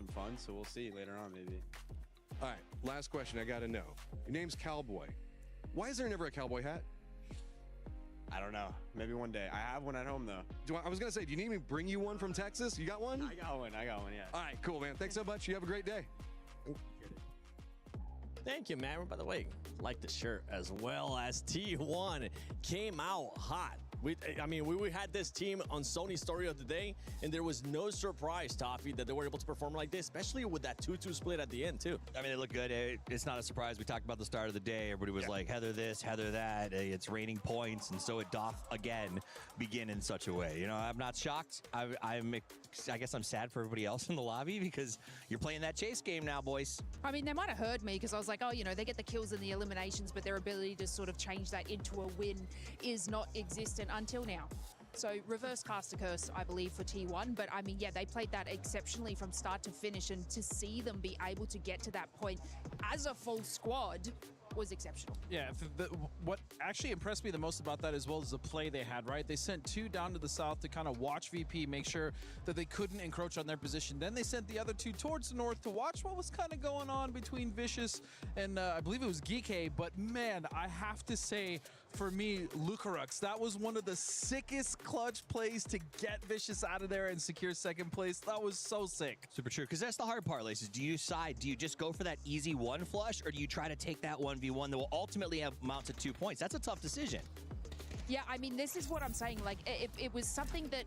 some fun. So we'll see later on, maybe. All right, last question I got to know. Your name's Cowboy. Why is there never a cowboy hat? I don't know. Maybe one day. I have one at home, though. I was going to say, do you need me to bring you one from Texas? You got one? I got one, yeah. All right, cool, man. Thanks so much. You have a great day. Thank you, man. By the way, like the shirt as well as T1 came out hot. We had this team on Sony's Story of the Day, and there was no surprise, Toffee, that they were able to perform like this, especially with that 2-2 split at the end, too. I mean, they look good. It's not a surprise. We talked about the start of the day. Everybody was like, Heather this, Heather that. It's raining points, and so it doth again begin in such a way. You know, I'm not shocked. I guess I'm sad for everybody else in the lobby because you're playing that chase game now, boys. I mean, they might have heard me because I was like, oh, you know, they get the kills and the eliminations, but their ability to sort of change that into a win is not existent until now. So reverse cast a curse, I believe, for T1. But I mean, yeah, they played that exceptionally from start to finish, and to see them be able to get to that point as a full squad was exceptional. Yeah, what actually impressed me the most about that as well is the play they had, right? They sent 2 down to the south to kind of watch VP, make sure that they couldn't encroach on their position. Then they sent the other 2 towards the north to watch what was kind of going on between Vicious and I believe it was Geekay. But man, I have to say, for me, Lucarux, that was one of the sickest clutch plays to get Vicious out of there and secure second place. That was so sick. Super true, because that's the hard part, Laces. Do you just go for that easy 1 flush, or do you try to take that 1v1 that will ultimately amount to 2 points? That's a tough decision. Yeah, I mean, this is what I'm saying. Like, it was something that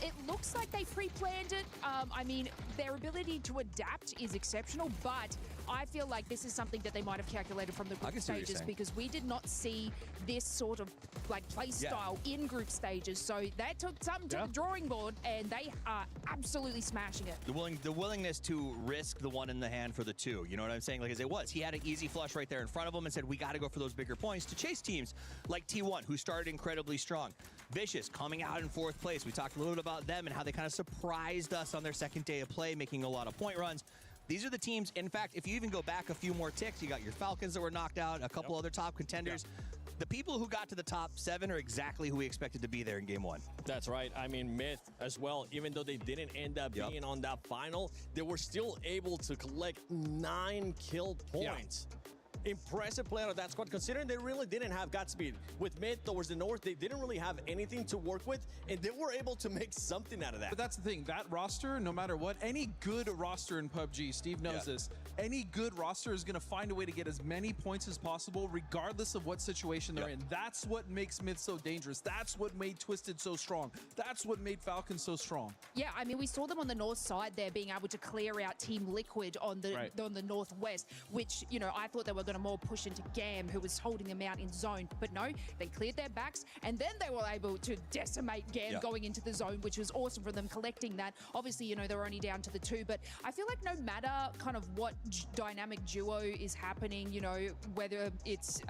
it looks like they pre-planned it. I mean, their ability to adapt is exceptional, but I feel like this is something that they might have calculated from the group stages, because we did not see this sort of like play style in group stages. So that took something to the drawing board, and they are absolutely smashing it. The willingness to risk the 1 in the hand for the 2. You know what I'm saying? Like, as it was, he had an easy flush right there in front of him and said, we got to go for those bigger points to chase teams like T1, who started incredibly strong. Vicious coming out in 4th place. We talked a little bit about them and how they kind of surprised us on their second day of play, making a lot of point runs. These are the teams, in fact, if you even go back a few more ticks, you got your Falcons that were knocked out, a couple other top contenders. The people who got to the top 7 are exactly who we expected to be there in game 1. That's right. I mean, Myth as well, even though they didn't end up being on that final, they were still able to collect 9 kill points. Impressive play out of that squad, considering they really didn't have Godspeed. With Mid towards the north, they didn't really have anything to work with, and they were able to make something out of that. But that's the thing, that roster, no matter what, any good roster in PUBG, Steve knows this, any good roster is going to find a way to get as many points as possible, regardless of what situation they're in. That's what makes Myth so dangerous. That's what made Twisted so strong. That's what made Falcon so strong. Yeah, I mean, we saw them on the north side there being able to clear out Team Liquid on the northwest, which, you know, I thought they were going to more push into GAM, who was holding them out in zone. But no, they cleared their backs, and then they were able to decimate GAM going into the zone, which was awesome for them collecting that. Obviously, you know, they were only down to the 2, but I feel like no matter kind of what dynamic duo is happening, you know, whether it's,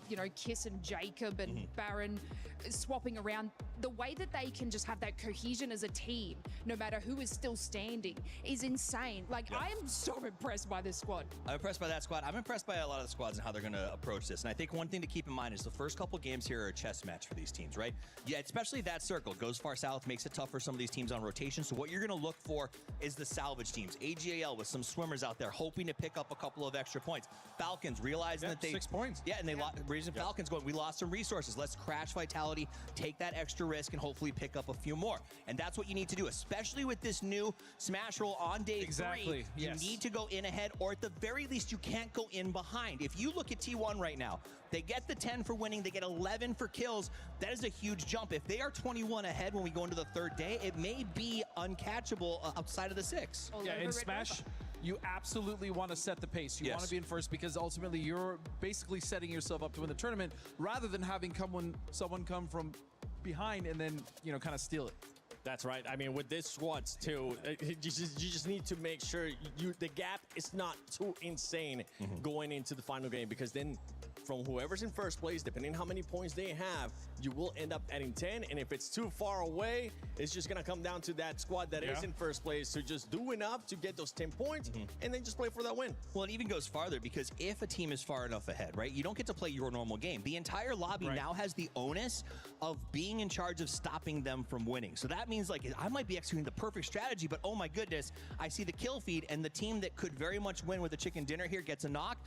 you know, Kiss and Jacob and Baron swapping around, the way that they can just have that cohesion as a team, no matter who is still standing, is insane. Like, I am so impressed by this squad. I'm impressed by that squad. I'm impressed by a lot of the squads and how they're going to approach this. And I think one thing to keep in mind is the first couple games here are a chess match for these teams, right? Yeah, especially that circle. Goes far south, makes it tough for some of these teams on rotation. So what you're going to look for is the salvage teams. AGAL with some swimmers out there hoping to pick up a couple of extra points. Falcons realizing that they... 6 points. Yeah, and they reason Falcons going, we lost some resources. Let's crash Vitality, take that extra risk, and hopefully pick up a few more. And that's what you need to do, especially with this new Smash roll on day 3. You need to go in ahead, or at the very least, you can't go in behind. If you look at T1 right now, they get the 10 for winning, they get 11 for kills. That is a huge jump. If they are 21 ahead when we go into the 3rd day, it may be uncatchable outside of the 6. Yeah, in Smash, you absolutely want to set the pace. You want to be in first, because ultimately you're basically setting yourself up to win the tournament, rather than having someone come from behind and then, you know, kind of steal it. That's right. I mean, with this squads too, you just need to make sure the gap is not too insane going into the final game, because then from whoever's in first place, depending how many points they have, you will end up adding 10. And if it's too far away, it's just going to come down to that squad that is in first place to just do enough to get those 10 points and then just play for that win. Well, it even goes farther because if a team is far enough ahead, right, you don't get to play your normal game. The entire lobby now has the onus of being in charge of stopping them from winning. So that means, like, I might be executing the perfect strategy, but oh my goodness, I see the kill feed and the team that could very much win with a chicken dinner here gets a knock.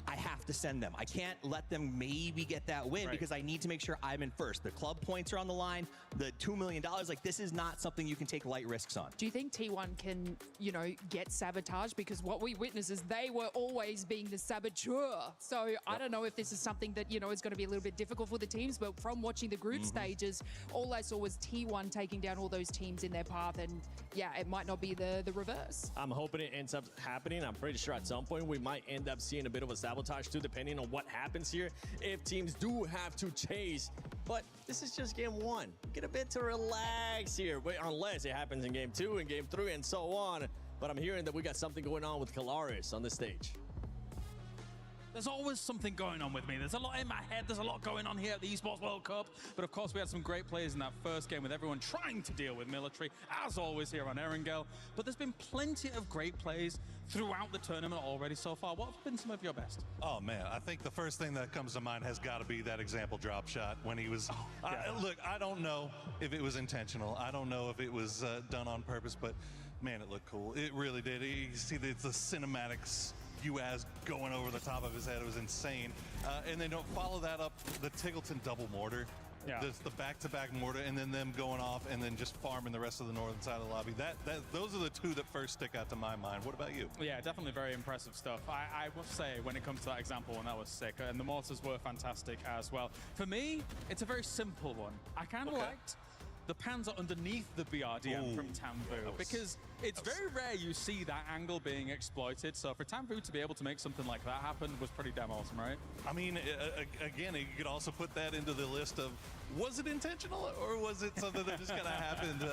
I have to send them. I can't let them maybe get that win because I need to make sure I'm in first. The club points are on the line, the $2 million, like, this is not something you can take light risks on. Do you think T1 can, you know, get sabotaged? Because what we witnessed is they were always being the saboteur. So I don't know if this is something that, you know, is going to be a little bit difficult for the teams, but from watching the group stages, all I saw was T1 taking down all those teams in their path, and yeah, it might not be the reverse. I'm hoping it ends up happening. I'm pretty sure at some point we might end up seeing a bit of a sabotage too, depending on what happens here. If teams do have to chase, but this is just game 1. Get a bit to relax here, but unless it happens in game 2 and game 3 and so on. But I'm hearing that we got something going on with Kalaris on the stage. There's always something going on with me. There's a lot in my head. There's a lot going on here at the Esports World Cup. But of course, we had some great plays in that first game with everyone trying to deal with military, as always here on AGAL. But there's been plenty of great plays throughout the tournament already so far. What have been some of your best? Oh, man, I think the first thing that comes to mind has got to be that example drop shot when he was... look, I don't know if it was intentional. I don't know if it was done on purpose, but, man, it looked cool. It really did. You see the cinematics... UAS going over the top of his head. It was insane. And then don't follow that up, the Tiggleton double mortar. The back-to-back mortar, and then them going off and then just farming the rest of the northern side of the lobby. Those are the two that first stick out to my mind. What about you? Yeah, definitely very impressive stuff. I must say, when it comes to that example, and that was sick, and the mortars were fantastic as well. For me, it's a very simple one. I kind of liked the Panzer underneath the BRDM from Tanvu, because it's very rare you see that angle being exploited. So for Tanvu to be able to make something like that happen was pretty damn awesome, right? I mean, again, you could also put that into the list of, was it intentional or was it something that just kind of happened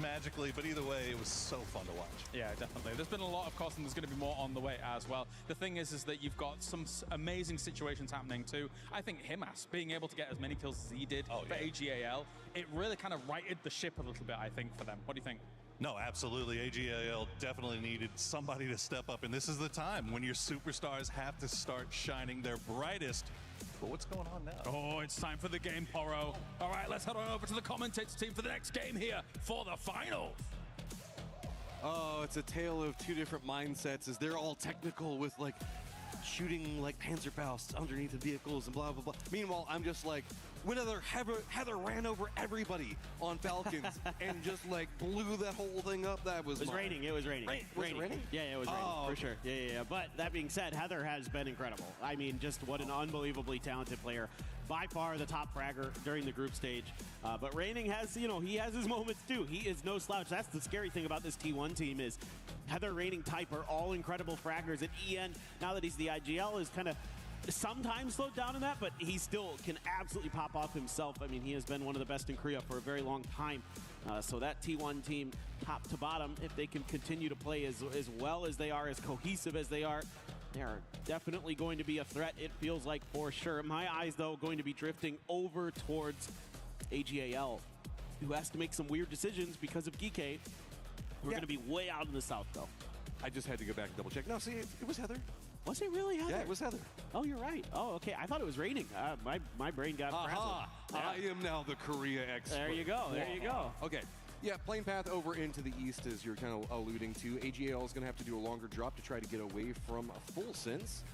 magically? But either way, it was so fun to watch. Yeah, definitely. There's been a lot, of course, and there's going to be more on the way as well. The thing is that you've got some amazing situations happening too. I think Himas being able to get as many kills as he did for AGAL, it really kind of righted the ship a little bit, I think, for them. What do you think? No, absolutely. AGAL definitely needed somebody to step up, and this is the time when your superstars have to start shining their brightest. But what's going on now? Oh, it's time for the game, Poro. All right, let's head on over to the commentator team for the next game here for the finals. Oh, it's a tale of two different mindsets as they're all technical with, like, shooting like Panzerfausts underneath the vehicles and blah, blah, blah. Meanwhile, I'm just like, whenever Heather ran over everybody on Falcons and just like blew that whole thing up, that was It was raining. It was raining. Was it raining? Yeah, it was raining, for sure. Yeah. But that being said, Heather has been incredible. I mean, just what an unbelievably talented player. By far the top fragger during the group stage. But Raining has, you know, he has his moments too. He is no slouch. That's the scary thing about this T1 team is Heather, Raining, Type are all incredible fraggers. And EN, now that he's the IGL, is kind of sometimes slowed down in that, but he still can absolutely pop off himself. I mean, he has been one of the best in Korea for a very long time. So that T1 team, top to bottom, if they can continue to play as well as they are, as cohesive as they are definitely going to be a threat, it feels like, for sure. My eyes, though, going to be drifting over towards AGAL, who has to make some weird decisions because of Geekade. We're going to be way out in the south, though. I just had to go back and double check. No, see, it was Heather. Was it really Heather? Yeah, it was Heather. Oh, you're right. Oh, okay. I thought it was Raining. My brain got frazzled. I am now the Korea expert. There you go. There you go. Okay. Yeah, plane path over into the east, as you're kind of alluding to. AGAL is going to have to do a longer drop to try to get away from a full sense.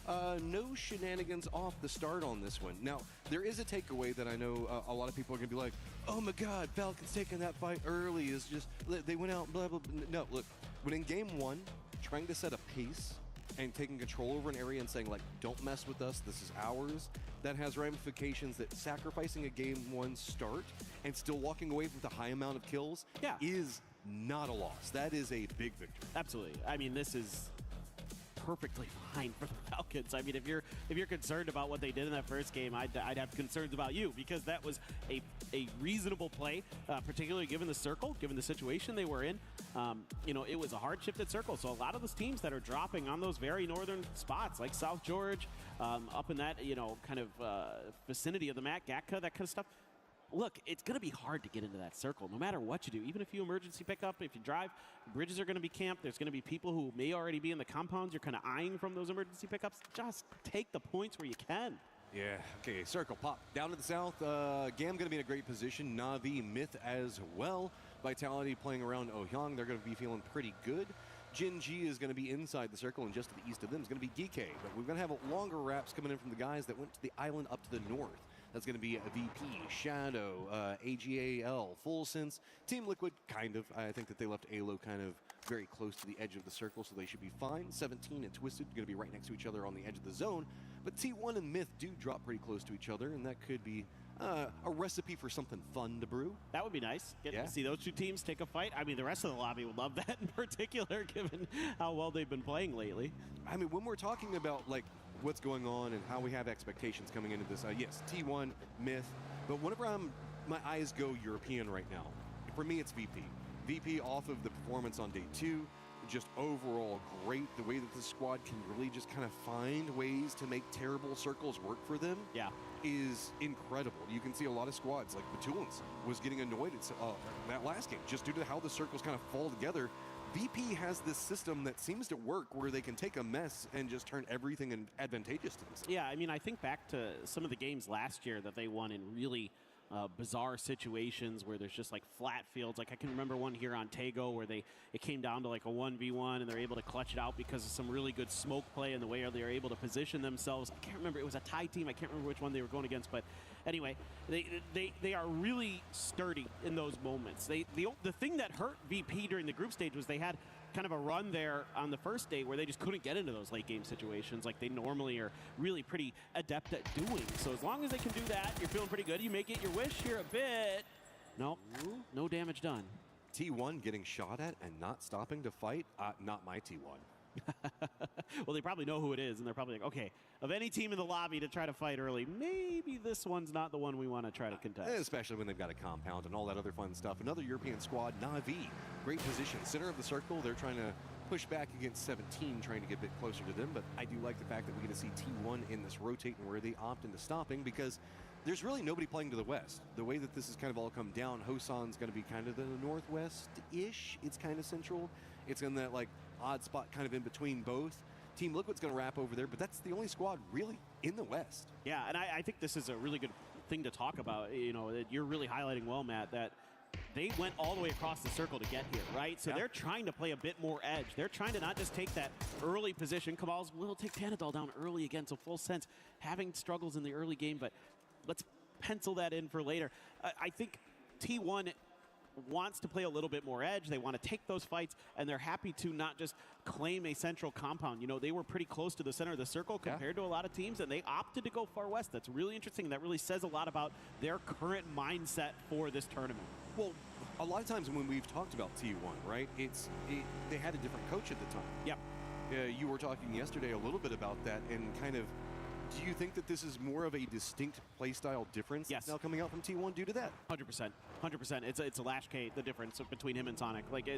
No shenanigans off the start on this one. Now, there is a takeaway that I know a lot of people are going to be like, oh my God, Falcons taking that fight early is just, they went out, blah, blah, blah. No, look, when in game one, trying to set a pace and taking control over an area and saying, like, don't mess with us, this is ours, that has ramifications that sacrificing a game one start and still walking away with a high amount of kills is not a loss. That is a big victory. Absolutely. I mean, this is perfectly fine for the Falcons. I mean, if you're concerned about what they did in that first game, I'd have concerns about you, because that was a a reasonable play, particularly given the circle, given the situation they were in. You know, it was a hard shifted circle. So a lot of those teams that are dropping on those very northern spots, like South George, up in that, you know, kind of vicinity of the map, Gatka, that kind of stuff. Look, it's going to be hard to get into that circle, no matter what you do. Even if you emergency pick up, if you drive, bridges are going to be camped. There's going to be people who may already be in the compounds you're kind of eyeing from those emergency pickups. Just take the points where you can. Yeah, okay, circle pop. Down to the south, GAM going to be in a great position. Na'Vi, Myth as well. Vitality playing around Ohyang. They're going to be feeling pretty good. Jin Ji is going to be inside the circle, and just to the east of them is going to be DK. But we're going to have longer wraps coming in from the guys that went to the island up to the north. That's going to be a VP, Shadow, AGAL, Full Sense, Team Liquid, kind of. I think that they left ALO kind of very close to the edge of the circle, so they should be fine. 17 and Twisted going to be right next to each other on the edge of the zone. But T1 and Myth do drop pretty close to each other, and that could be a recipe for something fun to brew. That would be nice. Getting to see those two teams take a fight. I mean, the rest of the lobby would love that in particular, given how well they've been playing lately. I mean, when we're talking about, like, what's going on and how we have expectations coming into this, yes, T1, Myth, but whenever my eyes go European right now, for me it's VP. VP off of the performance on day 2, just overall great. The way that the squad can really just kind of find ways to make terrible circles work for them is incredible. You can see a lot of squads, like Batulans was getting annoyed at that last game, just due to how the circles kind of fall together. VP has this system that seems to work where they can take a mess and just turn everything advantageous to themselves. Yeah, I mean, I think back to some of the games last year that they won in really bizarre situations where there's just like flat fields. Like I can remember one here on Tego where it came down to like a 1v1 and they're able to clutch it out because of some really good smoke play and the way they were able to position themselves. I can't remember, it was a tie team. I can't remember which one they were going against, but anyway, they are really sturdy in those moments. The thing that hurt VP during the group stage was they had kind of a run there on the first day where they just couldn't get into those late game situations like they normally are really pretty adept at doing. So as long as they can do that, you're feeling pretty good. You may get your wish here a bit. No, no damage done. T1 getting shot at and not stopping to fight? Not my T1. Well, they probably know who it is, and they're probably like, okay, of any team in the lobby to try to fight early, maybe this one's not the one we want to try to contest. Especially when they've got a compound and all that other fun stuff. Another European squad, Na'Vi, great position. Center of the circle, they're trying to push back against 17, trying to get a bit closer to them, but I do like the fact that we get to see T1 in this rotate and where they opt into stopping, because there's really nobody playing to the west. The way that this has kind of all come down, Hosan's going to be kind of the northwest-ish. It's kind of central. It's in that like odd spot kind of in between both. Team Liquid's going to wrap over there, but that's the only squad really in the west. Yeah, and I think this is a really good thing to talk about. You know, that you're really highlighting well, Matt, that they went all the way across the circle to get here, right? So they're trying to play a bit more edge. They're trying to not just take that early position. Kamal's will take Panadol down early again, so Full Sense having struggles in the early game, but let's pencil that in for later. I think T1 wants to play a little bit more edge. They want to take those fights, and they're happy to not just claim a central compound. You know, they were pretty close to the center of the circle compared to a lot of teams, and they opted to go far west. That's really interesting. That really says a lot about their current mindset for this tournament. Well, a lot of times when we've talked about T1, right, they had a different coach at the time. Yep. You were talking yesterday a little bit about that, and kind of, do you think that this is more of a distinct playstyle difference now coming out from T1 due to that? 100%. 100%. It's a Lash K, the difference between him and Sonic. Like,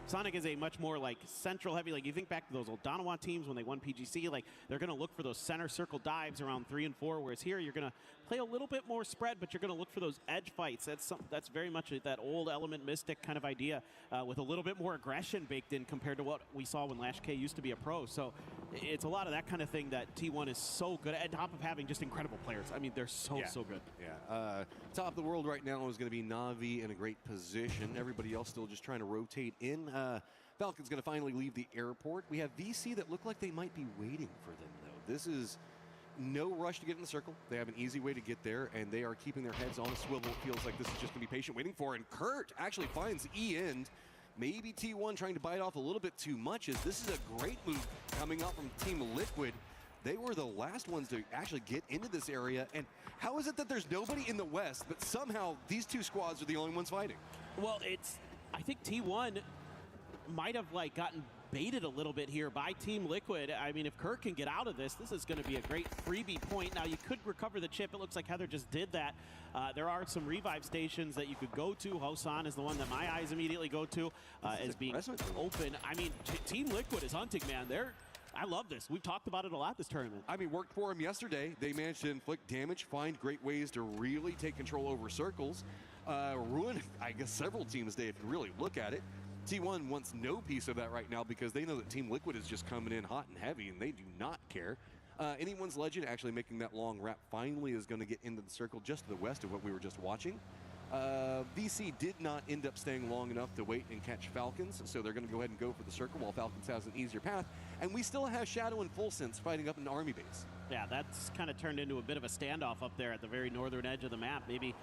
Sonic is a much more like central heavy. Like, you think back to those old Donawan teams when they won PGC, like they're going to look for those center circle dives around 3 and 4, whereas here you're going to play a little bit more spread, but you're going to look for those edge fights. That's very much that old Element Mystic kind of idea with a little bit more aggression baked in compared to what we saw when Lash K used to be a pro. So it's a lot of that kind of thing that T1 is so good at, on top of having just incredible players. I mean, they're so good. Yeah. Top of the world right now is going to be Na'Vi in a great position. Everybody else still just trying to rotate in. Falcon's going to finally leave the airport. We have VC that look like they might be waiting for them, though. This is no rush to get in the circle. They have an easy way to get there, and they are keeping their heads on a swivel. It feels like this is just going to be patient waiting for, and Kurt actually finds E-End. Maybe T1 trying to bite off a little bit too much, as this is a great move coming out from Team Liquid. They were the last ones to actually get into this area, and how is it that there's nobody in the west, but somehow these two squads are the only ones fighting? Well, I think T1 might have like gotten baited a little bit here by Team Liquid. I mean, if Kirk can get out of this, this is going to be a great freebie point. Now, you could recover the chip. It looks like Heather just did that. There are some revive stations that you could go to. Hosan is the one that my eyes immediately go to as being open. I mean, Team Liquid is hunting, man. I love this. We've talked about it a lot this tournament. I mean, worked for them yesterday. They managed to inflict damage, find great ways to really take control over circles, ruin, I guess, several teams today if you really look at it. T1 wants no piece of that right now because they know that Team Liquid is just coming in hot and heavy, and they do not care. Anyone's Legend actually making that long wrap finally is going to get into the circle just to the west of what we were just watching. VC did not end up staying long enough to wait and catch Falcons, so they're going to go ahead and go for the circle while Falcons has an easier path. And we still have Shadow and Full Sense fighting up in the army base. Yeah, that's kind of turned into a bit of a standoff up there at the very northern edge of the map. Maybe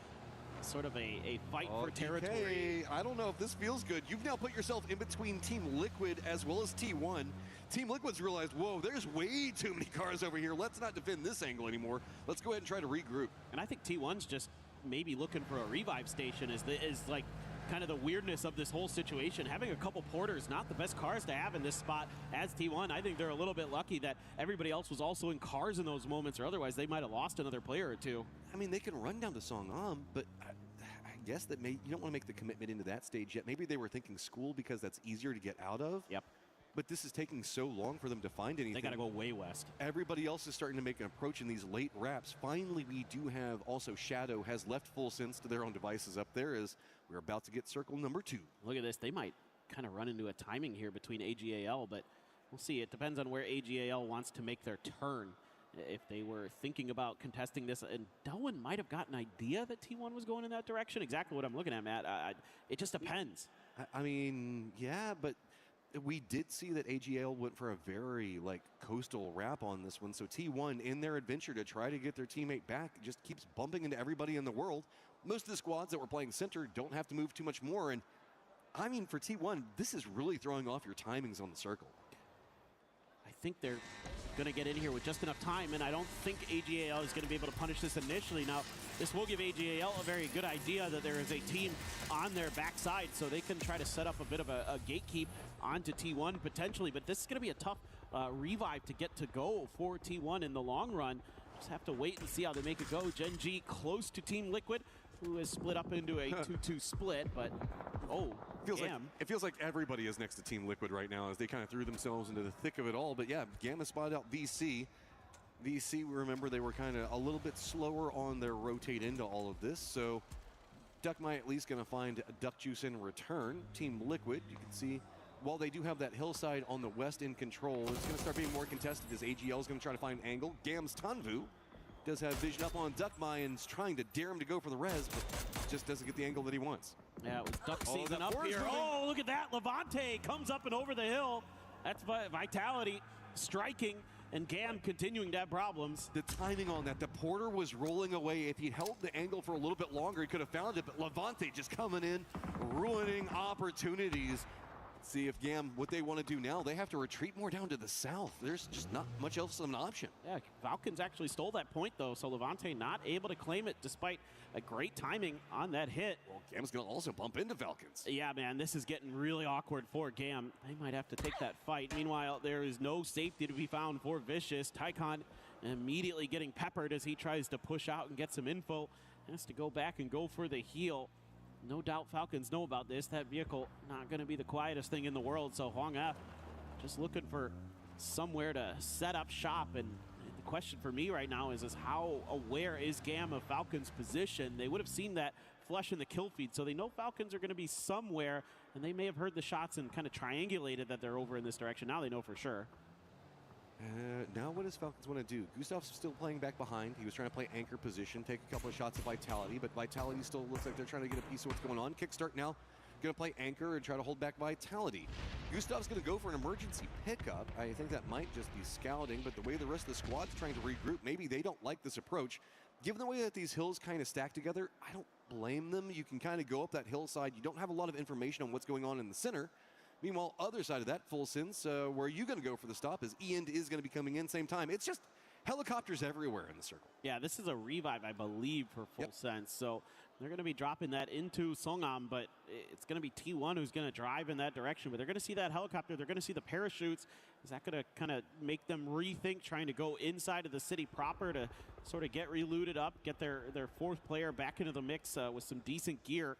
sort of a fight for territory. I don't know if this feels good. You've now put yourself in between Team Liquid as well as T1. Team Liquid's realized, whoa, there's way too many cars over here. Let's not defend this angle anymore. Let's go ahead and try to regroup. And I think T1's just maybe looking for a revive station is like kind of the weirdness of this whole situation. Having a couple porters, not the best cars to have in this spot as T1. I think they're a little bit lucky that everybody else was also in cars in those moments, or otherwise they might have lost another player or two. I mean, they can run down to Songam, but I guess that you don't want to make the commitment into that stage yet. Maybe they were thinking school because that's easier to get out of. Yep. But this is taking so long for them to find anything. They got to go way west. Everybody else is starting to make an approach in these late wraps. Finally, we do have also Shadow has left Full Sense to their own devices up there as we're about to get circle number 2. Look at this. They might kind of run into a timing here between AGAL, but we'll see. It depends on where AGAL wants to make their turn. If they were thinking about contesting this, and Delwyn might have got an idea that T1 was going in that direction. Exactly what I'm looking at, Matt. It just depends. I mean, yeah, but we did see that AGL went for a very coastal wrap on this one. So T1 in their adventure to try to get their teammate back just keeps bumping into everybody in the world. Most of the squads that were playing center don't have to move too much more. And I mean, for T1, this is really throwing off your timings on the circle. I think they're going to get in here with just enough time, and I don't think AGAL is going to be able to punish this initially. Now, this will give AGAL a very good idea that there is a team on their backside, so they can try to set up a bit of a gatekeep onto T1 potentially, but this is going to be a tough revive to get to go for T1 in the long run. Just have to wait and see how they make it go. Gen G close to Team Liquid, who has split up into a 2-2 split, but it feels like everybody is next to Team Liquid right now as they kind of threw themselves into the thick of it all. But yeah, GAM has spotted out VC. VC, remember, they were kind of a little bit slower on their rotate into all of this, so Duckmy at least going to find Duck Juice in return. Team Liquid, you can see, while they do have that hillside on the west in control, it's going to start being more contested as AGL is going to try to find angle. GAM's Tanvu does have vision up on Duckmy and is trying to dare him to go for the res, but just doesn't get the angle that he wants. Yeah, it was Duck season up here. Oh, look at that. Levante comes up and over the hill. That's Vitality striking, and GAM continuing to have problems. The timing on that, the Porter was rolling away. If he held the angle for a little bit longer, he could have found it, but Levante just coming in, ruining opportunities. See if GAM, what they want to do now, they have to retreat more down to the south. There's just not much else of an option. Yeah, Falcons actually stole that point, though, so Levante not able to claim it despite a great timing on that hit. Well, GAM's going to also bump into Falcons. Yeah, man, this is getting really awkward for GAM. They might have to take that fight. Meanwhile, there is no safety to be found for Vicious. Tycon immediately getting peppered as he tries to push out and get some info. Has to go back and go for the heal. No doubt Falcons know about this. That vehicle not going to be the quietest thing in the world, so Huang F just looking for somewhere to set up shop. And the question for me right now is how aware is GAM of Falcons' position? They would have seen that flush in the kill feed, so they know Falcons are going to be somewhere, and they may have heard the shots and kind of triangulated that they're over in this direction. Now they know for sure. Now what does Falcons want to do? Gustav's still playing back behind. He was trying to play anchor position, take a couple of shots of Vitality, but Vitality still looks like they're trying to get a piece of what's going on. Kickstart now going to play anchor and try to hold back Vitality. Gustav's going to go for an emergency pickup. I think that might just be scouting, but the way the rest of the squad's trying to regroup, maybe they don't like this approach. Given the way that these hills kind of stack together, I don't blame them. You can kind of go up that hillside. You don't have a lot of information on what's going on in the center. Meanwhile, other side of that, Full Sense, where are you going to go for the stop as END is going to be coming in same time. It's just helicopters everywhere in the circle. Yeah, this is a revive, I believe, for Full Sense. So They're going to be dropping that into Songam, but it's going to be T1 who's going to drive in that direction. But they're going to see that helicopter. They're going to see the parachutes. Is that going to kind of make them rethink trying to go inside of the city proper to sort of get relooted up, get their fourth player back into the mix with some decent gear?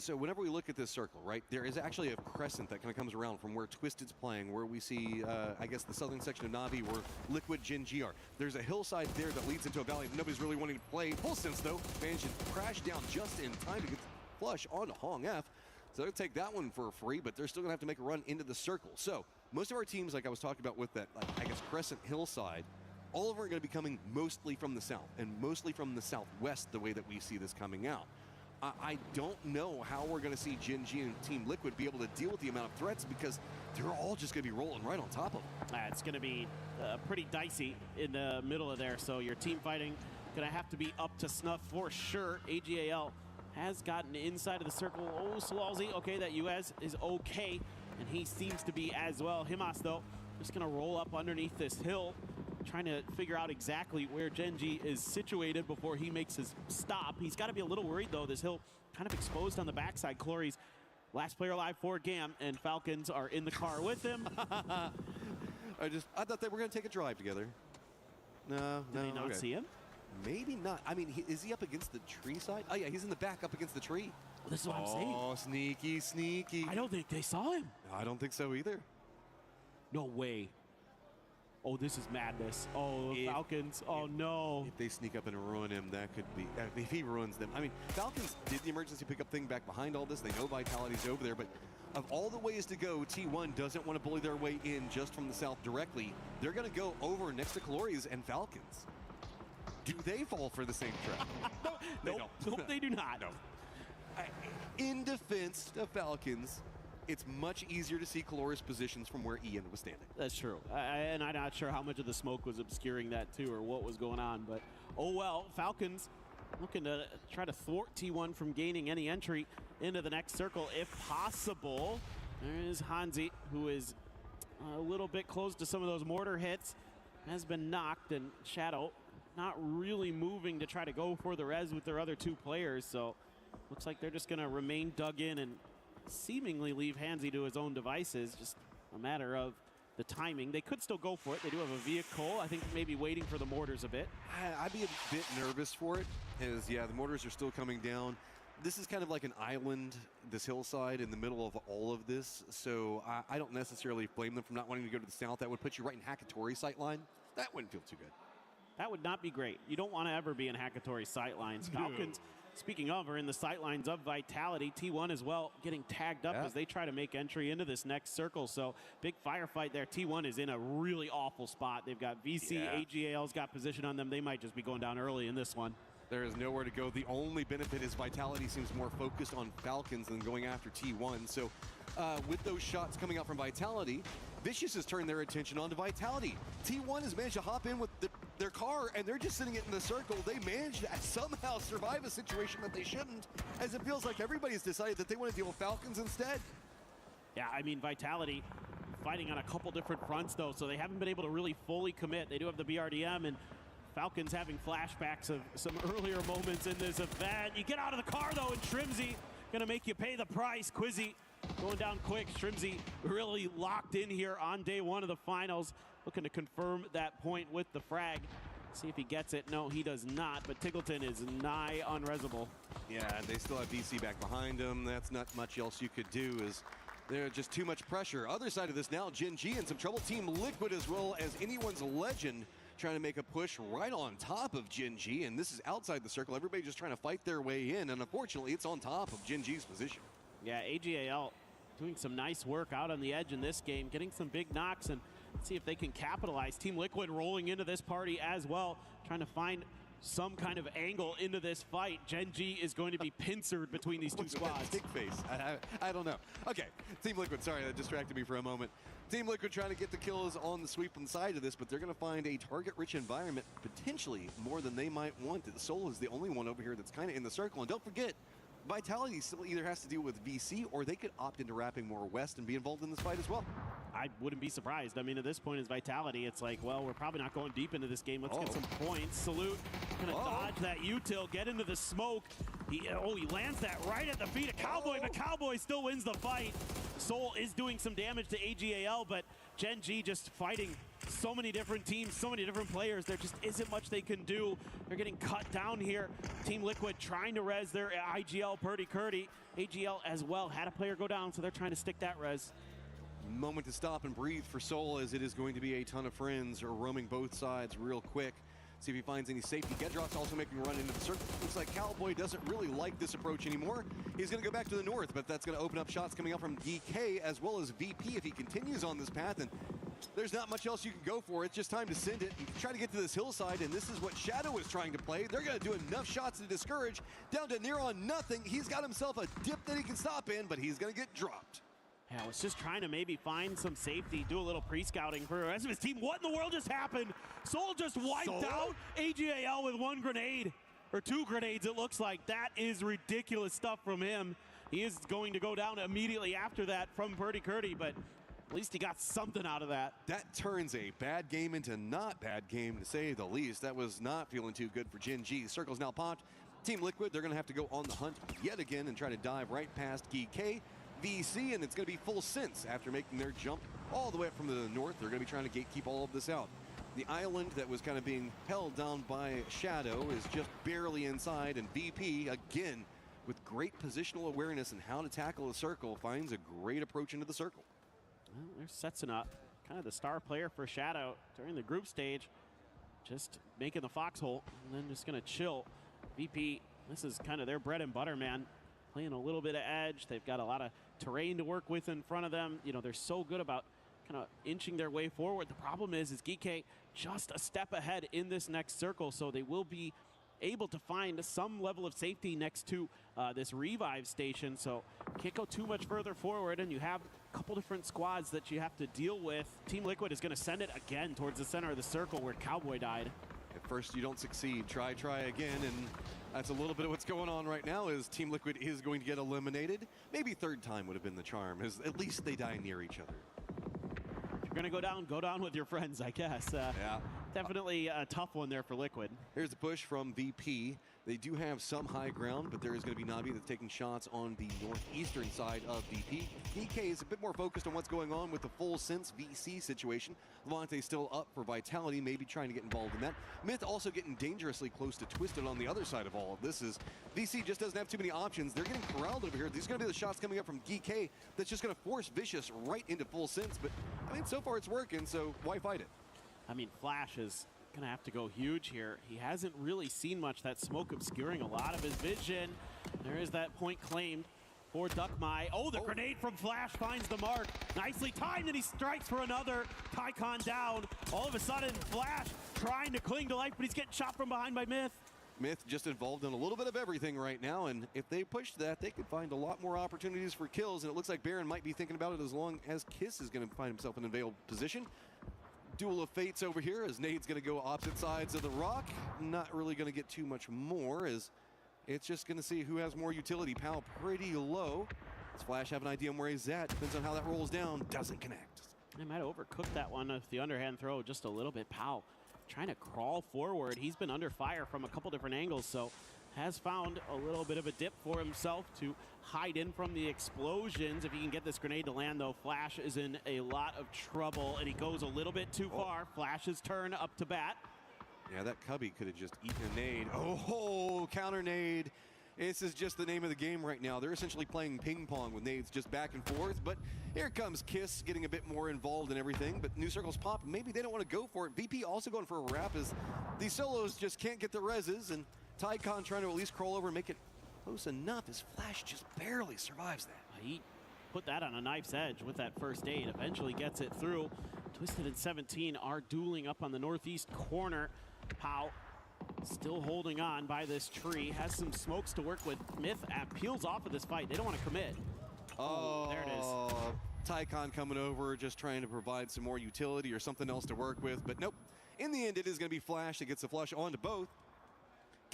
So whenever we look at this circle, right, there is actually a crescent that kind of comes around from where Twisted's playing, where we see, I guess, the southern section of Na'Vi, where Liquid Gen G are. There's a hillside there that leads into a valley that nobody's really wanting to play. Full sense, though, managed to crash down just in time to get flush on Hong F. So they'll take that one for free, but they're still going to have to make a run into the circle. So most of our teams, like I was talking about with that, like, I guess, crescent hillside, all of them are going to be coming mostly from the south and mostly from the southwest, the way that we see this coming out. I don't know how we're going to see Gen G and Team Liquid be able to deal with the amount of threats, because they're all just going to be rolling right on top of them. It's going to be pretty dicey in the middle of there, so your team fighting going to have to be up to snuff for sure. AGAL has gotten inside of the circle. Oh, Swalzy, okay, that US is okay, and he seems to be as well. Himas, though, just going to roll up underneath this hill, trying to figure out exactly where Gen G is situated before he makes his stop. He's got to be a little worried, though. This hill kind of exposed on the backside. Clory's last player alive for GAM, and Falcons are in the car with him. I thought they were going to take a drive together. No, Did they not see him? Maybe not. I mean, is he up against the tree side? Oh, yeah, he's in the back up against the tree. Well, this is what I'm saying. Oh, sneaky, sneaky. I don't think they saw him. I don't think so either. No way. Oh, this is madness. Oh, Falcons. Oh, no. If they sneak up and ruin him, that could be... if he ruins them... I mean, Falcons did the emergency pickup thing back behind all this. They know Vitality's over there, but of all the ways to go, T1 doesn't want to bully their way in just from the south directly. They're going to go over next to Clory's and Falcons. Do they fall for the same trap? Nope. Nope, they do not. No. In defense of Falcons, it's much easier to see Clory's positions from where Ian was standing. That's true. And I'm not sure how much of the smoke was obscuring that too, or what was going on. But, oh well, Falcons looking to try to thwart T1 from gaining any entry into the next circle if possible. There's Hanzi, who is a little bit close to some of those mortar hits, has been knocked, and Shadow not really moving to try to go for the res with their other two players. So looks like they're just going to remain dug in and seemingly leave Hanzi to his own devices. Just a matter of the timing. They could still go for it. They do have a vehicle. I think maybe waiting for the mortars a bit. I'd be a bit nervous for it, as, yeah, the mortars are still coming down. This is kind of like an island, this hillside, in the middle of all of this. So I don't necessarily blame them for not wanting to go to the south. That would put you right in Hakatori's sightline. That wouldn't feel too good. That would not be great. You don't want to ever be in Hakatori's sightlines. Falcons, speaking of, are in the sightlines of Vitality. T1 as well getting tagged up as they try to make entry into this next circle. So big firefight there. T1 is in a really awful spot. They've got VC, AGAL's got position on them. They might just be going down early in this one. There is nowhere to go. The only benefit is Vitality seems more focused on Falcons than going after T1. So with those shots coming out from Vitality, Vicious has turned their attention onto Vitality. T1 has managed to hop in with their car, and they're just sitting it in the circle. They managed to somehow survive a situation that they shouldn't, as it feels like everybody's decided that they want to deal with Falcons instead. Yeah, I mean, Vitality fighting on a couple different fronts, though, so they haven't been able to really fully commit. They do have the BRDM, and Falcons having flashbacks of some earlier moments in this event. You get out of the car, though, and Trimzy gonna make you pay the price. Quizzy going down quick. Trimzy really locked in here on day one of the finals, looking to confirm that point with the frag. See if he gets it. No, he does not, but Tiggleton is nigh unresable. Yeah, they still have VC back behind them. That's not much else you could do, is there's just too much pressure. Other side of this now, Gen G in some trouble. Team Liquid, as well as anyone's legend, trying to make a push right on top of Gen G, and this is outside the circle. Everybody just trying to fight their way in, and unfortunately, it's on top of Gen G's position. Yeah, AGAL doing some nice work out on the edge in this game, getting some big knocks, and see if they can capitalize. Team Liquid rolling into this party as well, trying to find some kind of angle into this fight. Gen G is going to be pincered between these two squads. Big face. I don't know. Okay, Team Liquid, sorry, that distracted me for a moment. Team Liquid trying to get the kills on the sweep side of this, but they're going to find a target-rich environment, potentially more than they might want. The Soul is the only one over here that's kind of in the circle. And don't forget, Vitality still either has to deal with VC, or they could opt into wrapping more west and be involved in this fight as well. I wouldn't be surprised. I mean, at this point, his vitality, it's like, well, we're probably not going deep into this game. Let's get some points. Salute, gonna dodge that util, get into the smoke. He lands that right at the feet of Cowboy, but Cowboy still wins the fight. Soul is doing some damage to AGAL, but Gen G just fighting so many different teams, so many different players. There just isn't much they can do. They're getting cut down here. Team Liquid trying to res their IGL Purdy-Curdy. AGL as well had a player go down, so they're trying to stick that res. Moment to stop and breathe for Soul, as it is going to be a ton of friends roaming both sides real quick. See if he finds any safety. Gedrock's also making a run into the circle. Looks like Cowboy doesn't really like this approach anymore. He's going to go back to the north, but that's going to open up shots coming up from DK as well as VP if he continues on this path. And there's not much else you can go for. It's just time to send it and try to get to this hillside, and this is what Shadow is trying to play. They're going to do enough shots to discourage. Down to near on nothing. He's got himself a dip that he can stop in, but he's going to get dropped. Yeah, I was just trying to maybe find some safety, do a little pre-scouting for the rest of his team. What in the world just happened? Soul just wiped out AGAL with 1 grenade, or 2 grenades it looks like. That is ridiculous stuff from him. He is going to go down immediately after that from Purdy-Curdy, but at least he got something out of that. That turns a bad game into not bad game, to say the least. That was not feeling too good for Gen G. Circle's now popped. Team Liquid, they're going to have to go on the hunt yet again and try to dive right past GK. VC, and it's going to be full sense after making their jump all the way up from the north. They're going to be trying to gatekeep all of this out. The island that was kind of being held down by Shadow is just barely inside, and VP, again, with great positional awareness and how to tackle a circle, finds a great approach into the circle. Well, they're setting up kind of the star player for Shadow during the group stage, just making the foxhole and then just going to chill. VP, this is kind of their bread and butter, man. Playing a little bit of edge. They've got a lot of terrain to work with in front of them. You know, they're so good about kind of inching their way forward. The problem is GK just a step ahead in this next circle, so they will be able to find some level of safety next to this revive station. So can't go too much further forward, and you have a couple different squads that you have to deal with. Team Liquid is going to send it again towards the center of the circle where Cowboy died. At first you don't succeed, try again, and that's a little bit of what's going on right now. Is Team Liquid is going to get eliminated. Maybe third time would have been the charm, as at least they die near each other. If you're gonna go down with your friends, I guess. Yeah. Definitely a tough one there for Liquid. Here's the push from VP. They do have some high ground, but there is going to be Navi that's taking shots on the northeastern side of VP. DK is a bit more focused on what's going on with the full sense VC situation. Levante still up for Vitality, maybe trying to get involved in that. Myth also getting dangerously close to Twisted on the other side of all of this. Is VC just doesn't have too many options. They're getting corralled over here. These are going to be the shots coming up from DK that's just going to force Vicious right into full sense. But, I mean, so far it's working, so why fight it? I mean, Flash is going to have to go huge here. He hasn't really seen much. That smoke obscuring a lot of his vision. There is that point claimed for Duckmai. Oh, the grenade from Flash finds the mark. Nicely timed, and he strikes for another. Tycon down. All of a sudden, Flash trying to cling to life, but he's getting shot from behind by Myth. Myth just involved in a little bit of everything right now, and if they push that, they could find a lot more opportunities for kills, and it looks like Baron might be thinking about it as long as Kiss is going to find himself in a veiled position. Duel of Fates over here, as Nade's going to go opposite sides of the rock. Not really going to get too much more, as it's just going to see who has more utility. Pal pretty low. Does Flash have an idea on where he's at? Depends on how that rolls down. Doesn't connect. They might have overcooked that one with the underhand throw just a little bit. Pal trying to crawl forward. He's been under fire from a couple different angles, so has found a little bit of a dip for himself to hide in from the explosions. If he can get this grenade to land, though, Flash is in a lot of trouble, and he goes a little bit too far. Flash's turn up to bat. Yeah, that Cubby could have just eaten a nade. Oh, counter nade. This is just the name of the game right now. They're essentially playing ping pong with nades just back and forth, but here comes Kiss getting a bit more involved in everything, but new circles pop. Maybe they don't want to go for it. VP also going for a wrap, as these solos just can't get the reses, and Tycon trying to at least crawl over and make it close enough, as Flash just barely survives that. He put that on a knife's edge with that first aid, eventually gets it through. Twisted and 17 are dueling up on the northeast corner. Pau still holding on by this tree, has some smokes to work with. Myth peels off of this fight. They don't want to commit. Oh, there it is. Tycon coming over, just trying to provide some more utility or something else to work with, but nope. In the end, it is going to be Flash that gets the flush onto both.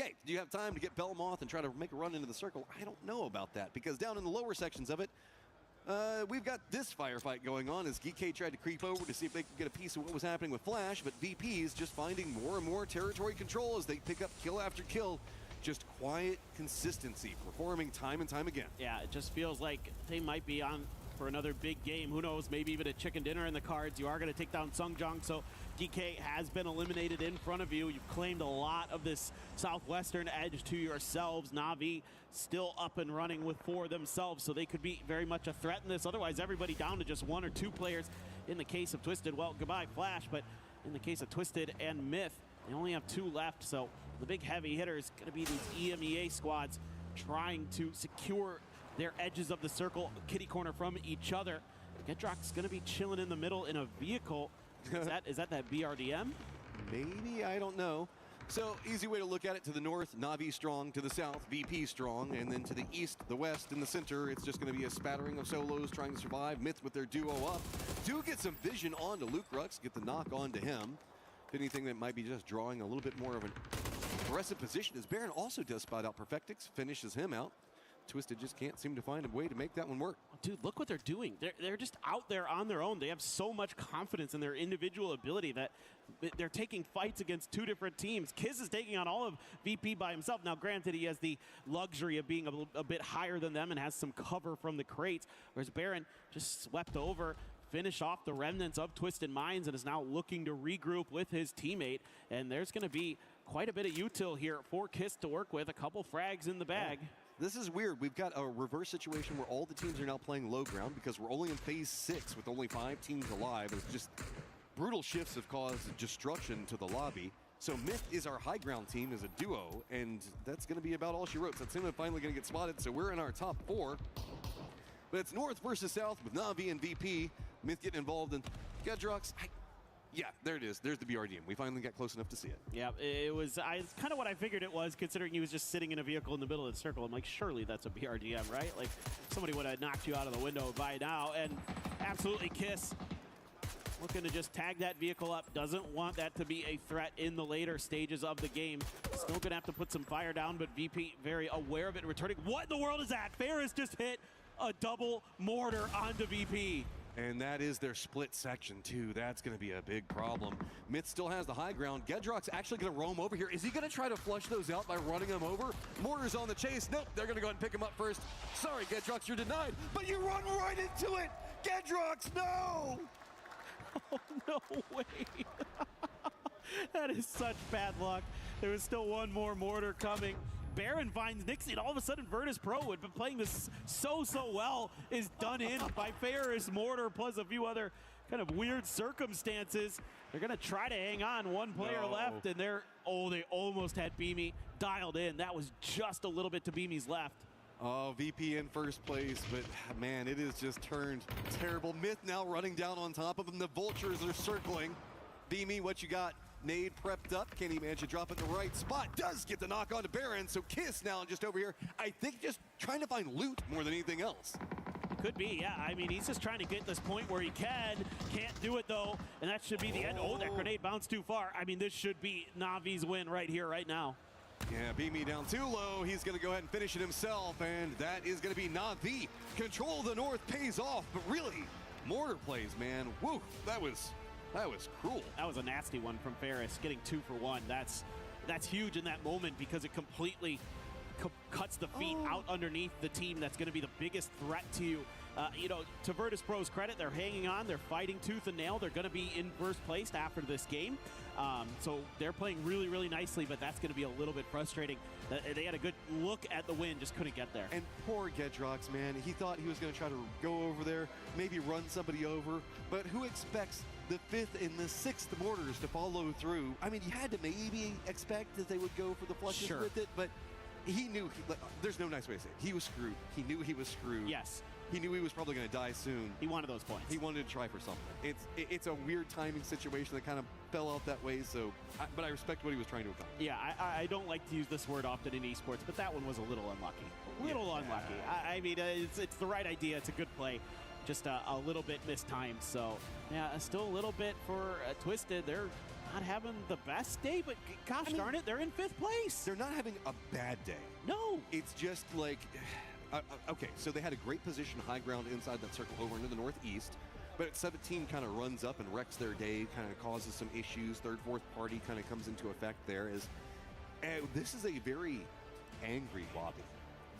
Okay, do you have time to get Belmoth and try to make a run into the circle? I don't know about that, because down in the lower sections of it, We've got this firefight going on as GK tried to creep over to see if they could get a piece of what was happening with Flash, but VP is just finding more and more territory control as they pick up kill after kill. Just quiet consistency, performing time and time again. Yeah, it just feels like they might be on for another big game. Who knows, maybe even a chicken dinner in the cards. You are going to take down Sungjong, so DK has been eliminated in front of you. You've claimed a lot of this southwestern edge to yourselves. Na'Vi still up and running with 4 themselves, so they could be very much a threat in this. Otherwise, everybody down to just 1 or 2 players. In the case of Twisted, well, goodbye Flash, but in the case of Twisted and Myth, they only have 2 left, so the big heavy hitters going to be these EMEA squads trying to secure their edges of the circle, kitty corner from each other. Gedrock's going to be chilling in the middle in a vehicle. Is that BRDM? Maybe, I don't know. So, easy way to look at it: to the north, Na'Vi strong; to the south, VP strong; and then to the east, the west, and the center, it's just going to be a spattering of solos trying to survive. Myth with their duo up. Do get some vision onto Luke Rux, get the knock onto him. If anything, that might be just drawing a little bit more of an aggressive position, as Baron also does spot out Perfectix, finishes him out. Twisted just can't seem to find a way to make that one work. Dude, look what they're doing. They're just out there on their own. They have so much confidence in their individual ability that they're taking fights against 2 different teams. Kiz is taking on all of VP by himself. Now, granted, he has the luxury of being a bit higher than them and has some cover from the crates, whereas Baron just swept over, finish off the remnants of Twisted Minds, and is now looking to regroup with his teammate. And there's going to be quite a bit of util here for Kiss to work with. A couple frags in the bag. Yeah. This is weird. We've got a reverse situation where all the teams are now playing low ground because we're only in phase 6 with only 5 teams alive. It's just brutal shifts have caused destruction to the lobby. So Myth is our high ground team as a duo, and that's going to be about all she wrote. So Satsuma finally going to get spotted, so we're in our top 4. But it's north versus south with Na'Vi and VP. Myth getting involved in Gedrox. Yeah, there it is. There's the BRDM. We finally got close enough to see it. Yeah, it was kind of what I figured it was, considering he was just sitting in a vehicle in the middle of the circle. I'm like, surely that's a BRDM, right? Like, somebody would have knocked you out of the window by now. And absolutely Kiss looking to just tag that vehicle up. Doesn't want that to be a threat in the later stages of the game. Still going to have to put some fire down, but VP very aware of it and returning. What in the world is that? Ferris just hit a double mortar onto VP. And that is their split section, too. That's going to be a big problem. Myth still has the high ground. Gedrock's actually going to roam over here. Is he going to try to flush those out by running them over? Mortar's on the chase. Nope, they're going to go ahead and pick him up first. Sorry, Gedrox, you're denied. But you run right into it! Gedrox, no! Oh, no way. That is such bad luck. There was still one more mortar coming. Baron finds Nixie, and all of a sudden Virtus Pro, who had been playing this so well, is done in by Ferris Mortar plus a few other kind of weird circumstances. They're going to try to hang on. One player left, and they almost had Beamy dialed in. That was just a little bit to Beamy's left. Oh, VP in first place, but man, it has just turned terrible. Myth now running down on top of him. The Vultures are circling. Beamy, what you got? Nade prepped up. Can he manage to drop it in the right spot? Does get the knock on to Baron. So Kiss now just over here, I think just trying to find loot more than anything else. Could be, yeah. I mean, he's just trying to get this point where he can. Can't do it, though. And that should be the end. Oh, that grenade bounced too far. I mean, this should be Na'Vi's win right here, right now. Yeah, Beamy down too low. He's going to go ahead and finish it himself. And that is going to be Na'Vi. Control of the North pays off. But really, mortar plays, man. Woo, that was cruel. That was a nasty one from Ferris, getting 2 for 1. That's huge in that moment because it completely cuts the feet out underneath the team that's going to be the biggest threat to you. You know, to Virtus Pro's credit, they're hanging on. They're fighting tooth and nail. They're going to be in first place after this game. So they're playing really nicely, but that's going to be a little bit frustrating. They had a good look at the win, just couldn't get there. And poor Gedrox, man. He thought he was going to try to go over there, maybe run somebody over. But who expects the 5th and the 6th mortars to follow through? I mean, you had to maybe expect that they would go for the flushes with it, but he knew, there's no nice way to say it. He was screwed. He knew he was screwed. Yes. He knew he was probably going to die soon. He wanted those points. He wanted to try for something. It's a weird timing situation that kind of fell out that way, so, but I respect what he was trying to accomplish. Yeah, I don't like to use this word often in esports, but that one was a little unlucky. Unlucky. I mean, it's the right idea. It's a good play. Just a little bit mistimed. So, yeah, still a little bit for Twisted. They're not having the best day, but gosh darn it, they're in 5th place. They're not having a bad day. No. It's just like, Okay, so they had a great position, high ground inside that circle over into the northeast. But at 17 kind of runs up and wrecks their day, kind of causes some issues. Third, fourth party kind of comes into effect there. This is a very angry lobby.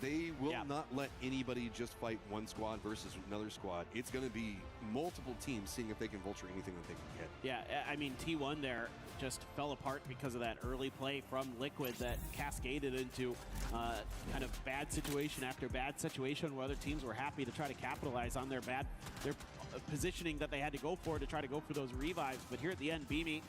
They will not let anybody just fight one squad versus another squad. It's going to be multiple teams seeing if they can vulture anything that they can get. Yeah, I mean, T1 there just fell apart because of that early play from Liquid that cascaded into kind of bad situation after bad situation where other teams were happy to try to capitalize on their positioning that they had to go for to try to go for those revives. But here at the end, Beamy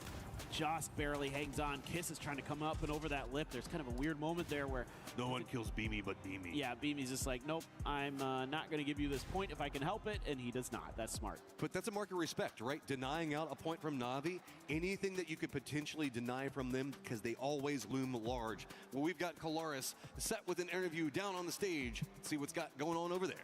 just barely hangs on. Kiss is trying to come up and over that lip. There's kind of a weird moment there where no one kills Beamy but Beamy. Yeah, Beamy's just like, nope, I'm not going to give you this point if I can help it, and he does not. That's smart. But that's a mark of respect, right? Denying out a point from Na'Vi, anything that you could potentially deny from them because they always loom large. Well, we've got Kalaris set with an interview down on the stage. Let's see what's got going on over there.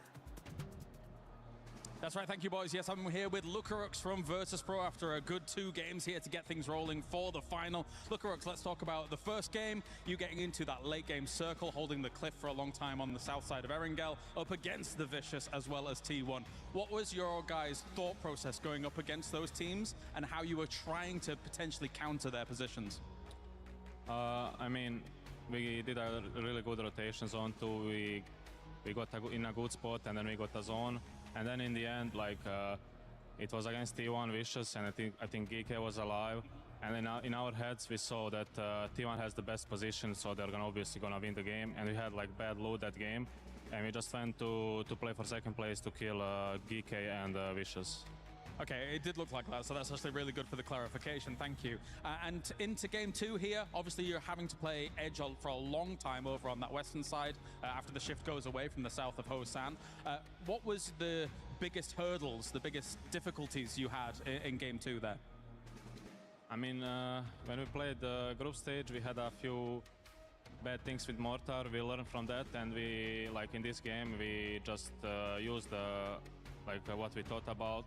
That's right, thank you, boys. Yes, I'm here with Lucarux from Virtus.pro after a good 2 games here to get things rolling for the final. Lucarux, let's talk about the first game. You getting into that late game circle, holding the cliff for a long time on the south side of Erangel, up against the Vicious as well as T1. What was your guys' thought process going up against those teams and how you were trying to potentially counter their positions? I mean, we did a really good rotation zone too. We got in a good spot and then we got a zone. And then in the end, like it was against T1 Vicious, and I think GK was alive. And in our heads, we saw that T1 has the best position, so they're obviously gonna win the game. And we had like bad loot that game, and we just went to play for second place to kill GK and Vicious. Okay, it did look like that, so that's actually really good for the clarification. Thank you. And into game 2 here, obviously you're having to play Edge for a long time over on that western side after the shift goes away from the south of Hosan. What was the biggest hurdles, the biggest difficulties you had in game 2 there? I mean, when we played the group stage, we had a few bad things with Mortar. We learned from that, and we, like in this game, we just used what we thought about.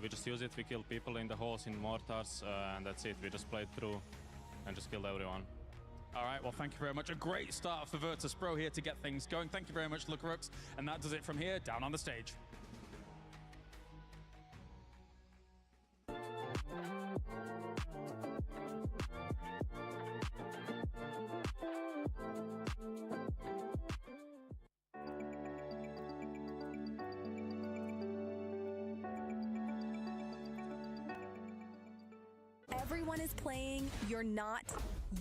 We just used it, we killed people in the holes in mortars, and that's it. We just played through and just killed everyone. All right, well, thank you very much. A great start for Virtus.pro here to get things going. Thank you very much, Lucarux. And that does it from here, down on the stage. Everyone is playing, you're not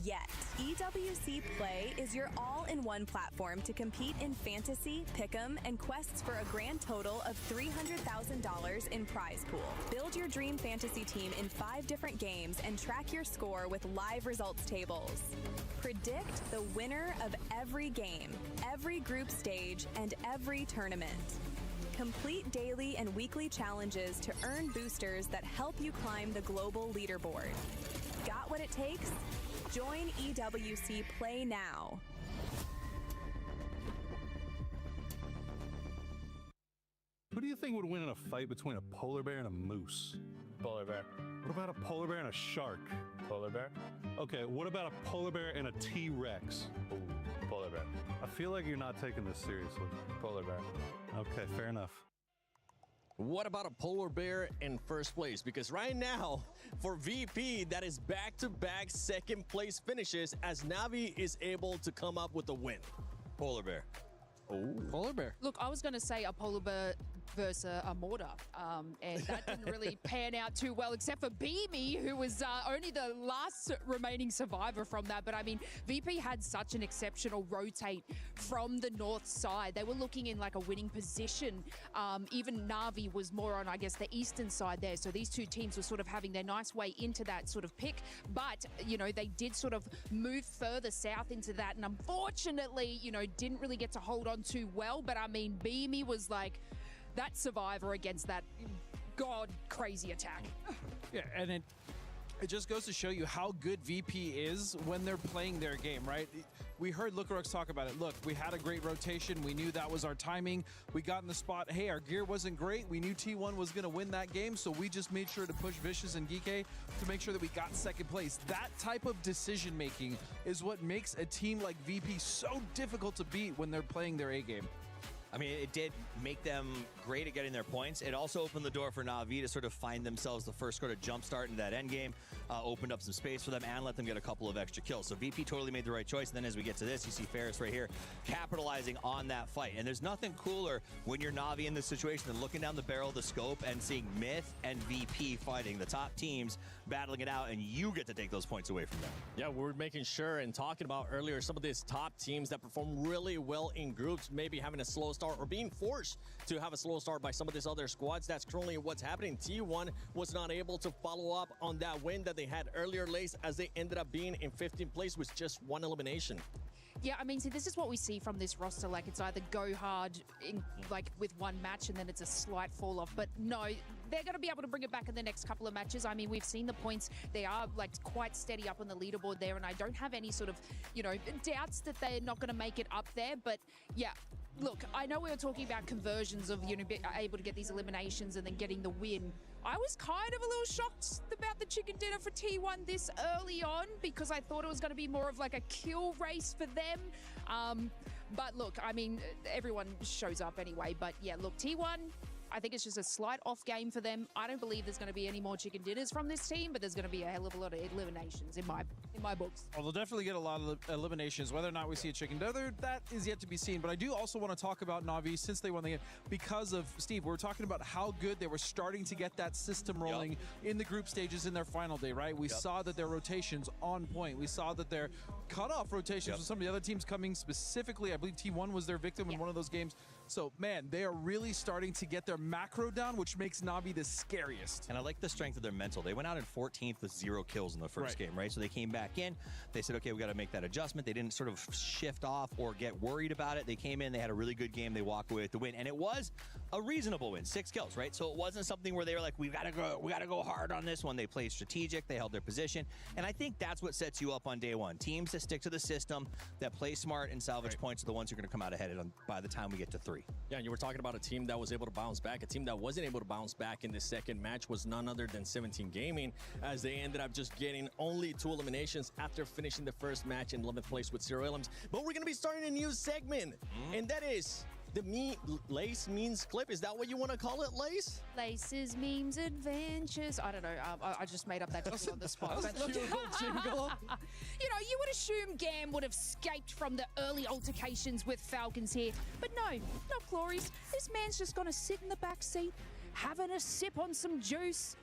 yet. EWC Play is your all-in-one platform to compete in fantasy, pick'em, and quests for a grand total of $300,000 in prize pool. Build your dream fantasy team in 5 different games and track your score with live results tables. Predict the winner of every game, every group stage, and every tournament. Complete daily and weekly challenges to earn boosters that help you climb the global leaderboard. Got what it takes? Join EWC Play now. Who do you think would win in a fight between a polar bear and a moose? Polar bear. What about a polar bear and a shark? Polar bear. Okay, what about a polar bear and a T-Rex? Ooh, polar bear. I feel like you're not taking this seriously. Polar bear. Okay, fair enough. What about a polar bear in first place? Because right now, for VP, that is back-to-back second place finishes as Na'Vi is able to come up with a win. Polar bear. Oh, polar bear. Look, I was going to say a polar bear versus a mortar, and that didn't really pan out too well, except for Beamy, who was only the last remaining survivor from that. But I mean, VP had such an exceptional rotate from the north side. They were looking in like a winning position. Even Na'Vi was more on, I guess, the eastern side there. So these two teams were sort of having their nice way into that sort of pick. But, you know, they did sort of move further south into that. And unfortunately, you know, didn't really get to hold on too well. But I mean, Beamy was like that survivor against that god crazy attack. Yeah, and it just goes to show you how good VP is when they're playing their game, right? We heard Lucarux talk about it. Look, we had a great rotation. We knew that was our timing. We got in the spot. Hey, our gear wasn't great. We knew T1 was going to win that game, so we just made sure to push Vicious and Geeke to make sure that we got second place. That type of decision-making is what makes a team like VP so difficult to beat when they're playing their A game. I mean, it did make them great at getting their points. It also opened the door for Na'Vi to sort of find themselves the first sort of jump start in that end game, opened up some space for them, and let them get a couple of extra kills. So VP totally made the right choice. And then as we get to this, you see Ferris right here capitalizing on that fight. And there's nothing cooler when you're Na'Vi in this situation than looking down the barrel of the scope and seeing Myth and VP fighting, the top teams battling it out, and you get to take those points away from them. Yeah, we're making sure and talking about earlier some of these top teams that perform really well in groups, maybe having a slow start or being forced to have a slow start by some of these other squads. That's currently what's happening. T1 was not able to follow up on that win that they had earlier, Lace, as they ended up being in 15th place with just one elimination. Yeah, I mean, see, this is what we see from this roster. Like, it's either go hard, like, with one match, and then it's a slight fall off. But no, they're going to be able to bring it back in the next couple of matches. I mean, we've seen the points. They are, like, quite steady up on the leaderboard there, and I don't have any sort of, you know, doubts that they're not going to make it up there. But, yeah, look, I know we were talking about conversions of, you know, being able to get these eliminations and then getting the win. I was kind of a little shocked about the chicken dinner for T1 this early on because I thought it was going to be more of like a kill race for them. But look, I mean, everyone shows up anyway. But yeah, look, T1, I think it's just a slight off game for them. I don't believe there's going to be any more chicken dinners from this team, but there's going to be a hell of a lot of eliminations in my books. Well, they'll definitely get a lot of eliminations. Whether or not we see a chicken dinner, that is yet to be seen. But I do also want to talk about Na'Vi since they won the game because of Steve. We're talking about how good they were starting to get that system rolling in the group stages in their final day, right? We saw that their rotations on point. We saw that their cutoff rotations with some of the other teams coming specifically. I believe T1 was their victim in one of those games. So, man, they are really starting to get their macro down, which makes Na'Vi the scariest. And I like the strength of their mental. They went out in 14th with 0 kills in the first game, right? So they came back in. They said, okay, we got to make that adjustment. They didn't sort of shift off or get worried about it. They came in. They had a really good game. They walked away with the win. And it was a reasonable win, 6 kills, right? So it wasn't something where they were like, we got to go hard on this one. They played strategic. They held their position. And I think that's what sets you up on day one. Teams that stick to the system, that play smart and salvage points are the ones who are going to come out ahead by the time we get to 3. Yeah, and you were talking about a team that was able to bounce back. A team that wasn't able to bounce back in the second match was none other than 17 Gaming, as they ended up just getting only 2 eliminations after finishing the first match in 11th place with 0 elims. But we're going to be starting a new segment, and that is the Lace Memes Clip. Is that what you want to call it, Lace? Lace's Memes Adventures. I don't know. I just made up that jingle on the spot. That was a cute little jingle. You know, you would assume GAM would have escaped from the early altercations with Falcons here. But no, not Glories. This man's just going to sit in the back seat, having a sip on some juice,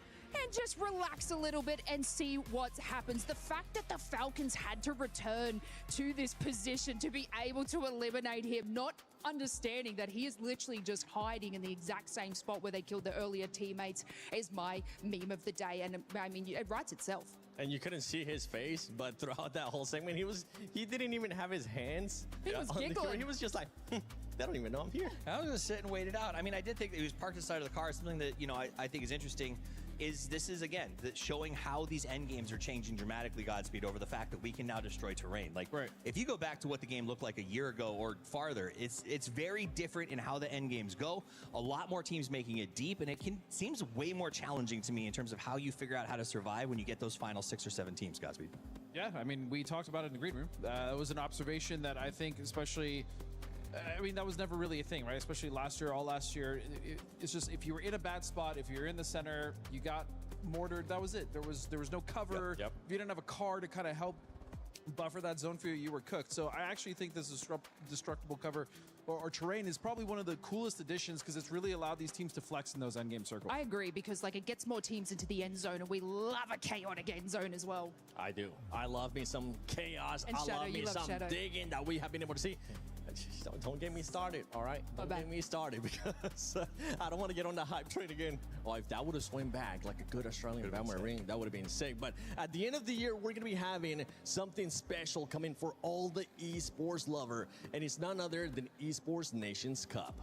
and just relax a little bit and see what happens. The fact that the Falcons had to return to this position to be able to eliminate him, not understanding that he is literally just hiding in the exact same spot where they killed the earlier teammates, is my meme of the day. And I mean, it writes itself. And you couldn't see his face, but throughout that whole segment, he didn't even have his hands. He was giggling. He was just like, they don't even know I'm here. I was going to sit and wait it out. I mean, I did think that he was parked inside of the car. Something that, you know, I think is interesting is this is, again, showing how these end games are changing dramatically, Godspeed, over the fact that we can now destroy terrain. Like, if you go back to what the game looked like a year ago or farther, it's very different in how the end games go. A lot more teams making it deep, and it seems way more challenging to me in terms of how you figure out how to survive when you get those final 6 or 7 teams, Godspeed. Yeah, I mean, we talked about it in the green room. It was an observation that I think, especially, I mean, that was never really a thing, right? Especially last year, all last year. It's just if you were in a bad spot, if you're in the center, you got mortared, that was it. There was no cover. If you didn't have a car to kind of help buffer that zone for you, you were cooked. So I actually think this destructible cover or terrain is probably one of the coolest additions because it's really allowed these teams to flex in those endgame circles. I agree, because like it gets more teams into the end zone, and we love a chaotic end zone as well. I do. I love me some chaos. And I Shadow, love me some Shadow. digging that we have been able to see. Don't get me started, all right? Don't get me started, because I don't want to get on the hype train again. Oh, if that would have swung back like a good Australian Bama ring, that would have been sick. But at the end of the year, we're going to be having something special coming for all the esports lover, and it's none other than Esports Nations Cup.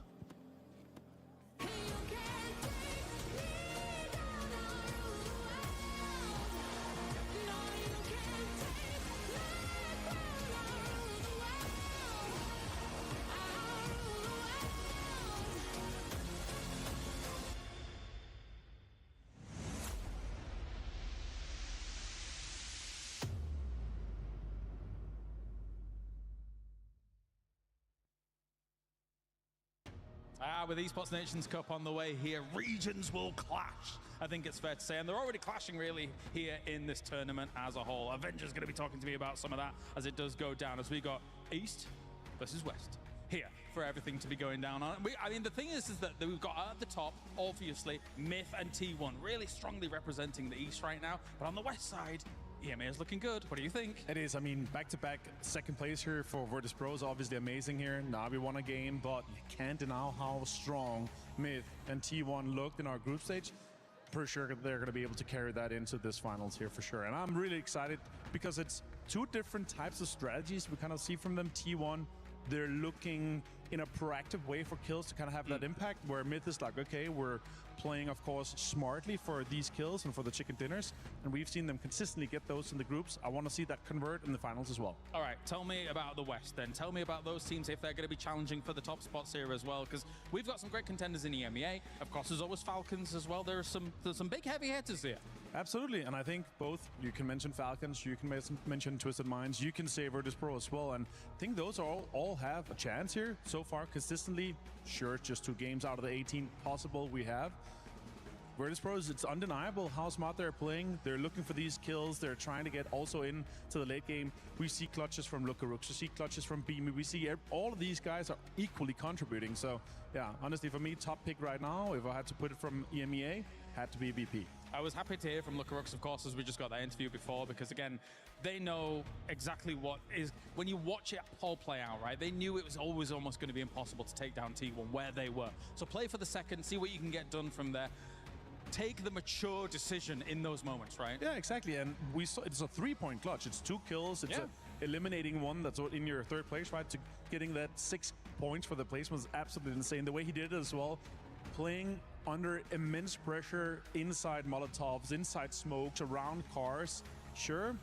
with Esports Nations Cup on the way here, regions will clash. I think it's fair to say, and they're already clashing really here in this tournament as a whole. Avenger's going to be talking to me about some of that as it does go down, as we got East versus West here for everything to be going down on. I mean, the thing is that we've got at the top, obviously, Myth and T1 really strongly representing the East right now, but on the West side, EMA is looking good. What do you think? It is. I mean, back-to-back second place here for Virtus Pro is obviously amazing here. Navi won a game, but you can't deny how strong Myth and T1 looked in our group stage. Pretty sure they're going to be able to carry that into this finals here for sure. And I'm really excited because it's two different types of strategies we kind of see from them. T1, they're looking in a proactive way for kills to kind of have that impact, where Myth is like, okay, we're playing, of course, smartly for these kills and for the chicken dinners, and we've seen them consistently get those in the groups. I want to see that convert in the finals as well. All right, tell me about the West then. Tell me about those teams, if they're going to be challenging for the top spots here as well, because we've got some great contenders in EMEA. Of course, there's always Falcons as well. There's some big heavy hitters here. Absolutely, and I think both, you can mention Falcons, you can mention Twisted Minds, you can say Virtus Pro as well, and I think those all have a chance here so far consistently. Sure, it's just 2 games out of the 18 possible we have. Virtus Pros, it's undeniable how smart they're playing. They're looking for these kills. They're trying to get also in to the late game. We see clutches from Lucarux. We see clutches from Beamy. We see all of these guys are equally contributing. So, yeah, honestly, for me, top pick right now, if I had to put it from EMEA, had to be VP. I was happy to hear from Lucarux, of course, as we just got that interview before, because, again, they know exactly what is... When you watch it all play out, right, they knew it was always almost going to be impossible to take down T1 where they were. So play for the second, see what you can get done from there. Take the mature decision in those moments, right? Yeah, exactly. And we saw it's a 3-point clutch. It's 2 kills. It's eliminating one that's in your 3rd place, right? To getting that 6 points for the place was absolutely insane. The way he did it as well, playing under immense pressure inside Molotovs, inside smokes, around cars. Sure,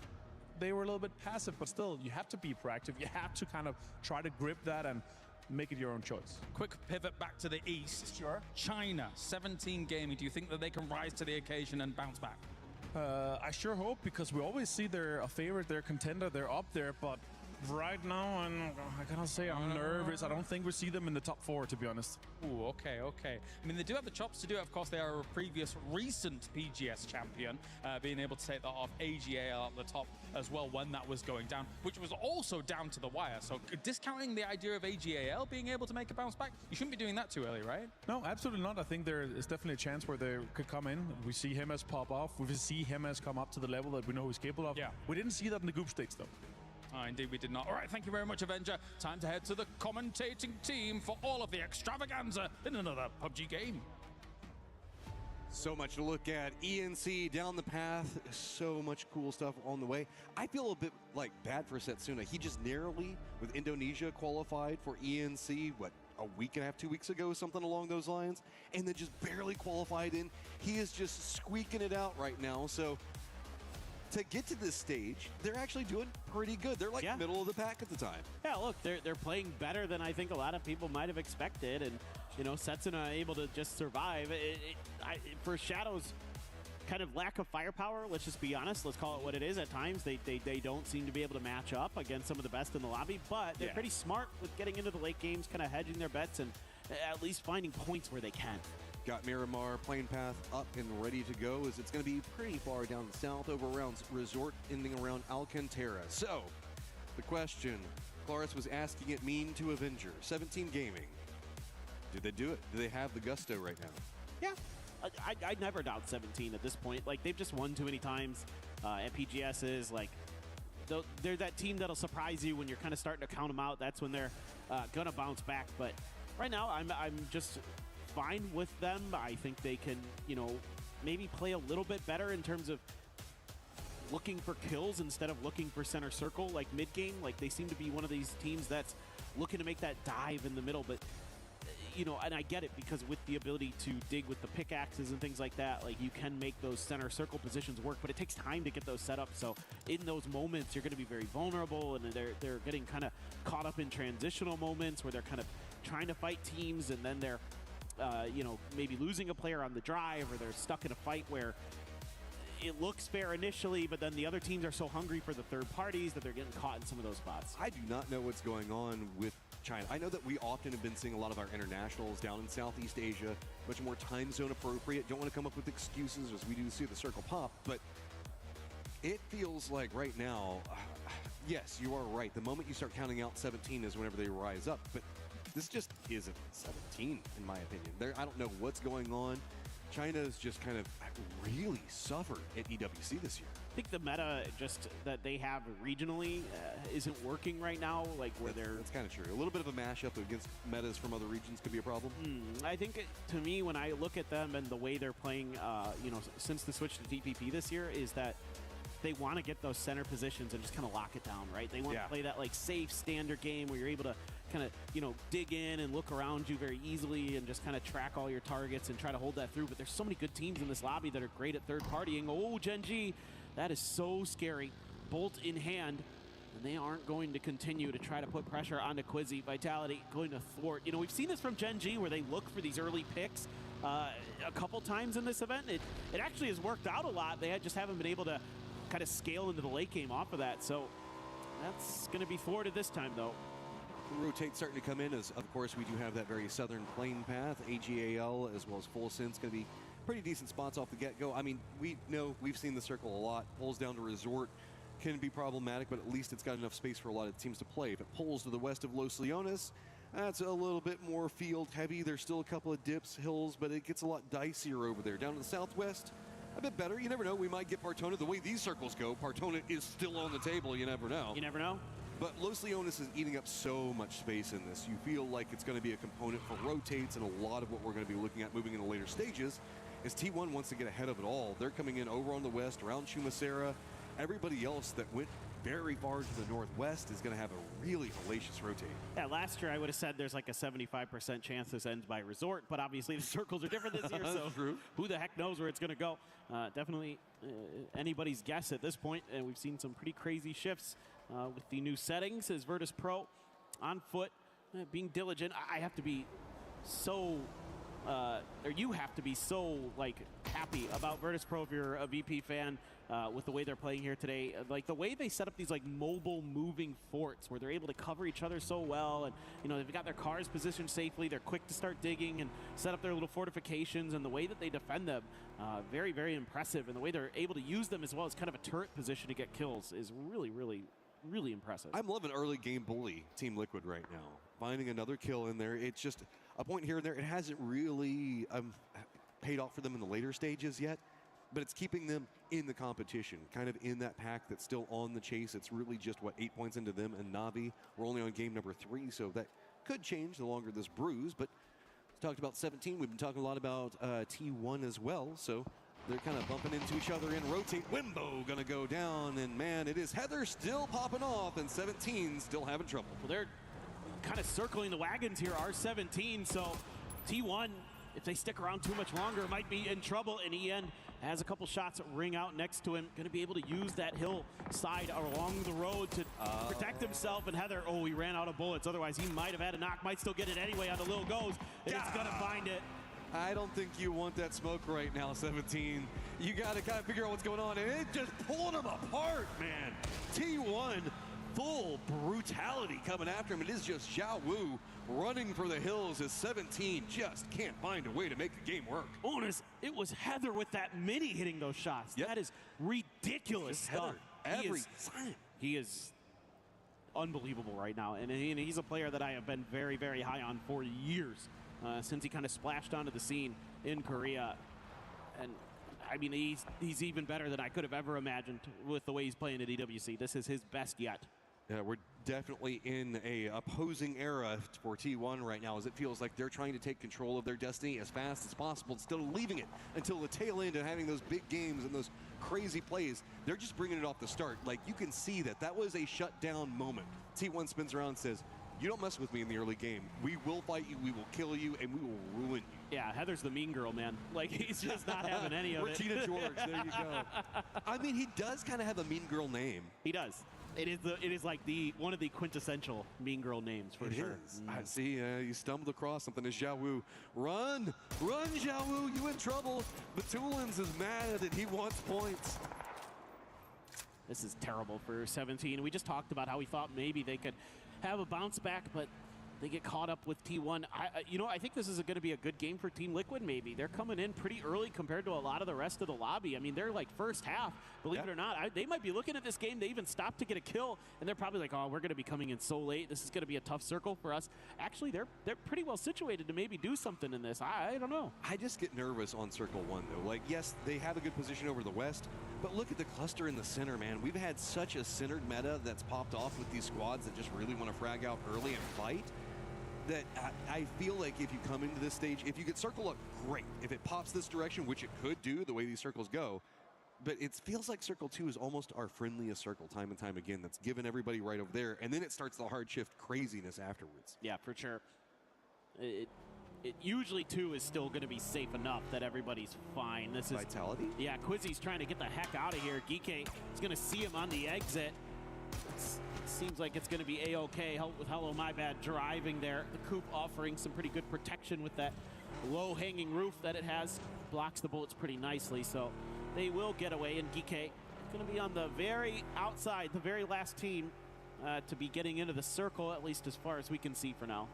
they were a little bit passive, but still, you have to be proactive. You have to kind of try to grip that and make it your own choice. Quick pivot back to the East. Sure. China, 17 Gaming. Do you think that they can rise to the occasion and bounce back? I sure hope, because we always see they're a favorite, they're a contender, they're up there, but right now, I gotta say I'm nervous. I don't think we see them in the top 4, to be honest. Ooh, okay. I mean, they do have the chops to do it. Of course, they are a previous recent PGS champion, being able to take that off AGAL at the top as well when that was going down, which was also down to the wire. So discounting the idea of AGAL being able to make a bounce back, you shouldn't be doing that too early, right? No, absolutely not. I think there is definitely a chance where they could come in. We see him as pop off. We see him as come up to the level that we know he's capable of. Yeah. We didn't see that in the group stage, though. Indeed, we did not. All right, thank you very much, Avenger. Time to head to the commentating team for all of the extravaganza in another PUBG game. So much to look at. ENC down the path. So much cool stuff on the way. I feel a bit like bad for Setsuna. He just narrowly, with Indonesia, qualified for ENC, what, a week and a half, 2 weeks ago, something along those lines, and then just barely qualified in. He is just squeaking it out right now. So to get to this stage, they're actually doing pretty good. They're like middle of the pack at the time. Yeah, look, they're playing better than I think a lot of people might have expected, and you know, Setsuna able to just survive. For Shadow's kind of lack of firepower, let's just be honest, let's call it what it is. At times, they don't seem to be able to match up against some of the best in the lobby, but they're pretty smart with getting into the late games, kind of hedging their bets and at least finding points where they can. Got Miramar plane path up and ready to go, as it's going to be pretty far down the south over around Resort, ending around Alcantara. So, the question Claris was asking it mean to Avenger, 17 Gaming. Do they do it? Do they have the gusto right now? Yeah. I never doubt 17 at this point. Like, they've just won too many times at PGS's. Like, they're that team that'll surprise you when you're kind of starting to count them out. That's when they're going to bounce back. But right now, I'm just fine with them. I think they can, you know, maybe play a little bit better in terms of looking for kills instead of looking for center circle, like mid-game. Like, they seem to be one of these teams that's looking to make that dive in the middle, but you know, and I get it, because with the ability to dig with the pickaxes and things like that, like, you can make those center circle positions work, but it takes time to get those set up. So in those moments, you're going to be very vulnerable, and they're getting kind of caught up in transitional moments where they're kind of trying to fight teams, and then they're you know, maybe losing a player on the drive, or they're stuck in a fight where it looks fair initially, but then the other teams are so hungry for the third parties that they're getting caught in some of those spots. I do not know what's going on with China. I know that we often have been seeing a lot of our internationals down in Southeast Asia, much more time zone appropriate. Don't want to come up with excuses as we do see the circle pop, but it feels like right now, yes, you are right. The moment you start counting out 17 is whenever they rise up, but this just isn't 17 in my opinion. I don't know what's going on. China's just kind of really suffered at EWC this year. I think the meta just that they have regionally isn't working right now. Like where that's kind of true. A little bit of a mashup against metas from other regions could be a problem. I think to me, when I look at them and the way they're playing, you know, since the switch to DPP this year, is that they want to get those center positions and just kind of lock it down, right? They want to play that like safe standard game where you're able to kind of, you know, dig in and look around you very easily and just kind of track all your targets and try to hold that through. But there's so many good teams in this lobby that are great at third partying. Oh, Gen G, that is so scary. Bolt in hand, and they aren't going to continue to try to put pressure onto Quizzy. Vitality going to thwart. You know, we've seen this from Gen G where they look for these early picks a couple times in this event. It actually has worked out a lot. They just haven't been able to kind of scale into the late game off of that. So that's going to be thwarted this time, though. Rotate starting to come in as, of course, we do have that very southern plane path. AGAL as well as Full Sense going to be pretty decent spots off the get-go. I mean, we know we've seen the circle a lot. Pulls down to Resort can be problematic, but at least it's got enough space for a lot of teams to play. If it pulls to the west of Los Leones, that's a little bit more field heavy. There's still a couple of dips, hills, but it gets a lot dicier over there. Down to the southwest, a bit better. You never know. We might get Partona. The way these circles go, Partona is still on the table. You never know. You never know. But Los Leones is eating up so much space in this. You feel like it's going to be a component for rotates, and a lot of what we're going to be looking at moving in the later stages is T1 wants to get ahead of it all. They're coming in over on the west, around Chumacera. Everybody else that went very far to the northwest is going to have a really hellacious rotate. Yeah, last year I would have said there's like a 75% chance this ends by Resort, but obviously the circles are different this year, so who the heck knows where it's going to go. Definitely anybody's guess at this point, and we've seen some pretty crazy shifts with the new settings as Virtus Pro on foot, being diligent. I have to be so, or you have to be so like happy about Virtus Pro if you're a VP fan with the way they're playing here today. Like the way they set up these like mobile moving forts where they're able to cover each other so well, and you know they've got their cars positioned safely. They're quick to start digging and set up their little fortifications, and the way that they defend them, very, very impressive. And the way they're able to use them as well as kind of a turret position to get kills is really, really, really impressive. I'm loving early game bully Team Liquid right now. Finding another kill in there. It's just a point here and there. It hasn't really paid off for them in the later stages yet, but it's keeping them in the competition, kind of in that pack that's still on the chase. It's really just, what, 8 points into them and Navi. We're only on game number 3, so that could change the longer this brews, but talked about 17. We've been talking a lot about T1 as well, so they're kind of bumping into each other in rotate. Wimbo gonna go down, and man, it is Heather still popping off, and 17 still having trouble. Well, they're kind of circling the wagons here, R17, so T1, if they stick around too much longer, might be in trouble, and EN has a couple shots ring out next to him, gonna be able to use that hill side along the road to protect himself, and Heather, oh, he ran out of bullets, otherwise he might have had a knock, might still get it anyway on the Lil Goes, and it's gonna find it. I don't think you want that smoke right now, 17. You got to kind of figure out what's going on, and it just pulled him apart, man. T1, full brutality coming after him. It is just Xiao Wu running for the hills as 17 just can't find a way to make the game work. Honest, it was Heather with that mini hitting those shots. Yep. That is ridiculous stuff. He is unbelievable right now, and he's a player that I have been very, very high on for years. Since he kind of splashed onto the scene in Korea. And I mean, he's even better than I could have ever imagined with the way he's playing at EWC. This is his best yet. Yeah, we're definitely in a opposing era for T1 right now, as it feels like they're trying to take control of their destiny as fast as possible instead of leaving it until the tail end and having those big games and those crazy plays. They're just bringing it off the start. Like, you can see that was a shutdown moment. T1 spins around and says, you don't mess with me in the early game. We will fight you, we will kill you, and we will ruin you. Yeah, Heather's the mean girl, man. Like, he's just not having any of it. Regina George, there you go. I mean, he does kind of have a mean girl name. He does. It is like one of the quintessential mean girl names for sure. It is. I see, you stumbled across something as Xiao Wu. Run, Xiao Wu, you in trouble. Batulins is mad that he wants points. This is terrible for 17. We just talked about how we thought maybe they could have a bounce back, but they get caught up with T1. I think this is going to be a good game for Team Liquid, maybe. They're coming in pretty early compared to a lot of the rest of the lobby. I mean, they're like first half, believe it or not. They might be looking at this game. They even stopped to get a kill, and they're probably like, oh, we're going to be coming in so late. This is going to be a tough circle for us. Actually, they're pretty well situated to maybe do something in this. I don't know. I just get nervous on Circle 1, though. Like, yes, they have a good position over the west, but look at the cluster in the center, man. We've had such a centered meta that's popped off with these squads that just really want to frag out early and fight, that I feel like if you come into this stage, if you get Circle up, great. If it pops this direction, which it could do the way these circles go, but it feels like Circle 2 is almost our friendliest circle time and time again. That's given everybody right over there, and then it starts the hard shift craziness afterwards. Yeah, for sure. It usually 2 is still going to be safe enough that everybody's fine. This is Vitality? Yeah, Quizzy's trying to get the heck out of here. Geeke is going to see him on the exit. Seems like it's going to be A-OK with Hello My Bad driving there. The Coop offering some pretty good protection with that low-hanging roof that it has. Blocks the bullets pretty nicely, so they will get away. And Geeke going to be on the very outside, the very last team to be getting into the circle, at least as far as we can see for now.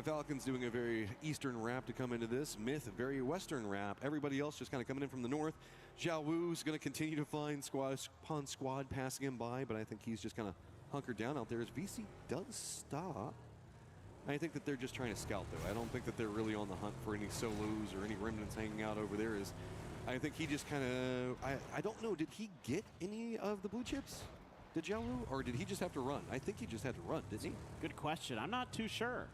Falcons doing a very eastern wrap to come into this. Myth, a very western wrap. Everybody else just kind of coming in from the north. Xiao Wu's going to continue to find squad upon squad passing him by, but I think he's just kind of hunkered down out there as VC does stop. I think that they're just trying to scout, though. I don't think that they're really on the hunt for any solos or any remnants hanging out over there. I think he just kind of, I don't know, did he get any of the blue chips? Did Xiao Wu, or did he just have to run? I think he just had to run, didn't he? Good question. I'm not too sure.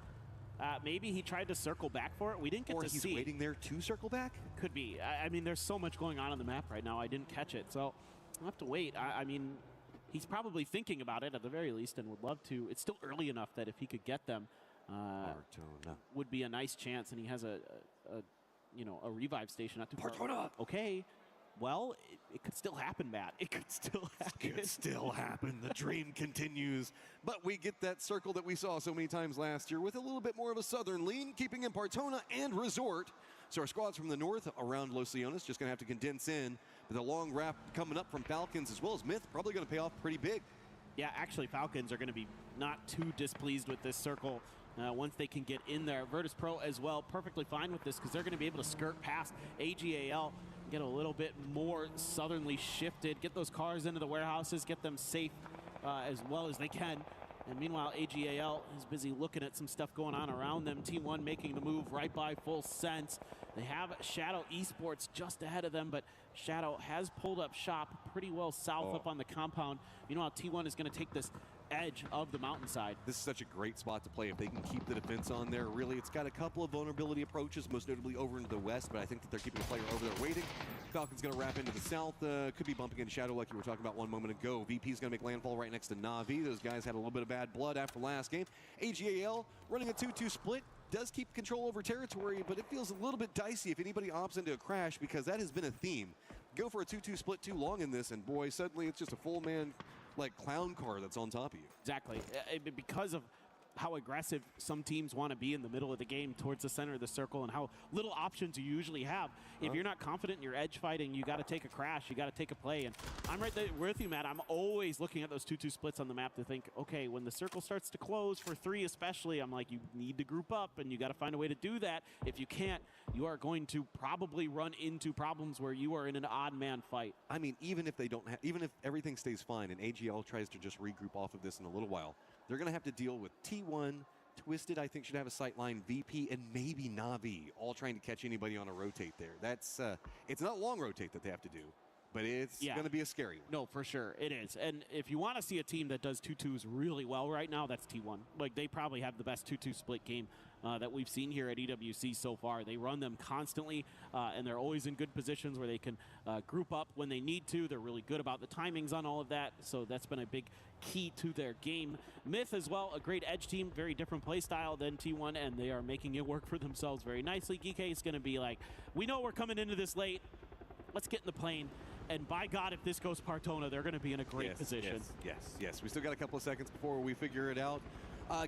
Maybe he tried to circle back for it. We didn't get to see. Or he's waiting there to circle back? Could be. I mean, there's so much going on the map right now. I didn't catch it, so I'll have to wait. I mean, he's probably thinking about it at the very least and would love to. It's still early enough that if he could get them, would be a nice chance. And he has a revive station not too far. Okay. Well, it could still happen, Matt. It could still happen. It could still happen. The dream continues. But we get that circle that we saw so many times last year with a little bit more of a southern lean, keeping in Partona and Resort. So our squads from the north around Los Leones just going to have to condense in. But the long wrap coming up from Falcons as well as Myth probably going to pay off pretty big. Yeah, actually, Falcons are going to be not too displeased with this circle once they can get in there. Virtus Pro as well, perfectly fine with this because they're going to be able to skirt past AGAL, get a little bit more southernly shifted, get those cars into the warehouses, get them safe as well as they can. And meanwhile, AGAL is busy looking at some stuff going on around them. T1 making the move right by Full Sense. They have Shadow Esports just ahead of them, but Shadow has pulled up shop pretty well south up on the compound. Meanwhile, T1 is going to take this edge of the mountainside. This is such a great spot to play if they can keep the defense on there. Really, it's got a couple of vulnerability approaches, most notably over into the west, but I think that they're keeping the player over there waiting. Falcon's going to wrap into the south. Could be bumping into Shadow like you were talking about one moment ago. VP's going to make landfall right next to Na'Vi. Those guys had a little bit of bad blood after last game. AGAL running a 2-2 split. Does keep control over territory, but it feels a little bit dicey if anybody opts into a crash because that has been a theme. Go for a 2-2 split too long in this, and boy, suddenly it's just a full man like clown car that's on top of you. Exactly. Because of how aggressive some teams want to be in the middle of the game towards the center of the circle and how little options you usually have. If you're not confident in your edge fighting, you got to take a crash, you got to take a play. And I'm right there with you, Matt. I'm always looking at those 2-2 splits on the map to think, okay, when the circle starts to close for 3 especially, I'm like, you need to group up and you got to find a way to do that. If you can't, you are going to probably run into problems where you are in an odd man fight. I mean, even if they don't have, even if everything stays fine and AGL tries to just regroup off of this in a little while, they're going to have to deal with T1, Twisted, I think, should have a sight line, VP, and maybe Na'Vi, all trying to catch anybody on a rotate there. That's, it's not a long rotate that they have to do, but it's going to be a scary one. No, for sure, it is. And if you want to see a team that does 2-2s really well right now, that's T1. Like, they probably have the best 2-2 split game that we've seen here at EWC so far. They run them constantly, and they're always in good positions where they can group up when they need to. They're really good about the timings on all of that, so that's been a big key to their game. Myth as well, a great edge team, very different play style than T1, and they are making it work for themselves very nicely. Geeke is going to be like, we know we're coming into this late. Let's get in the plane. And by God, if this goes Partona, they're going to be in a great position. Yes. We still got a couple of seconds before we figure it out.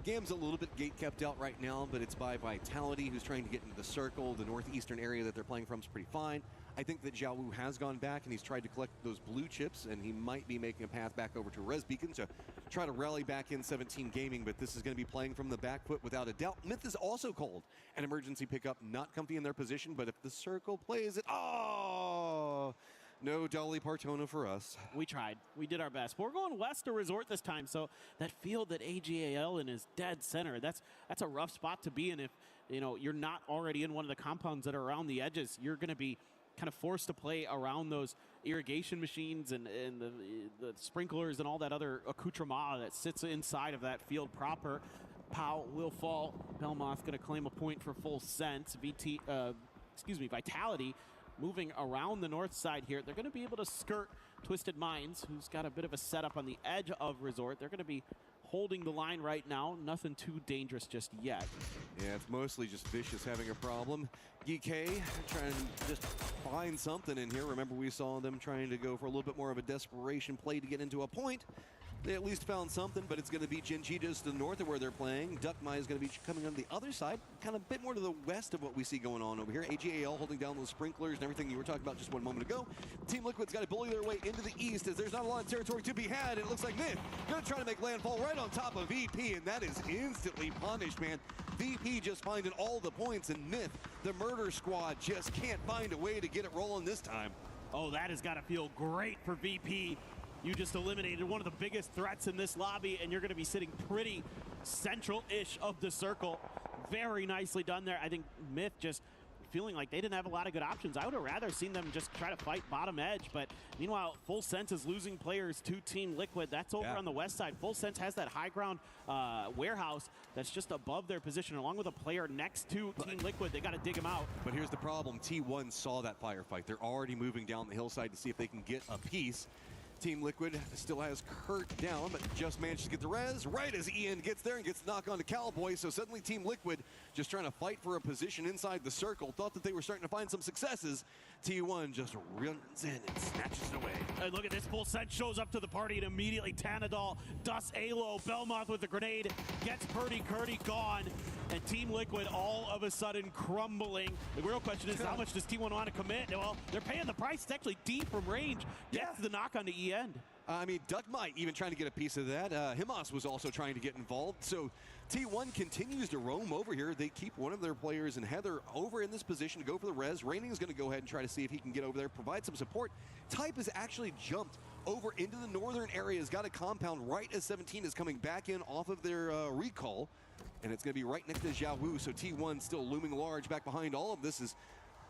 GAM's a little bit gate kept out right now, but it's by Vitality, who's trying to get into the circle. The northeastern area that they're playing from is pretty fine. I think that Xiaowu has gone back and he's tried to collect those blue chips, and he might be making a path back over to Res Beacon to try to rally back in 17 Gaming, but this is going to be playing from the back foot without a doubt. Myth is also called an emergency pickup, not comfy in their position, but if the circle plays it, oh, no Dolly Partona for us. We tried. We did our best. But we're going west to Resort this time, so that field that AGAL in is dead center. That's a rough spot to be in if you're not already in one of the compounds that are around the edges. You're going to be kind of forced to play around those irrigation machines and the sprinklers and all that other accoutrement that sits inside of that field proper. Pau will fall. Belmoth going to claim a point for full sense. Vitality moving around the north side here. They're going to be able to skirt Twisted Minds, who's got a bit of a setup on the edge of Resort. They're going to be holding the line right now. Nothing too dangerous just yet. Yeah, it's mostly just Vicious having a problem. GK trying to just find something in here. Remember, we saw them trying to go for a little bit more of a desperation play to get into a point. They at least found something, but it's going to be Genji just to the north of where they're playing. Duckmai is going to be coming on the other side, kind of a bit more to the west of what we see going on over here. AGAL holding down those sprinklers and everything you were talking about just one moment ago. Team Liquid's got to bully their way into the east as there's not a lot of territory to be had. It looks like Myth going to try to make landfall right on top of VP, and that is instantly punished, man. VP just finding all the points, and Myth, the murder squad, just can't find a way to get it rolling this time. Oh, that has got to feel great for VP. You just eliminated one of the biggest threats in this lobby, and you're going to be sitting pretty central-ish of the circle. Very nicely done there. I think Myth just feeling like they didn't have a lot of good options. I would have rather seen them just try to fight bottom edge, but meanwhile, Full Sense is losing players to Team Liquid. That's over on the west side. Full Sense has that high ground warehouse that's just above their position, along with a player next to Team Liquid. They got to dig him out. But here's the problem. T1 saw that firefight. They're already moving down the hillside to see if they can get a piece. Team Liquid still has Kurt down, but just managed to get the res right as Ian gets there and gets the knock on to Cowboy. So suddenly Team Liquid just trying to fight for a position inside the circle. Thought that they were starting to find some successes. T1 just runs in and snatches it away. And look at this, Full Sense shows up to the party and immediately Tanadol dusts Alo. Belmoth with the grenade, gets Purdy Curdy gone, and Team Liquid all of a sudden crumbling. The real question is, how much does T1 want to commit? Well, they're paying the price. It's actually D from range. Gets the knock on to end. I mean, Duckmai even trying to get a piece of that. Himas was also trying to get involved. So T1 continues to roam over here. They keep one of their players and Heather over in this position to go for the res. Raining is going to go ahead and try to see if he can get over there, provide some support. Type has actually jumped over into the northern area, has got a compound right as 17 is coming back in off of their recall. And it's going to be right next to Xiaowu. So T1 still looming large back behind all of this. Is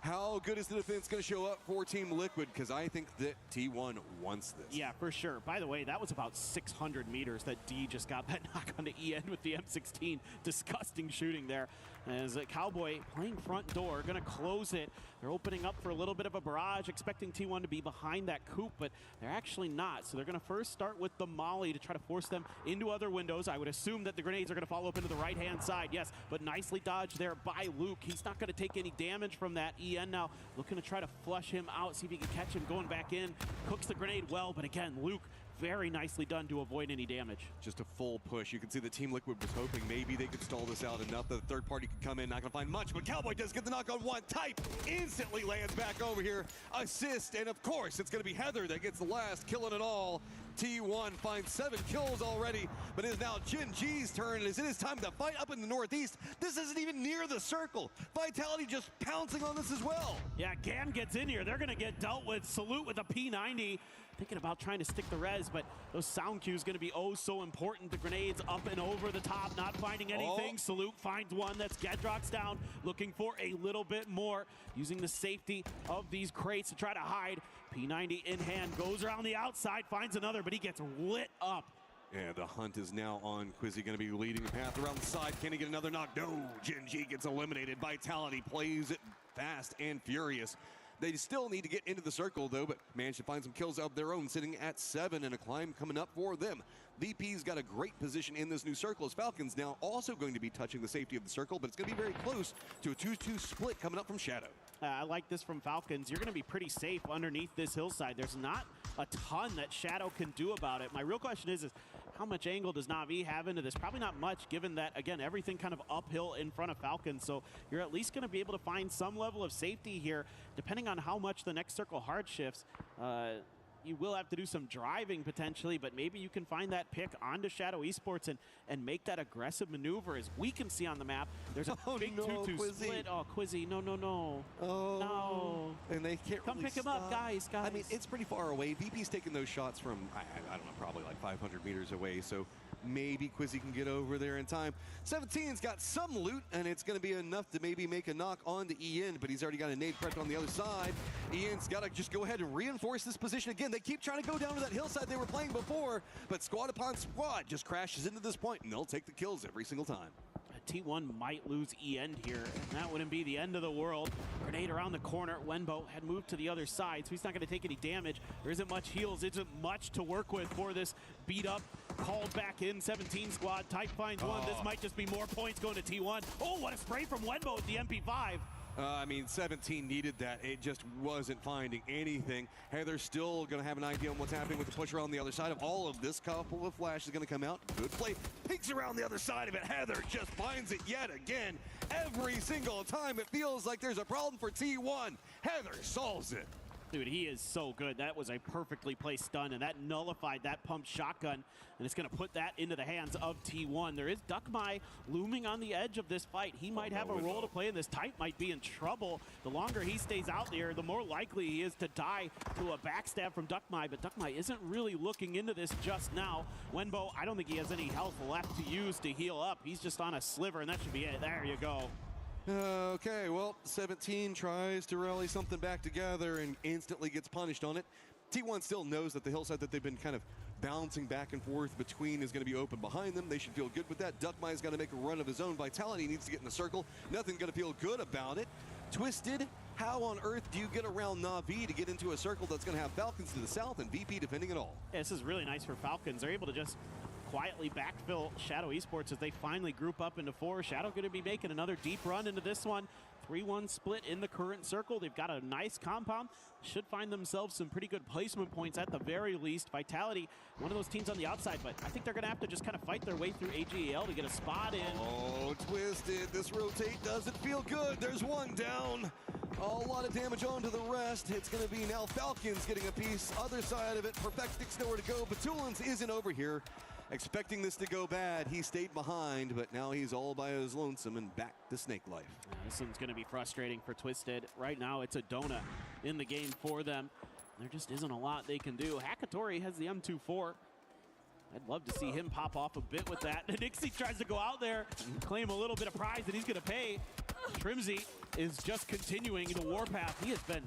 how good is the defense going to show up for Team Liquid? Because I think that T1 wants this. Yeah, for sure. By the way, that was about 600 meters that D just got that knock on the EN with the M16. Disgusting shooting there. As Cowboy playing front door, going to close it. They're opening up for a little bit of a barrage, expecting T1 to be behind that coop, but they're actually not. So they're going to first start with the molly to try to force them into other windows. I would assume that the grenades are going to follow up into the right-hand side. Yes, but nicely dodged there by Luke. He's not going to take any damage from that. EN now looking to try to flush him out, see if he can catch him going back in. Cooks the grenade well, but again, Luke, very nicely done to avoid any damage. Just a full push. You can see the Team Liquid was hoping maybe they could stall this out enough that the third party could come in. Not going to find much, but Cowboy does get the knock on one. Type instantly lands back over here. Assist, and of course, it's going to be Heather that gets the last, killing it all. T1 finds 7 kills already, but it is now Jin G's turn. As it is time to fight up in the northeast. This isn't even near the circle. Vitality just pouncing on this as well. Yeah, GAM gets in here. They're going to get dealt with. Salute with a P90. Thinking about trying to stick the res, but those sound cues going to be oh so important. The grenades up and over the top, not finding anything. Salute finds one. That's Gedrock's down, looking for a little bit more, using the safety of these crates to try to hide. P90 in hand, goes around the outside, finds another, but he gets lit up. Yeah, the hunt is now on. Quizzy going to be leading the path around the side. Can he get another knock? No, Jin G gets eliminated. Vitality plays it fast and furious. They still need to get into the circle, though, but managed to find some kills of their own, sitting at 7, and a climb coming up for them. VP's got a great position in this new circle, as Falcons now also going to be touching the safety of the circle, but it's going to be very close to a 2-2 split coming up from Shadow. I like this from Falcons. You're going to be pretty safe underneath this hillside. There's not a ton that Shadow can do about it. My real question is how much angle does Na'Vi have into this? Probably not much, given that, again, everything kind of uphill in front of Falcons. So you're at least going to be able to find some level of safety here, depending on how much the next circle hard shifts. You will have to do some driving potentially, but maybe you can find that pick onto Shadow Esports and make that aggressive maneuver. As we can see on the map, there's a big 2-2 split. Oh, Quizzy, no. Oh, no. And they can't Come really pick him up, guys. I mean, it's pretty far away. VP's taking those shots from, I don't know, probably like 500 meters away, so maybe Quizzy can get over there in time. 17's got some loot, and it's going to be enough to maybe make a knock on to Ian, but he's already got a nade prepped on the other side. Ian's got to just go ahead and reinforce this position again. They keep trying to go down to that hillside they were playing before, but squad upon squad just crashes into this point, and they'll take the kills every single time. T1 might lose E-End here, and that wouldn't be the end of the world. Grenade around the corner. Wenbo had moved to the other side, so he's not going to take any damage. There isn't much heals, isn't much to work with for this beat-up, called back in 17 squad. Type finds one. This might just be more points going to T1. Oh, what a spray from Wenbo with the MP5. I mean, 17 needed that. It just wasn't finding anything. Heather's still going to have an idea on what's happening with the pusher on the other side of all of this. Couple of flashes going to come out. Good play. Peeks around the other side of it. Heather just finds it yet again. Every single time it feels like there's a problem for T1. Heather solves it. Dude, he is so good. That was a perfectly placed stun, and that nullified that pumped shotgun, and it's going to put that into the hands of T1. There is Duckmai looming on the edge of this fight. He might have a role to play in this. Type might be in trouble. The longer he stays out there, the more likely he is to die to a backstab from Duckmai, but Duckmai isn't really looking into this just now. Wenbo, I don't think he has any health left to use to heal up. He's just on a sliver, and that should be it. There you go. Okay, well, 17 tries to rally something back together and instantly gets punished on it. T1 still knows that the hillside that they've been kind of bouncing back and forth between is going to be open behind them. They should feel good with that. Duckmai's got to make a run of his own. Vitality needs to get in the circle. Nothing going to feel good about it. Twisted, how on earth do you get around Na'Vi to get into a circle that's going to have Falcons to the south and VP defending it all? Yeah, this is really nice for Falcons. They're able to just quietly backfill Shadow Esports as they finally group up into 4. Shadow going to be making another deep run into this one. 3-1 split in the current circle. They've got a nice compound. Should find themselves some pretty good placement points at the very least. Vitality, one of those teams on the outside, but I think they're going to have to just kind of fight their way through AGAL to get a spot in. Oh, Twisted. This rotate doesn't feel good. There's one down. A lot of damage onto the rest. It's going to be now Falcons getting a piece. Other side of it, Perfectix nowhere to go. Batulins isn't over here. Expecting this to go bad, he stayed behind, but now he's all by his lonesome and back to snake life. Yeah, this one's going to be frustrating for Twisted. Right now, it's a donut in the game for them. There just isn't a lot they can do. Hakatori has the M24. I'd love to see him pop off a bit with that. Nixie tries to go out there and claim a little bit of prize that he's going to pay. Trimsy is just continuing the warpath. He has been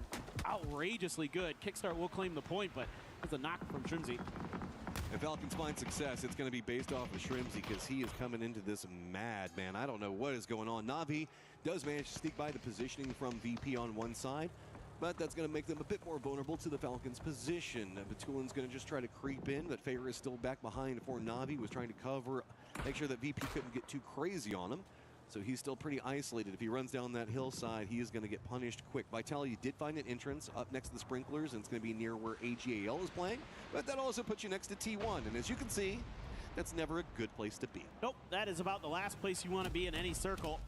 outrageously good. Kickstart will claim the point, but there's a knock from Trimsy. If Falcons find success, it's going to be based off of Shrimsy because he is coming into this mad, man. I don't know what is going on. Na'Vi does manage to sneak by the positioning from VP on one side, but that's going to make them a bit more vulnerable to the Falcons' position. Batulin's going to just try to creep in, but Favor is still back behind for Na'Vi, was trying to cover, make sure that VP couldn't get too crazy on him. So he's still pretty isolated. If he runs down that hillside, he is going to get punished quick. Vitality did find an entrance up next to the sprinklers, and it's going to be near where AGAL is playing. But that also puts you next to T1. And as you can see, that's never a good place to be. Nope, that is about the last place you want to be in any circle.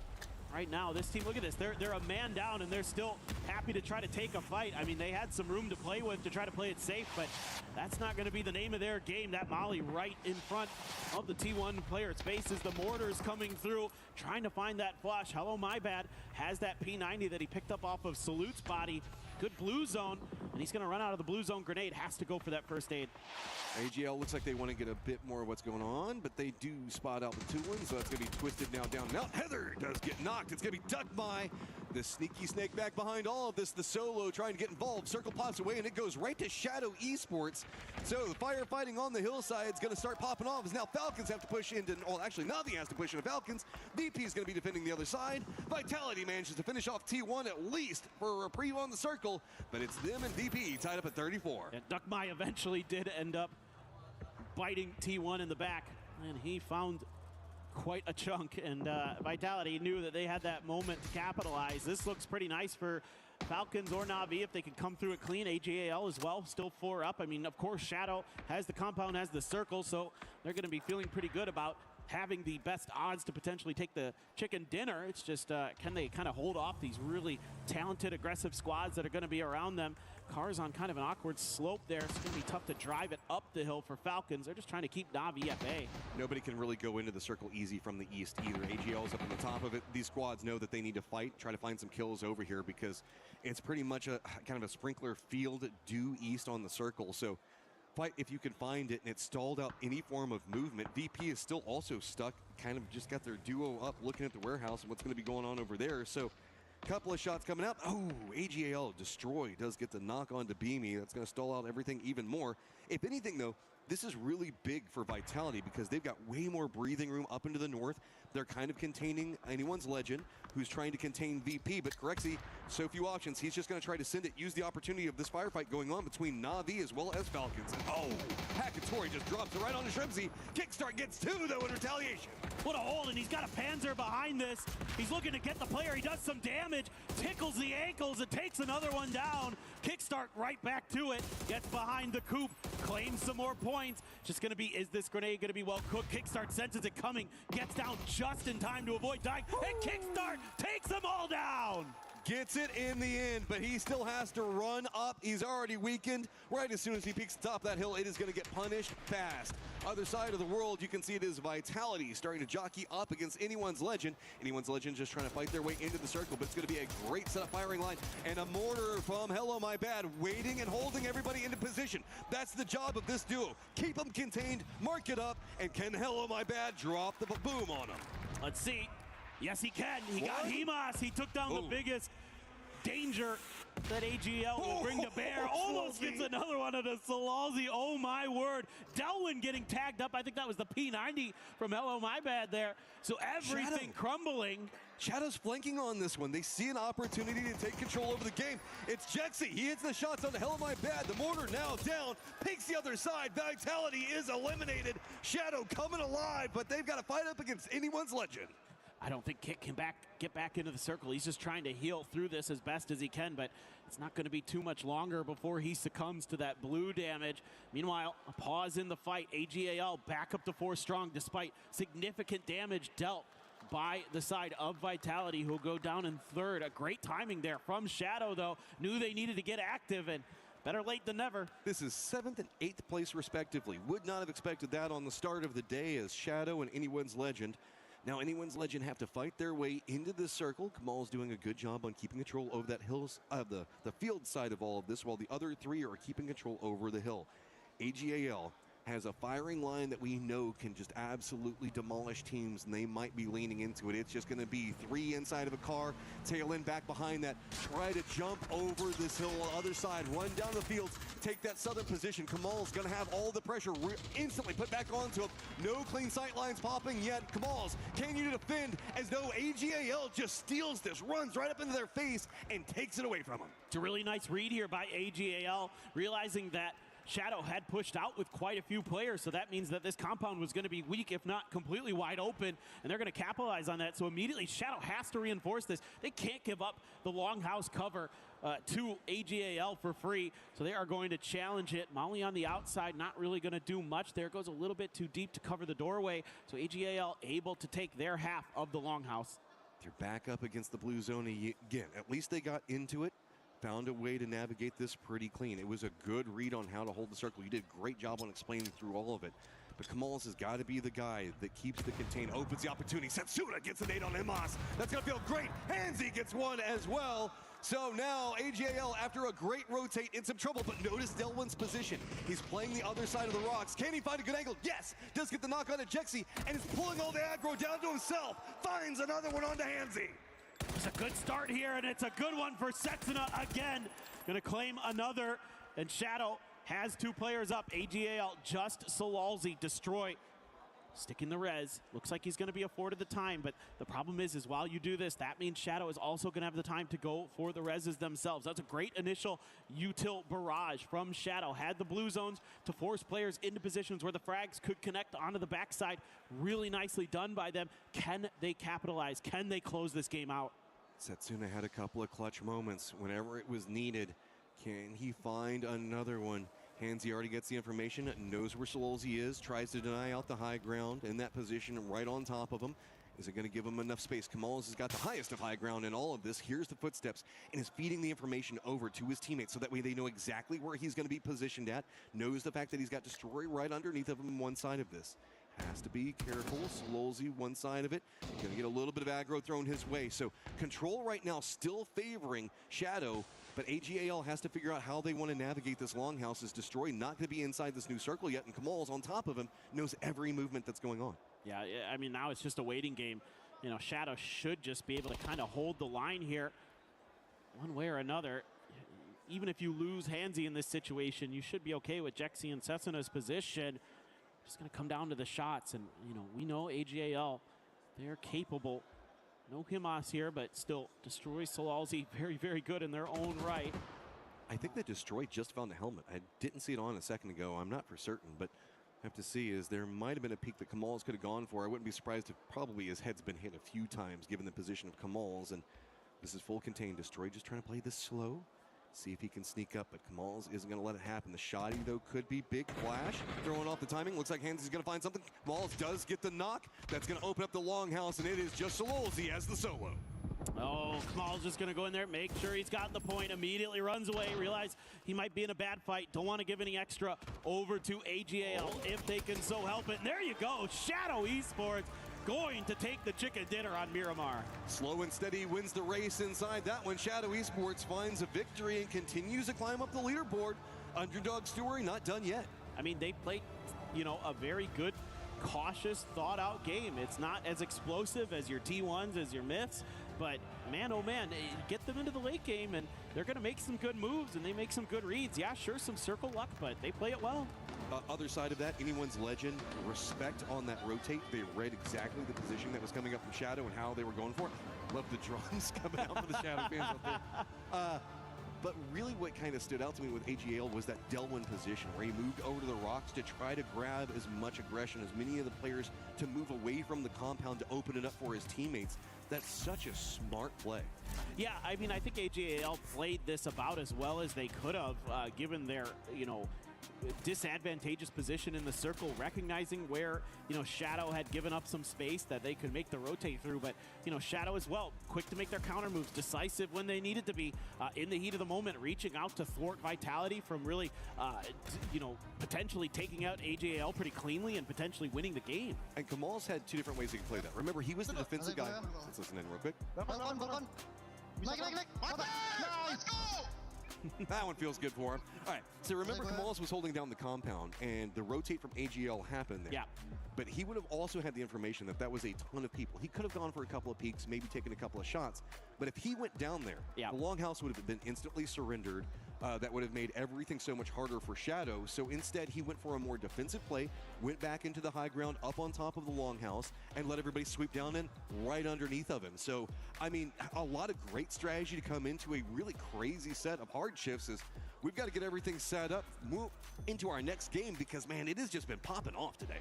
Right now, this team, look at this. They're a man down, and they're still happy to try to take a fight. I mean, they had some room to play with to try to play it safe, but that's not going to be the name of their game. That Molly right in front of the T1 player spaces. The mortars coming through, trying to find that flush. Hello, my bad. Has that P90 that he picked up off of Salute's body. Good blue zone, and he's going to run out of the blue zone grenade. Has to go for that first aid. AGL looks like they want to get a bit more of what's going on, but they do spot out the 2-1, so that's going to be Twisted now down and out. Heather does get knocked. It's going to be ducked by the sneaky snake back behind all of this. The solo trying to get involved. Circle pops away, and it goes right to Shadow Esports. So the firefighting on the hillside is going to start popping off as now Falcons have to push into, well, actually Na'Vi has to push into Falcons. VP is going to be defending the other side. Vitality manages to finish off T1 at least for a reprieve on the circle, but it's them and VP tied up at 34. And Duckmai eventually did end up biting T1 in the back, and he found quite a chunk, and Vitality knew that they had that moment to capitalize. This looks pretty nice for Falcons or Na'Vi, if they can come through it clean. AGAL as well, still 4 up. I mean, of course, Shadow has the compound, has the circle, so they're going to be feeling pretty good about having the best odds to potentially take the chicken dinner. It's just, can they kind of hold off these really talented, aggressive squads that are going to be around them? Car's on kind of an awkward slope there. It's going to be tough to drive it up the hill for Falcons. They're just trying to keep Na'Vi at bay. Nobody can really go into the circle easy from the east either. AGL is up on the top of it. These squads know that they need to fight, try to find some kills over here because it's pretty much a kind of a sprinkler field due east on the circle. So fight if you can find it, and it's stalled out any form of movement. VP is still also stuck, kind of just got their duo up looking at the warehouse and what's going to be going on over there. So couple of shots coming up. Oh, AGL destroy does get the knock on to Beamy. That's going to stall out everything even more. If anything, though, this is really big for Vitality because they've got way more breathing room up into the north. They're kind of containing anyone's legend who's trying to contain VP, but Corexy, so few options. He's just going to try to send it, use the opportunity of this firefight going on between Na'Vi as well as Falcons. And oh, Hakatori just drops it right on to Shrimsy. Kickstart gets 2, though, in retaliation. What a hold, and he's got a Panzer behind this. He's looking to get the player. He does some damage, tickles the ankles, and takes another one down. Kickstart right back to it, gets behind the coop, claims some more points. Just gonna be, is this grenade gonna be well cooked? Kickstart senses it coming, gets down just in time to avoid dying, and Kickstart takes them all down. Gets it in the end, but he still has to run up. He's already weakened. Right as soon as he peaks the top of that hill, it is going to get punished fast. Other side of the world, you can see it is Vitality starting to jockey up against anyone's legend. Anyone's legend just trying to fight their way into the circle, but it's going to be a great setup firing line. And a mortar from Hello My Bad, waiting and holding everybody into position. That's the job of this duo. Keep them contained, mark it up, and can Hello My Bad drop the boom on them? Let's see. Yes, he can. He got Hemas. He took down the biggest danger that AGL will bring to bear. Almost gets another one of the Salalzi. Oh, my word. Delwyn getting tagged up. I think that was the P90 from Hello My Bad there. So everything crumbling. Shadow's flanking on this one. They see an opportunity to take control over the game. It's Jexy. He hits the shots on the Hello My Bad. The mortar now down. Peeks the other side. Vitality is eliminated. Shadow coming alive, but they've got to fight up against anyone's legend. I don't think Kit can get back into the circle. He's just trying to heal through this as best as he can, but it's not going to be too much longer before he succumbs to that blue damage. Meanwhile, a pause in the fight. AGAL back up to 4 strong despite significant damage dealt by the side of Vitality, who'll go down in 3rd. A great timing there from Shadow, though. Knew they needed to get active, and better late than never. This is 7th and 8th place, respectively. Would not have expected that on the start of the day as Shadow and anyone's legend. Now, anyone's legend have to fight their way into this circle. Kamal's doing a good job on keeping control over that hills, the field side of all of this, while the other 3 are keeping control over the hill. AGAL has a firing line that we know can just absolutely demolish teams, and they might be leaning into it. It's just going to be 3 inside of a car, tail end back behind that, try to jump over this hill on the other side, run down the fields, take that southern position. Kamal's going to have all the pressure instantly put back onto him. No clean sight lines popping yet. Kamal's, can you defend as though AGAL just steals this, runs right up into their face, and takes it away from them. It's a really nice read here by AGAL, realizing that Shadow had pushed out with quite a few players, so that means that this compound was going to be weak, if not completely wide open, and they're going to capitalize on that. So immediately, Shadow has to reinforce this. They can't give up the longhouse cover to AGAL for free, so they are going to challenge it. Molly on the outside, not really going to do much there. Goes a little bit too deep to cover the doorway, so AGAL able to take their half of the longhouse. They're back up against the blue zone again. At least they got into it. Found a way to navigate this pretty clean. It was a good read on how to hold the circle. You did a great job on explaining through all of it. But Kamals has got to be the guy that keeps the contain, opens the opportunity. Setsuda gets a nade on Emas. That's going to feel great. Hansi gets one as well. So now AGAL, after a great rotate, in some trouble, but notice Delwyn's position. He's playing the other side of the rocks. Can he find a good angle? Yes! Does get the knock on to Jexy, and is pulling all the aggro down to himself. Finds another one onto Hansi. It's a good start here, and it's a good one for Setsuna again. Gonna claim another, and Shadow has 2 players up. AGAL just Salalzi destroy. Sticking the res. Looks like he's gonna be afforded the time, but the problem is while you do this, that means Shadow is also gonna have the time to go for the reses themselves. That's a great initial util barrage from Shadow. Had the blue zones to force players into positions where the frags could connect onto the backside. Really nicely done by them. Can they capitalize? Can they close this game out? Setsuna had a couple of clutch moments whenever it was needed. Can he find another one? Hansy already gets the information, knows where Sololzy is, tries to deny out the high ground in that position right on top of him. Is it going to give him enough space? Kamals has got the highest of high ground in all of this. Here's the footsteps and is feeding the information over to his teammates so that way they know exactly where he's going to be positioned at. Knows the fact that he's got Destroy right underneath of him on one side of this. Has to be careful. Sololzy, one side of it. Going to get a little bit of aggro thrown his way. So control right now still favoring Shadow, but AGAL has to figure out how they want to navigate this longhouse. Is Destroy not going to be inside this new circle yet, and Kamal's on top of him, knows every movement that's going on. Yeah, I mean, now it's just a waiting game. You know, Shadow should just be able to kind of hold the line here one way or another. Even if you lose Hansy in this situation, you should be okay with Jexy and Setsuna's position. Just going to come down to the shots, and, you know, we know AGAL, they're capable. No Himas here, but still Destroy Sololzy very, very good in their own right. I think that Destroy just found a helmet. I didn't see it on a second ago. I'm not for certain, but have to see is there might have been a peek that Kamals could have gone for. I wouldn't be surprised if probably his head's been hit a few times given the position of Kamals, and this is full contained. Destroy just trying to play this slow, see if he can sneak up, but Kamals isn't going to let it happen. The shoddy, though, could be big flash. Throwing off the timing. Looks like Hansy's going to find something. Kamals does get the knock. That's going to open up the longhouse, and it is just Sololzy as the solo. Oh, Kamal's just going to go in there, make sure he's got the point, immediately runs away, realize he might be in a bad fight, don't want to give any extra over to AGAL if they can so help it. And there you go, Shadow Esports going to take the chicken dinner on Miramar. Slow and steady wins the race inside that one. Shadow Esports finds a victory and continues to climb up the leaderboard. Underdog story not done yet. I mean, they played, you know, a very good, cautious, thought-out game. It's not as explosive as your T1s, as your myths, but man, oh man, get them into the late game and they're going to make some good moves and they make some good reads. Yeah, sure, some circle luck, but they play it well. Other side of that, anyone's legend, respect on that rotate. They read exactly the position that was coming up from Shadow and how they were going for it. Love the drums coming out for the Shadow fans out there. But really what kind of stood out to me with AGAL was that Delwyn position where he moved over to the rocks to try to grab as much aggression as many of the players to move away from the compound to open it up for his teammates. That's such a smart play. Yeah, I mean, I think AGAL played this about as well as they could have, given their, you know, disadvantageous position in the circle, recognizing where, you know, Shadow had given up some space that they could make the rotate through, but, you know, Shadow as well, quick to make their counter moves, decisive when they needed to be, in the heat of the moment, reaching out to thwart Vitality from really, you know, potentially taking out AGAL pretty cleanly and potentially winning the game. And Kamal's had two different ways he can play that. Remember, he was the defensive guy. Let's listen in real quick. Let's go! That one feels good for him. All right, so remember Kamals was holding down the compound and the rotate from AGL happened there. Yeah. But he would have also had the information that that was a ton of people. He could have gone for a couple of peeks, maybe taken a couple of shots. But if he went down there, the longhouse would have been instantly surrendered. That would have made everything so much harder for Shadow. So instead, he went for a more defensive play, went back into the high ground up on top of the longhouse, and let everybody sweep down in right underneath of him. So, I mean, a lot of great strategy to come into a really crazy set of hard shifts is we've got to get everything set up, move into our next game because, man, it has just been popping off today.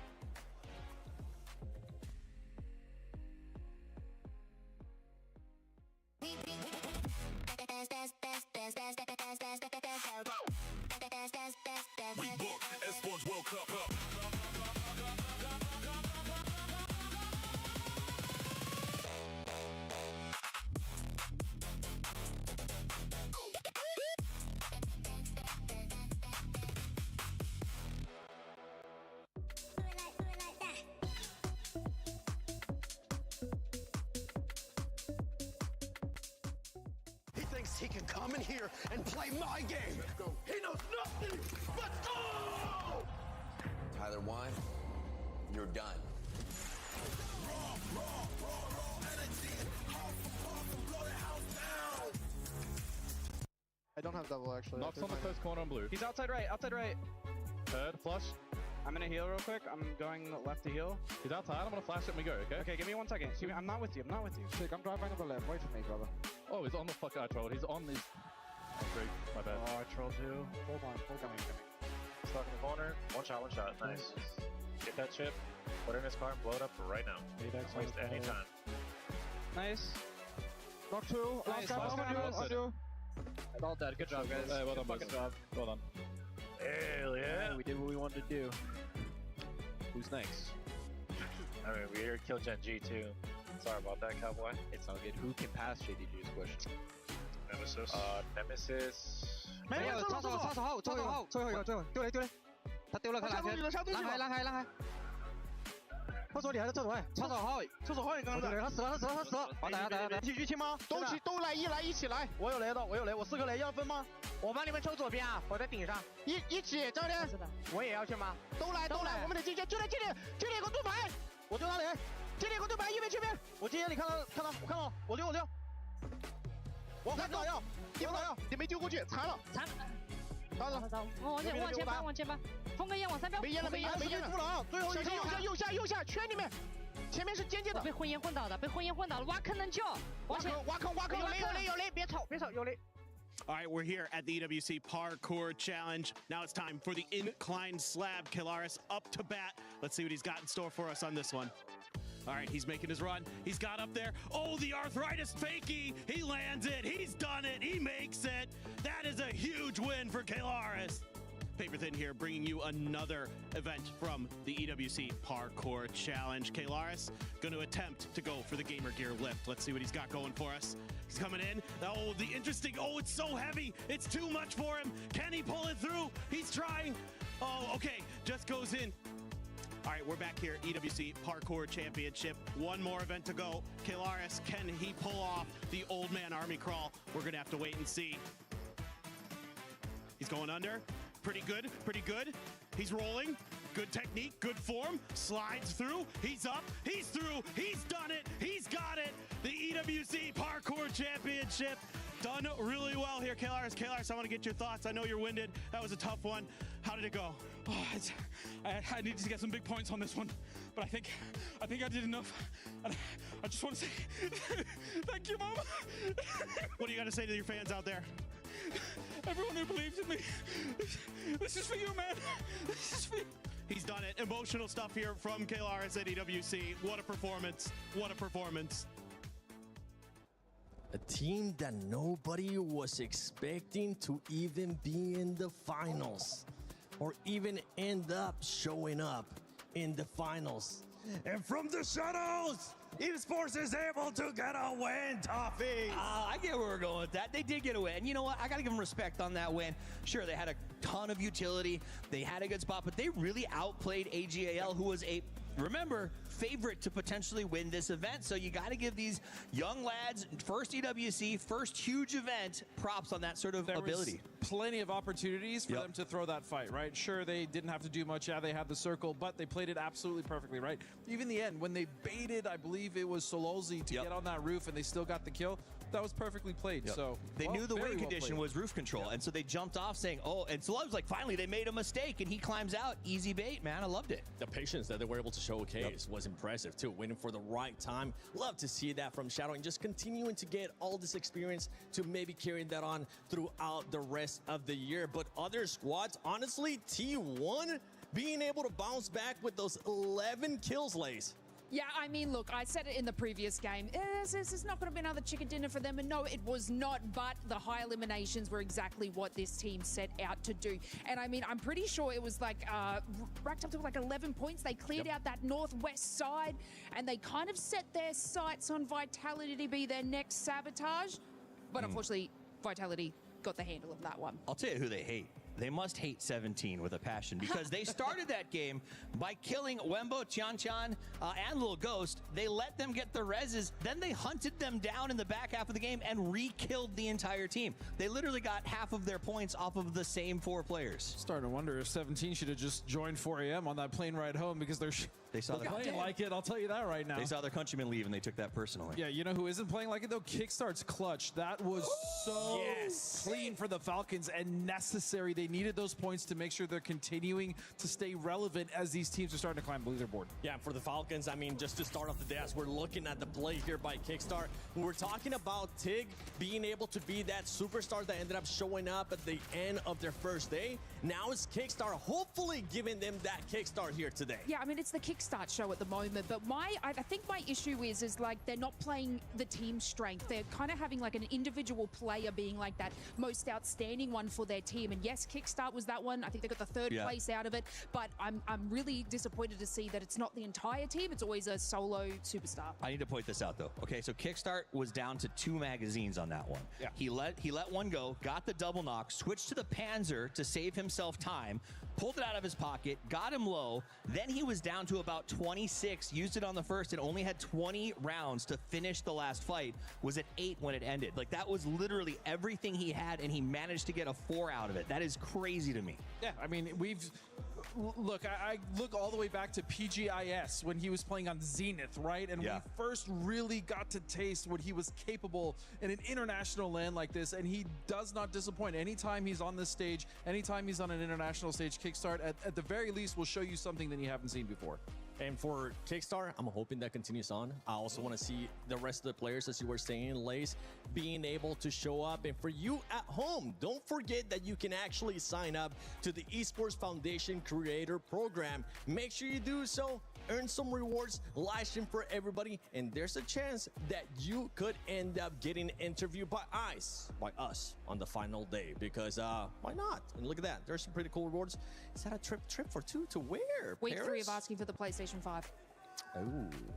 He can come in here and play my game. He knows nothing but go! Tyler 1, you're done. I don't have double actually. Knocks on the first corner on blue. He's outside right, outside right. Third, flush. I'm gonna heal real quick. I'm going left to heal. He's outside. I'm gonna flash it and we go, okay? Okay, give me 1 second. I'm not with you. I'm not with you. Sick, I'm driving on the left. Wait for me, brother. Oh, he's on the fuck I trolled. He's on his... My bad. Oh, I trolled you. Hold on, hold on. Stuck in the corner. One shot, nice. Get that chip, put it in his car and blow it up right now. Don't waste any time. Nice. Knock 2. Last guy on you. All dead. Good job, guys. Well done, Fucking boys. job. Well done. Hell yeah. We did what we wanted to do. Who's next? I mean, we here kill Gen G too. Sorry about that, Cowboy. It's all good. Who can pass JDG's question? Nemesis. Nemesis. 没有，插手后，最后一个，丢雷，他丢了，他拦开，厕所里还是厕所外？厕所后，刚刚他死了，好打，一起去清吗？都来一起来，我有雷，我4颗雷要分吗？我帮你们抽左边啊，我在顶上，一起，教练，我也要去吗？都来，我们得进去，就在这里有个盾牌，我丢他雷，这里有个盾牌，一边这边，我今天你看到，我看到，我丢，我看到要，你没丢过去，残了。往前翻，封个烟往3标。没烟了，出了啊！最后一个右下圈里面，前面是尖的。被混烟混倒的，挖坑能救。挖坑，有雷，别吵，有雷。 All right, we're here at the EWC Parkour Challenge. Now it's time for the incline slab. Kelaris up to bat. Let's see what he's got in store for us on this one. All right, he's making his run. He's got up there. Oh, the arthritis fakie. He lands it. He's done it. He makes it. That is a huge win for Kelaris. Paper Thin here, bringing you another event from the EWC Parkour Challenge. Kelaris going to attempt to go for the Gamer Gear lift. Let's see what he's got going for us. He's coming in. Oh, the interesting. Oh, it's so heavy. It's too much for him. Can he pull it through? He's trying. Oh, okay. Just goes in. All right, we're back here, EWC Parkour Championship. One more event to go. Kelaris, can he pull off the old man army crawl? We're going to have to wait and see. He's going under. Pretty good. He's rolling. Good technique, good form. Slides through. He's up. He's through. He's done it. He's got it. The EWC Parkour Championship. Done really well here, Kelaris. Kelaris, I want to get your thoughts. I know you're winded. That was a tough one. How did it go? Oh, I needed to get some big points on this one, but I think I did enough. And I just want to say thank you, Mom. What do you got to say to your fans out there? Everyone who believes in me. This is for you, man. This is for you. He's done it. Emotional stuff here from Kelaris at EWC. What a performance. What a performance. A team that nobody was expecting to even be in the finals or even end up showing up in the finals. And from the shadows, eSports is able to get a win, Toffee. I get where we're going with that. They did get a win. And you know what? I got to give them respect on that win. Sure, they had a ton of utility. They had a good spot, but they really outplayed AGAL, who was a, remember, favorite to potentially win this event. So you got to give these young lads, first EWC, first huge event, props on that sort of ability. Was plenty of opportunities for them to throw that fight, right? Sure, they didn't have to do much. Yeah, they had the circle, but they played it absolutely perfectly, right? Even the end, when they baited, I believe it was Sololzi to get on that roof, and they still got the kill. That was perfectly played. So they knew the win condition was roof control, and so they jumped off saying, "Oh!" And Sololzi was like, "Finally, they made a mistake," and he climbs out. Easy bait, man. I loved it. The patience that they were able to showcase was impressive too. Waiting for the right time. Love to see that from Shadow and just continuing to get all this experience to maybe carry that on throughout the rest of the year. But other squads, honestly, T1 being able to bounce back with those 11 kills, Lace. Yeah, I mean, look, I said it in the previous game. This is not going to be another chicken dinner for them. And no, it was not. But the high eliminations were exactly what this team set out to do. And I mean, I'm pretty sure it was like racked up to like 11 points. They cleared out that northwest side and they kind of set their sights on Vitality to be their next sabotage. But unfortunately, Vitality got the handle of that one. I'll tell you who they hate. They must hate 17 with a passion because they started that game by killing Wembo, Tianchan, and Little Ghost. They let them get the reses. Then they hunted them down in the back half of the game and re-killed the entire team. They literally got half of their points off of the same 4 players. Starting to wonder if 17 should have just joined 4 a.m. on that plane ride home because they saw playing like it. I'll tell you that right now. They saw their countrymen leave and they took that personally. Yeah, you know who isn't playing like it though? Kickstart's clutch. That was so clean for the Falcons and necessary. They needed those points to make sure they're continuing to stay relevant as these teams are starting to climb the leaderboard. Yeah, for the Falcons, I mean, just to start off the day, as we're looking at the play here by Kickstarter, we're talking about TIG being able to be that superstar that ended up showing up at the end of their first day. Now it's Kickstarter hopefully giving them that kickstart here today. Yeah, I mean, it's the kickstart show at the moment, but I think my issue is like they're not playing the team strength. They're kind of having like an individual player being like that most outstanding one for their team. And yes, Kickstart was that one. I think they got the third place out of it, but I'm really disappointed to see that it's not the entire team. It's always a solo superstar. I need to point this out though. Okay, so Kickstart was down to 2 magazines on that one. Yeah. He let one go, got the double knock, switched to the Panzer to save himself time, pulled it out of his pocket, got him low, then he was down to about 26, used it on the first, and only had 20 rounds to finish the last fight, was at 8 when it ended. Like, that was literally everything he had, and he managed to get a 4 out of it. That is crazy to me. Yeah, I mean, look, I look all the way back to PGIS when he was playing on Zenith, right? And we first really got to taste what he was capable in an international land like this, and he does not disappoint. Anytime he's on this stage, anytime he's on an international stage, Kickstart, at the very least, will show you something that you haven't seen before. And for Kickstarter, I'm hoping that continues on. I also want to see the rest of the players, as you were saying, Lace, being able to show up. And for you at home, don't forget that you can actually sign up to the Esports Foundation Creator Program. Make sure you do so. Earn some rewards, live stream for everybody, and there's a chance that you could end up getting interviewed by us on the final day, because why not? And look at that, there's some pretty cool rewards. Is that a trip for 2 to where? Week Paris? 3 of asking for the PlayStation 5. Oh,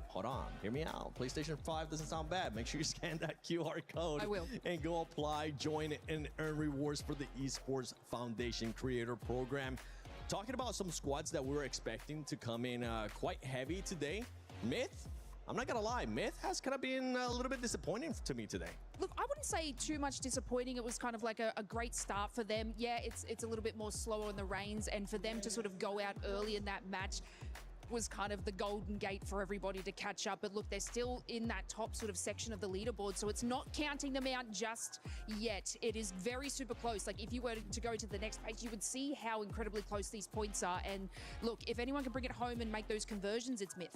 hold on, hear me out. PlayStation 5 doesn't sound bad. Make sure you scan that QR code. I will. And go apply, join, and earn rewards for the Esports Foundation Creator Program. Talking about some squads that we were expecting to come in quite heavy today. Myth, I'm not gonna lie, Myth has kind of been a little bit disappointing to me today. Look, I wouldn't say too much disappointing. It was kind of like a great start for them. Yeah, it's a little bit more slower in the reins, and for them to sort of go out early in that match was kind of the golden gate for everybody to catch up. But look, they're still in that top sort of section of the leaderboard, so it's not counting them out just yet. It is very super close. Like, if you were to go to the next page, you would see how incredibly close these points are. And look, if anyone can bring it home and make those conversions, it's Myth.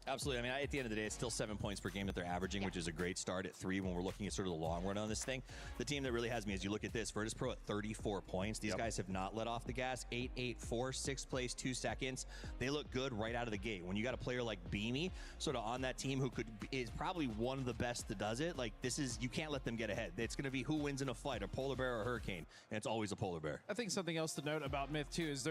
Absolutely. I mean, at the end of the day, it's still 7 points per game that they're averaging, which is a great start at 3 when we're looking at sort of the long run on this thing. The team that really has me, as you look at this, Virtus Pro at 34 points. These guys have not let off the gas. 8-8-4, 6th place, 2 seconds. They look good right out of the gate. When you got a player like Beamy sort of on that team who is probably one of the best that does it, like, this is, you can't let them get ahead. It's going to be who wins in a fight, a polar bear or a hurricane, and it's always a polar bear. I think something else to note about Myth, too, is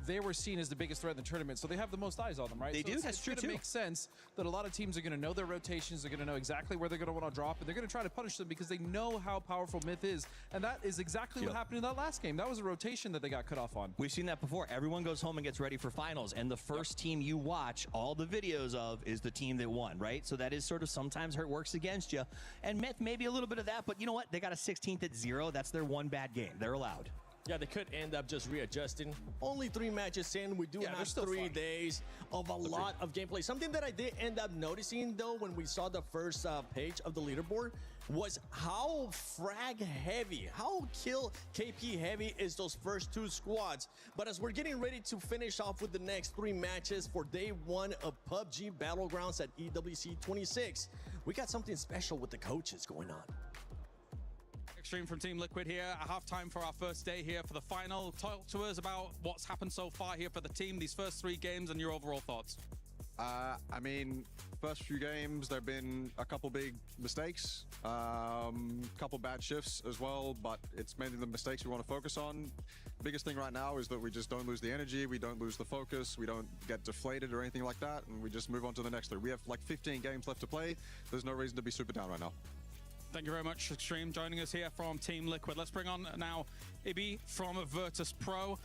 they were seen as the biggest threat in the tournament, so they have the most eyes on them, right? They do, that's true, too. It makes sense that a lot of teams are going to know their rotations, they're going to know exactly where they're going to want to drop, and they're going to try to punish them because they know how powerful Myth is. And that is exactly what happened in that last game. That was a rotation that they got cut off on. We've seen that before. Everyone goes home and gets ready for finals, and the first team you watch all the videos of is the team that won, right? So that is sort of sometimes works against you. And Myth, maybe a little bit of that, but you know what? They got a 16th at 0. That's their one bad game. They're allowed. Yeah, they could end up just readjusting. Only 3 matches in. We do have 3 days of a lot of gameplay. Something that I did end up noticing, though, when we saw the first page of the leaderboard was how frag heavy, how kill KP heavy is those first 2 squads. But as we're getting ready to finish off with the next 3 matches for day 1 of PUBG Battlegrounds at EWC 26, we got something special with the coaches going on. Extreme from Team Liquid here at halftime for our first day here for the final. Talk to us about what's happened so far here for the team, these first 3 games, and your overall thoughts. I mean, first few games, there have been a couple big mistakes, couple bad shifts as well, but it's mainly the mistakes we want to focus on. Biggest thing right now is that we just don't lose the energy, we don't lose the focus, we don't get deflated or anything like that, and we just move on to the next 3. We have like 15 games left to play. There's no reason to be super down right now. Thank you very much, Extreme, joining us here from Team Liquid. Let's bring on now Ibi from Virtus Pro.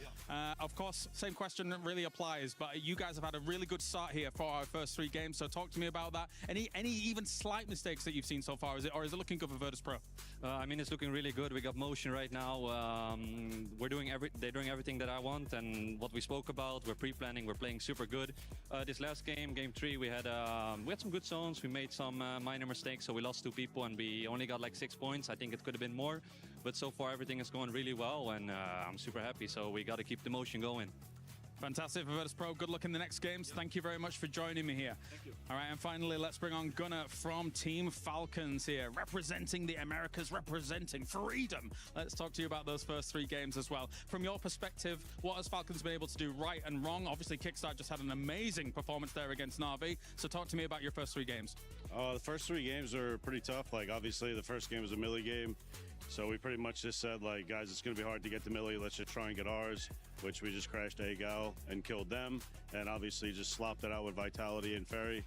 Of course, same question really applies, but you guys have had a really good start here for our first 3 games, so talk to me about that. Any even slight mistakes that you've seen so far, or is it looking good for Virtus Pro? I mean, it's looking really good. We got motion right now. They're doing everything that I want, and what we spoke about, we're pre-planning, we're playing super good. This last game, game 3, we had some good zones, we made some minor mistakes, so we lost 2 people, and we only got like 6 points. I think it could have been more, but so far everything is going really well, and I'm super happy. So we got to keep the motion going. Fantastic for Virtus.pro. Good luck in the next games. Thank you very much for joining me here. Thank you. All right, and finally, let's bring on Gunnar from Team Falcons here, representing the Americas, representing freedom. Let's talk to you about those first 3 games as well. From your perspective, what has Falcons been able to do right and wrong? Obviously, Kickstart just had an amazing performance there against Na'Vi. So talk to me about your first 3 games. The first 3 games are pretty tough. Like, obviously, the first game was a melee game. So we pretty much just said, like, guys, it's going to be hard to get the melee. Let's just try and get ours, which we just crashed AGAL and killed them. And obviously just slopped it out with Vitality and Ferry.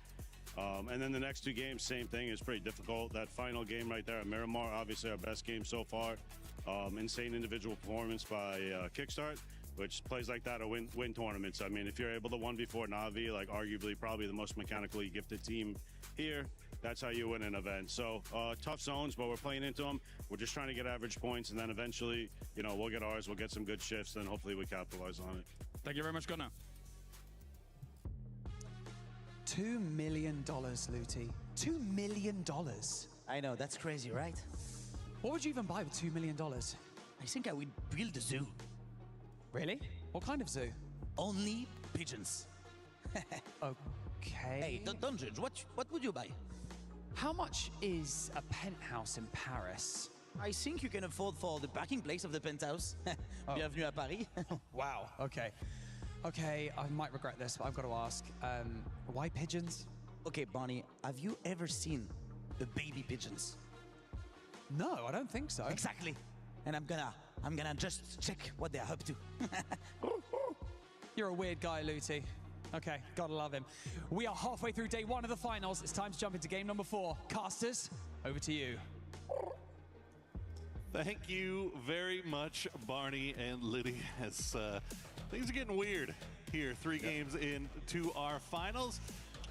And then the next 2 games, same thing. It's pretty difficult. That final game right there at Miramar, obviously our best game so far. Insane individual performance by Kickstart, which plays like that to win tournaments. I mean, if you're able to 1v4 Na'Vi, like arguably probably the most mechanically gifted team here, that's how you win an event. So tough zones, but we're playing into them. We're just trying to get average points, and then eventually, you know, we'll get ours, we'll get some good shifts, and hopefully we capitalize on it. Thank you very much, Gunnar. $2 million, Luti. $2 million. I know, that's crazy, right? What would you even buy with $2 million? I think I would build a zoo. Really? What kind of zoo? Only pigeons. Okay. Hey, don't judge. What would you buy? How much is a penthouse in Paris? I think you can afford for the parking place of the penthouse. Bienvenue à Paris. Wow, okay. Okay, I might regret this, but I've got to ask, why pigeons? Okay, Bonnie, have you ever seen the baby pigeons? No, I don't think so. Exactly. And I'm gonna just check what they're up to. You're a weird guy, Luti. Okay, gotta love him. We are halfway through day 1 of the finals. It's time to jump into game number 4. Casters, over to you. Thank you very much, Barney and Liddy, as things are getting weird here. 3 games into our finals.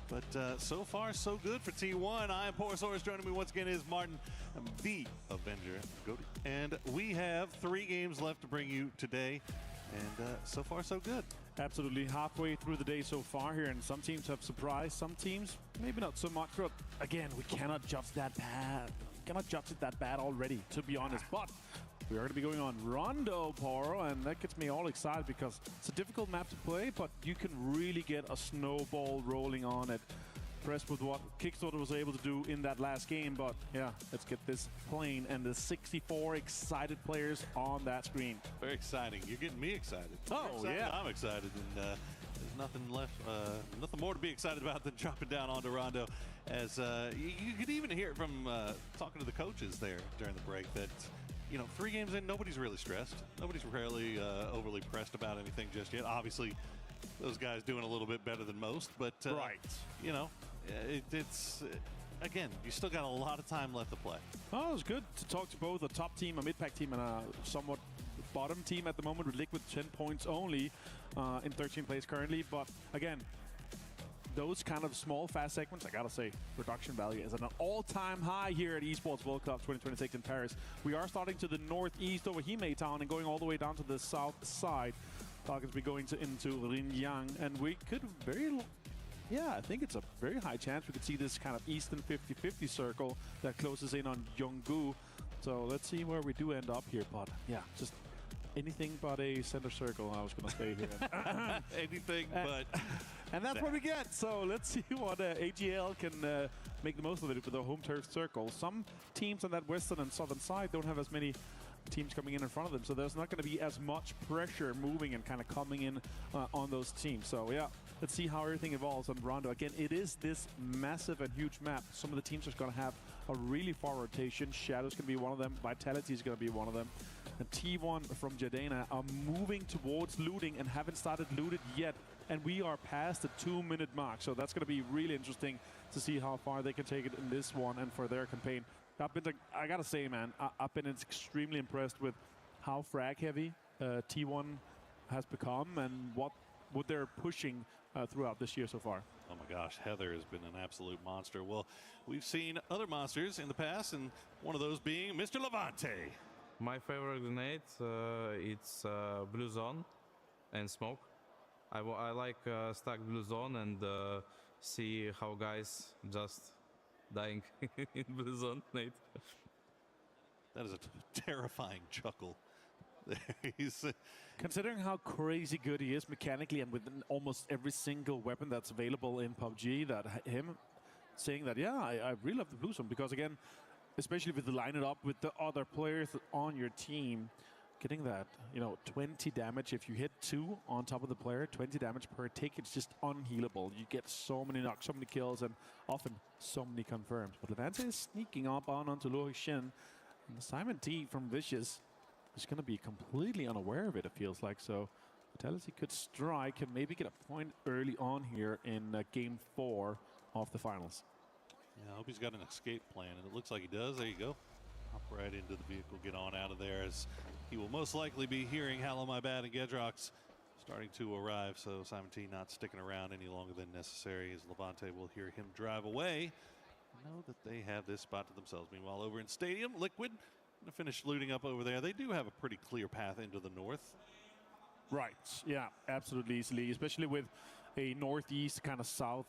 But so far, so good for T1. I am Porosaurus. Joining me once again is Martin, the Avenger. And we have 3 games left to bring you today. And so far, so good. Absolutely. Halfway through the day so far here, and some teams have surprised, some teams maybe not so much. But again, we cannot judge that bad. We cannot judge it that bad already, to be honest. But we are going to be going on Rondo, Poro, and that gets me all excited because it's a difficult map to play, but you can really get a snowball rolling on it. Impressed with what Kickstarter was able to do in that last game, but yeah, let's get this playing and the 64 excited players on that screen. Very exciting. You're getting me excited. Oh, yeah. I'm excited, and there's nothing left, nothing more to be excited about than dropping down onto Rondo. As you could even hear it from talking to the coaches there during the break that, you know, 3 games in, nobody's really stressed. Nobody's really overly pressed about anything just yet. Obviously, those guys doing a little bit better than most, but right, you know, it's again, you still got a lot of time left to play. Oh, it was good to talk to both a top team, a mid-pack team, and a somewhat bottom team at the moment with Liquid 10 points only in 13 place currently. But again, those kind of small, fast segments, I gotta say, production value is at an all-time high here at Esports World Cup 2026 in Paris. We are starting to the northeast over Hime Town and going all the way down to the south side. Targets be going into Ringyang, and we could I think it's a very high chance we could see this kind of eastern 50-50 circle that closes in on Yonggu. So let's see where we do end up here, but yeah, just anything but a center circle, I was going to say here. Anything but and that's what we get. So let's see what AGAL can make the most of it with the home turf circle. Some teams on that western and southern side don't have as many teams coming in front of them, so there's not going to be as much pressure moving and kind of coming in on those teams. So yeah, let's see how everything evolves on Rondo. Again, it is this massive and huge map. Some of the teams are going to have a really far rotation. Shadow's going to be one of them. Vitality is going to be one of them. And T1 from Jadena are moving towards looting and haven't started looted yet. And we are past the 2-minute mark. So that's going to be really interesting to see how far they can take it in this one and for their campaign. I gotta say, man, I've been extremely impressed with how frag heavy T1 has become and what they're pushing throughout this year so far. Oh my gosh, Heather has been an absolute monster. Well, we've seen other monsters in the past, and one of those being Mr. Levante. My favorite grenade, it's Blue Zone and Smoke. I like stack Blue Zone and see how guys just dying in blue zone, Nate. That is a terrifying chuckle. He's considering how crazy good he is mechanically and with almost every single weapon that's available in PUBG, that him saying that, yeah, I really love the blue zone, because again, especially with the line it up with the other players on your team, getting that, 20 damage if you hit 2 on top of the player, 20 damage per tick, it's just unhealable. You get so many knocks, so many kills, and often so many confirms. But Levante is sneaking up onto Luo Xin, and Simon T from Vicious is going to be completely unaware of it, it feels like. So Vitality could strike and maybe get a point early on here in game 4 of the finals. Yeah, I hope he's got an escape plan, and it looks like he does. There you go. Hop right into the vehicle, get on out of there, as he will most likely be hearing Hello My Bad and Gedrox starting to arrive. So Simon T not sticking around any longer than necessary, as Levante will hear him drive away. Know that they have this spot to themselves. Meanwhile, over in Stadium, Liquid going to finish looting up over there. They do have a pretty clear path into the north. Right, yeah, absolutely easily, especially with a northeast kind of south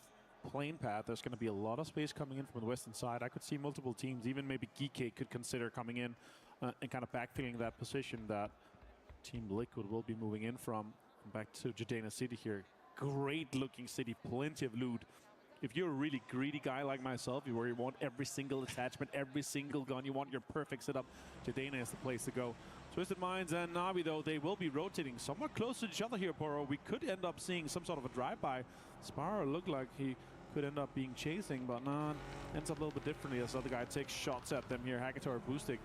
plane path. There's going to be a lot of space coming in from the western side. I could see multiple teams, even maybe GK could consider coming in and kind of backfilling that position that Team Liquid will be moving in from. Back to Jadena City here. Great looking city, plenty of loot. If you're a really greedy guy like myself, where you want every single attachment, every single gun, you want your perfect setup, Jadena is the place to go. Twisted Minds and Na'Vi, though, they will be rotating somewhat close to each other here, Poro. We could end up seeing some sort of a drive-by. Sparrow looked like he could end up being chasing, but nah, ends up a little bit differently as the other guy takes shots at them here. Hackator boosting.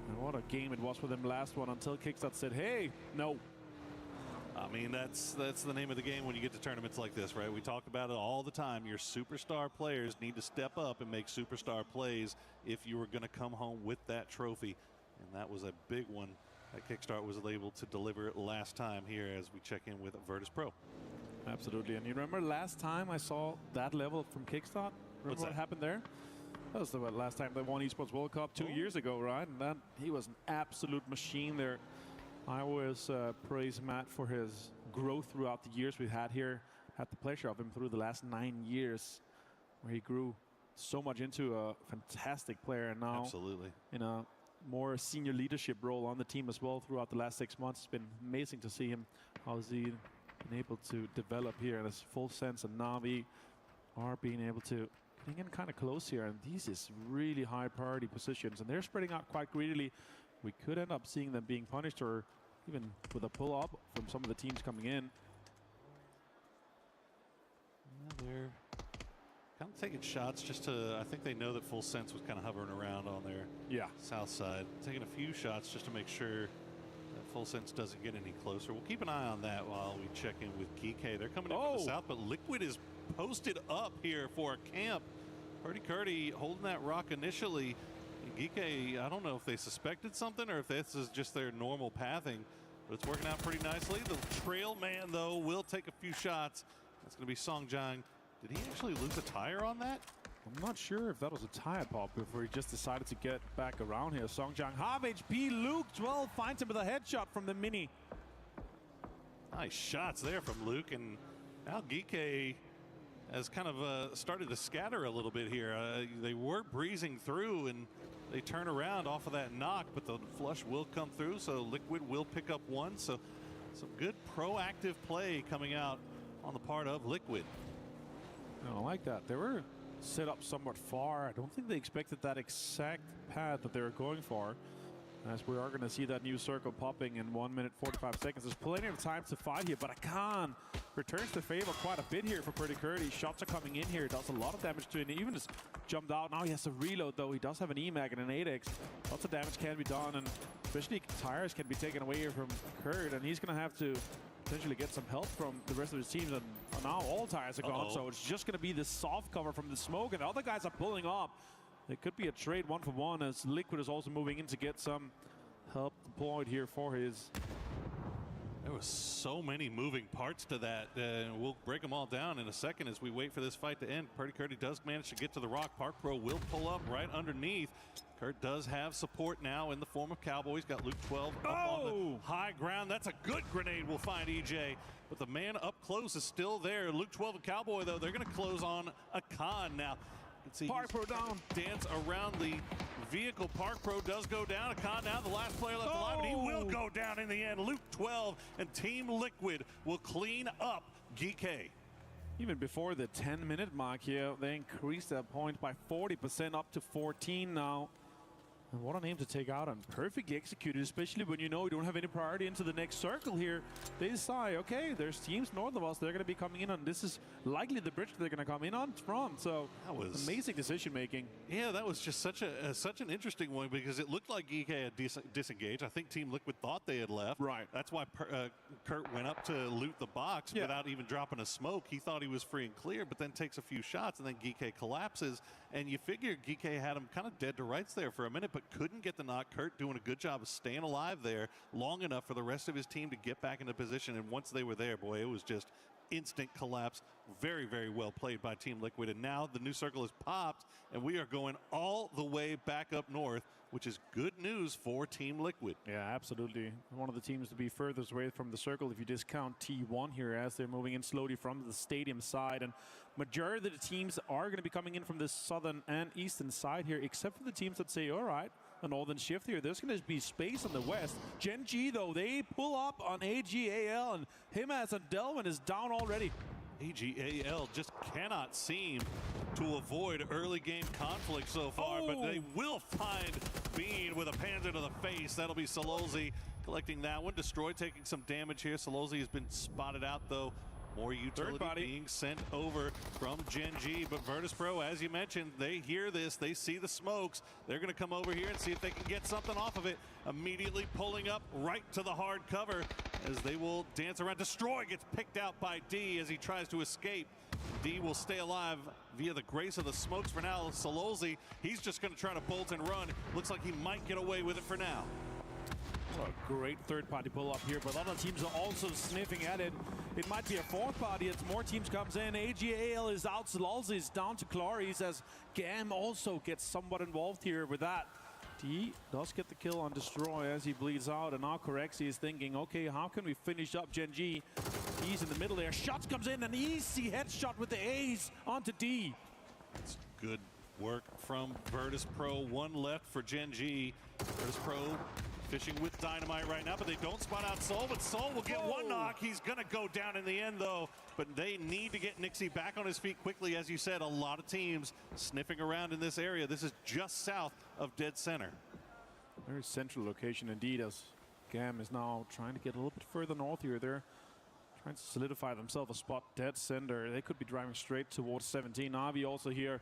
And what a game it was for them last one, until Kickstart said, hey, no. I mean, that's the name of the game when you get to tournaments like this, right? We talk about it all the time. Your superstar players need to step up and make superstar plays if you were going to come home with that trophy. And that was a big one that Kickstart was able to deliver last time here as we check in with Virtus Pro. Absolutely. And you remember last time I saw that level from Kickstart? Remember what happened there? That was the last time they won Esports World Cup 2 years ago, right? And then he was an absolute machine there. I always praise Matt for his growth throughout the years we've had here. Had the pleasure of him through the last 9 years, where he grew so much into a fantastic player, and now absolutely in a more senior leadership role on the team as well throughout the last 6 months. It's been amazing to see him, how's he been able to develop here in his full sense, and Na'Vi are being able to getting in kind of close here, and these is really high priority positions, and they're spreading out quite greedily. We could end up seeing them being punished, or even with a pull-up from some of the teams coming in. Yeah, they're kind of taking shots just to, I think they know that Full Sense was kind of hovering around on their south side. Taking a few shots just to make sure that Full Sense doesn't get any closer. We'll keep an eye on that while we check in with GK. They're coming in from the south, but Liquid is posted up here for a camp. Curdy holding that rock initially. Geeke, I don't know if they suspected something or if this is just their normal pathing, but it's working out pretty nicely. The trail man, though, will take a few shots. That's going to be Songjang. Did he actually lose a tire on that? I'm not sure if that was a tire pop before he just decided to get back around here. Songjang, half HP. Luke 12 finds him with a headshot from the mini. Nice shots there from Luke, and now Geeke has kind of started to scatter a little bit here. They were breezing through, and they turn around off of that knock, but the flush will come through, so Liquid will pick up one. So some good proactive play coming out on the part of Liquid. I like that. They were set up somewhat far. I don't think they expected that exact path that they were going for, as we are going to see that new circle popping in 1 minute 45 seconds. There's plenty of time to fight here, but Akan returns the favor quite a bit here for Curdy. Shots are coming in here. Does a lot of damage to him. He even just jumped out. Now he has to reload, though. He does have an EMAG and an 8X. Lots of damage can be done, and especially tires can be taken away here from Kurt, and he's going to have to potentially get some help from the rest of his teams. And now all tires are gone, so it's just going to be this soft cover from the smoke, and the other guys are pulling up. It could be a trade 1-for-1, as Liquid is also moving in to get some help deployed here for his. There was so many moving parts to that, and we'll break them all down in a second as we wait for this fight to end. Curdy does manage to get to the rock. Park Pro will pull up right underneath. Kurt does have support now in the form of Cowboy. He's got Luke 12 up on the high ground. That's a good grenade, we'll find EJ. But the man up close is still there. Luke 12 and Cowboy, though, they're going to close on Akan now. See, Park Pro down. Dance around the vehicle. Park Pro does go down. Akan now the last player left alive, and he will go down in the end. Luke 12 and Team Liquid will clean up GK. Even before the 10-minute mark here, they increased that point by 40% up to 14 now. And what a name to take out, and perfectly executed, especially when you know you don't have any priority into the next circle here. They decide, okay, there's teams north of us, they're going to be coming in on, this is likely the bridge they're going to come in on from. So that was amazing decision making. Yeah, that was just such an interesting one, because it looked like GK had disengaged. I think Team Liquid thought they had left. Right. That's why Kurt went up to loot the box without even dropping a smoke. He thought he was free and clear, but then takes a few shots, and then GK collapses. And you figure GK had him kind of dead to rights there for a minute, but couldn't get the knock. Kurt doing a good job of staying alive there long enough for the rest of his team to get back into position. And once they were there, boy, it was just instant collapse. Very, very well played by Team Liquid. And now the new circle is popped, and we are going all the way back up north, which is good news for Team Liquid. Yeah, absolutely. One of the teams to be furthest away from the circle if you discount T1 here, as they're moving in slowly from the stadium side. And majority of the teams are going to be coming in from the southern and eastern side here, except for the teams that say, all right, a northern shift here. There's going to be space on the west. Gen G, though, they pull up on AGAL, and Himas and Delvin is down already. AGAL just cannot seem to avoid early game conflict so far, but they will find Bean with a panzer to the face. That'll be Sololzi collecting that one. Destroy taking some damage here. Sololzi has been spotted out, though. More utility being sent over from Gen G, but Virtus Pro, as you mentioned, they hear this, they see the smokes. They're going to come over here and see if they can get something off of it. Immediately pulling up right to the hard cover as they will dance around. Destroy gets picked out by D as he tries to escape. D will stay alive via the grace of the smokes for now. Sololzi, he's just going to try to bolt and run. Looks like he might get away with it for now. What a great third-party pull-up here, but other teams are also sniffing at it. It might be a fourth party as more teams comes in. AGAL is out, Sololzi is down to Clarice as GAM also gets somewhat involved here with that. D does get the kill on Destroy as he bleeds out, and now Corexi is thinking, okay, how can we finish up Gen G? He's in the middle there. Shots comes in, an easy headshot with the A's onto D. It's good work from Virtus Pro. One left for Gen G. Virtus Pro fishing with dynamite right now, but they don't spot out Sol, but Sol will get one knock. He's going to go down in the end, though, but they need to get Nixie back on his feet quickly. As you said, a lot of teams sniffing around in this area. This is just south of dead center. Very central location indeed, as GAM is now trying to get a little bit further north here. They're trying to solidify themselves a spot dead center. They could be driving straight towards 17. Navi also here,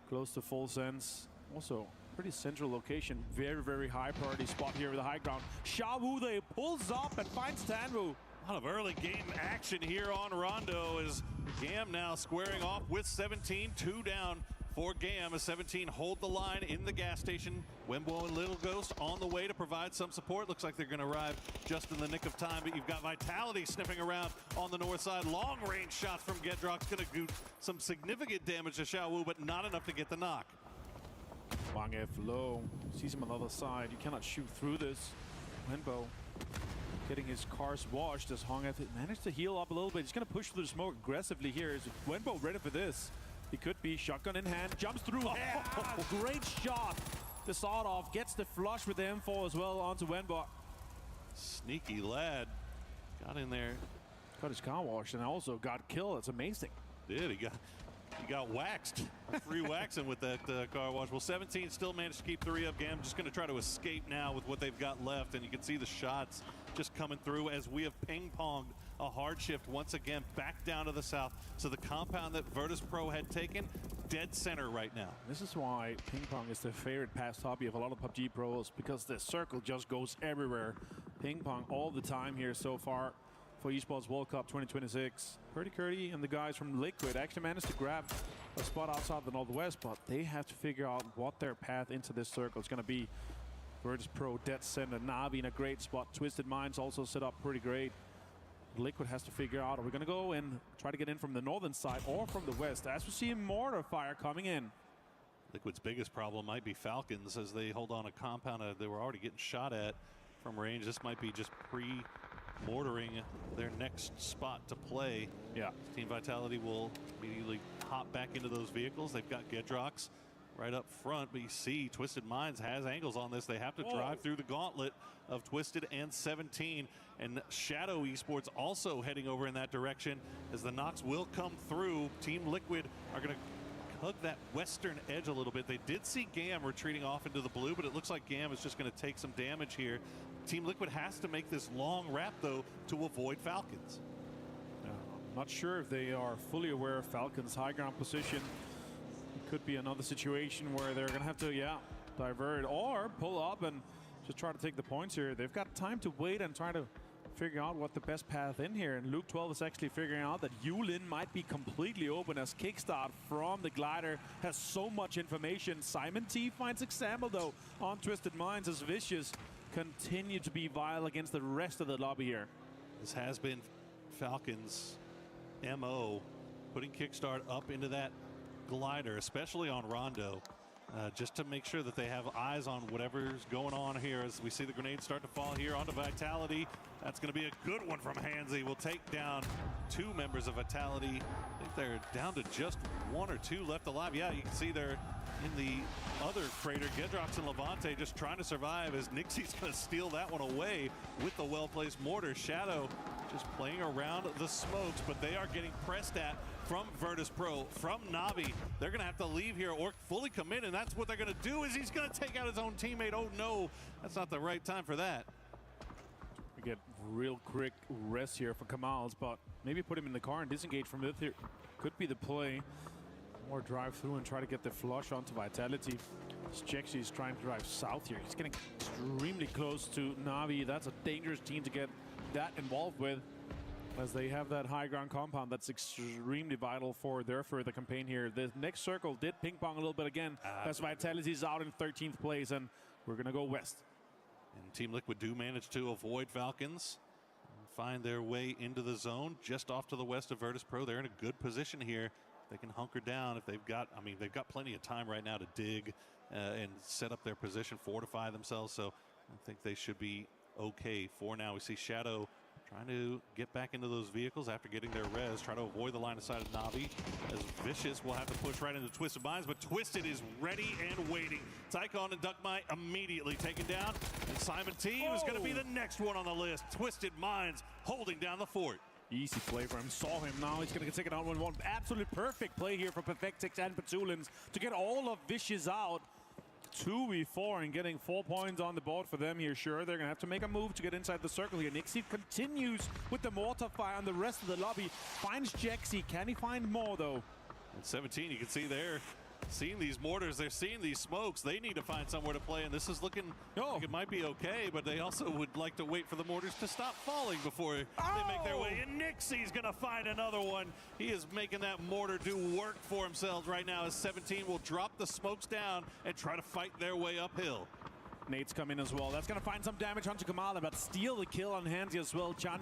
close to full sense. Also, pretty central location. Very, very high priority spot here with the high ground. Xiaowu, they pulls up and finds Tanwu. A lot of early game action here on Rondo as GAM now squaring off with 17. 2 down for GAM as 17 hold the line in the gas station. Wembo and Little Ghost on the way to provide some support. Looks like they're going to arrive just in the nick of time, but you've got Vitality sniffing around on the north side. Long range shots from Gedrock's going to do some significant damage to Xiaowu, but not enough to get the knock. Wang F low, sees him on the other side. You cannot shoot through this. Wenbo getting his cars washed as Hong F managed to heal up a little bit. He's going to push through the smoke aggressively here. Is Wenbo ready for this? He could be. Shotgun in hand, jumps through. Yeah, great shot. The sawed off gets the flush with the M4 as well onto Wenbo. Sneaky lad. Got in there. Got his car washed and also got killed. It's amazing. Did. He got waxed. Free waxing with that car wash. Well, 17 still managed to keep 3 up. GAM just going to try to escape now with what they've got left. And you can see the shots just coming through as we have ping-ponged a hard shift once again back down to the south. So the compound that Virtus Pro had taken, dead center right now. This is why ping pong is the favorite past hobby of a lot of PUBG pros, because the circle just goes everywhere. Ping pong all the time here so far for Esports World Cup 2026. Purdy Curdy and the guys from Liquid actually managed to grab a spot outside the Northwest, but they have to figure out what their path into this circle is going to be. Virtus Pro, dead center, Navi in a great spot. Twisted Minds also set up pretty great. Liquid has to figure out, are we going to go and try to get in from the northern side or from the west, as we see mortar fire coming in. Liquid's biggest problem might be Falcons as they hold on a compound they were already getting shot at from range. This might be just mortaring their next spot to play. Yeah. Team Vitality will immediately pop hop back into those vehicles. They've got Gedrox right up front, but you see Twisted Minds has angles on this. They have to drive through the gauntlet of Twisted and 17, and Shadow Esports also heading over in that direction as the knocks will come through. Team Liquid are going to hug that western edge a little bit. They did see GAM retreating off into the blue, but it looks like GAM is just going to take some damage here. Team Liquid has to make this long wrap, though, to avoid Falcons. I'm not sure if they are fully aware of Falcons' high ground position. It could be another situation where they're going to have to, divert or pull up and just try to take the points here. They've got time to wait and try to figure out what the best path in here. And Luke 12 is actually figuring out that Yulin might be completely open as Kickstart from the glider has so much information. Simon T finds example, though, on Twisted Minds as Vicious continue to be vile against the rest of the lobby here. This has been Falcons' MO, putting Kickstart up into that glider, especially on Rondo, just to make sure that they have eyes on whatever's going on here as we see the grenades start to fall here onto Vitality. That's going to be a good one from Hansi. Will take down 2 members of Vitality. I think they're down to just 1 or 2 left alive. Yeah, you can see they're in the other crater. Gedrox and Levante just trying to survive as Nixie's going to steal that one away with the well-placed mortar. Shadow just playing around the smokes, but they are getting pressed at from Virtus Pro, from Navi. They're going to have to leave here or fully commit, and that's what they're going to do is he's going to take out his own teammate. Oh no, that's not the right time for that. We get real quick rest here for Kamals, but maybe put him in the car and disengage from it here. Could be the play. More drive through and try to get the flush onto Vitality. Jexy is trying to drive south here. He's getting extremely close to Navi. That's a dangerous team to get that involved with, as they have that high ground compound that's extremely vital for their further campaign here. The next circle did ping pong a little bit again, as Vitality's out in 13th place, and we're going to go west. And Team Liquid do manage to avoid Falcons and find their way into the zone just off to the west of Virtus Pro. They're in a good position here. They can hunker down if they've got, they've got plenty of time right now to dig and set up their position, fortify themselves. So I think they should be okay for now. We see Shadow trying to get back into those vehicles after getting their res, try to avoid the line of sight of Navi, as Vicious will have to push right into Twisted Minds, but Twisted is ready and waiting. Tycon and Duckmite immediately taken down, and Simon T was going to be the next one on the list. Twisted Minds holding down the fort. Easy play for him. Saw him now. He's going to get taken out 1-1. Absolutely perfect play here for Perfectix and Petulins to get all of Vicious out. 2v4 and getting 4 points on the board for them here. Sure, they're going to have to make a move to get inside the circle here. Nixie continues with the mortar fire on the rest of the lobby. Finds Jexy. Can he find more, though? At 17, you can see they're seeing these mortars. They're seeing these smokes. They need to find somewhere to play, and this is looking like it might be okay, but they also would like to wait for the mortars to stop falling before they make their way. And Nixie's going to find another one. He is making that mortar do work for himself right now, as 17 will drop the smokes down and try to fight their way uphill. Nate's come in as well. That's going to find some damage onto Kamala, but steal the kill on Hansi as well. Chan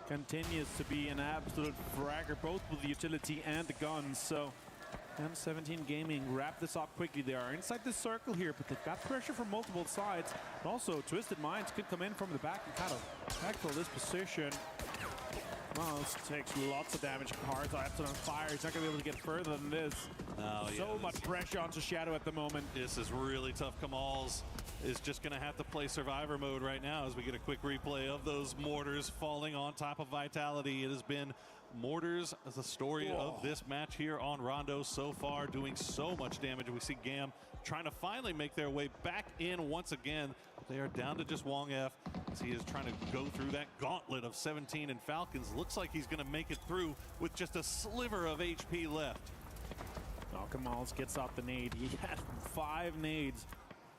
continues to be an absolute fragger, both with the utility and the guns. So M17 Gaming wrap this up quickly. They are inside the circle here, but they've got pressure from multiple sides. But also, Twisted Minds could come in from the back and kind of backfill this position. Miles takes lots of damage. Cards are absolutely on fire. He's not going to be able to get further than this. So much pressure onto Shadow at the moment. This is really tough. Kamals is just going to have to play survivor mode right now as we get a quick replay of those mortars falling on top of Vitality. It has been mortars as the story of this match here on Rondo so far, doing so much damage. We see GAM trying to finally make their way back in once again. They are down to just Wong F as he is trying to go through that gauntlet of 17 and Falcons. Looks like he's going to make it through with just a sliver of HP left. Now Kamals gets out the nade. He had 5 nades.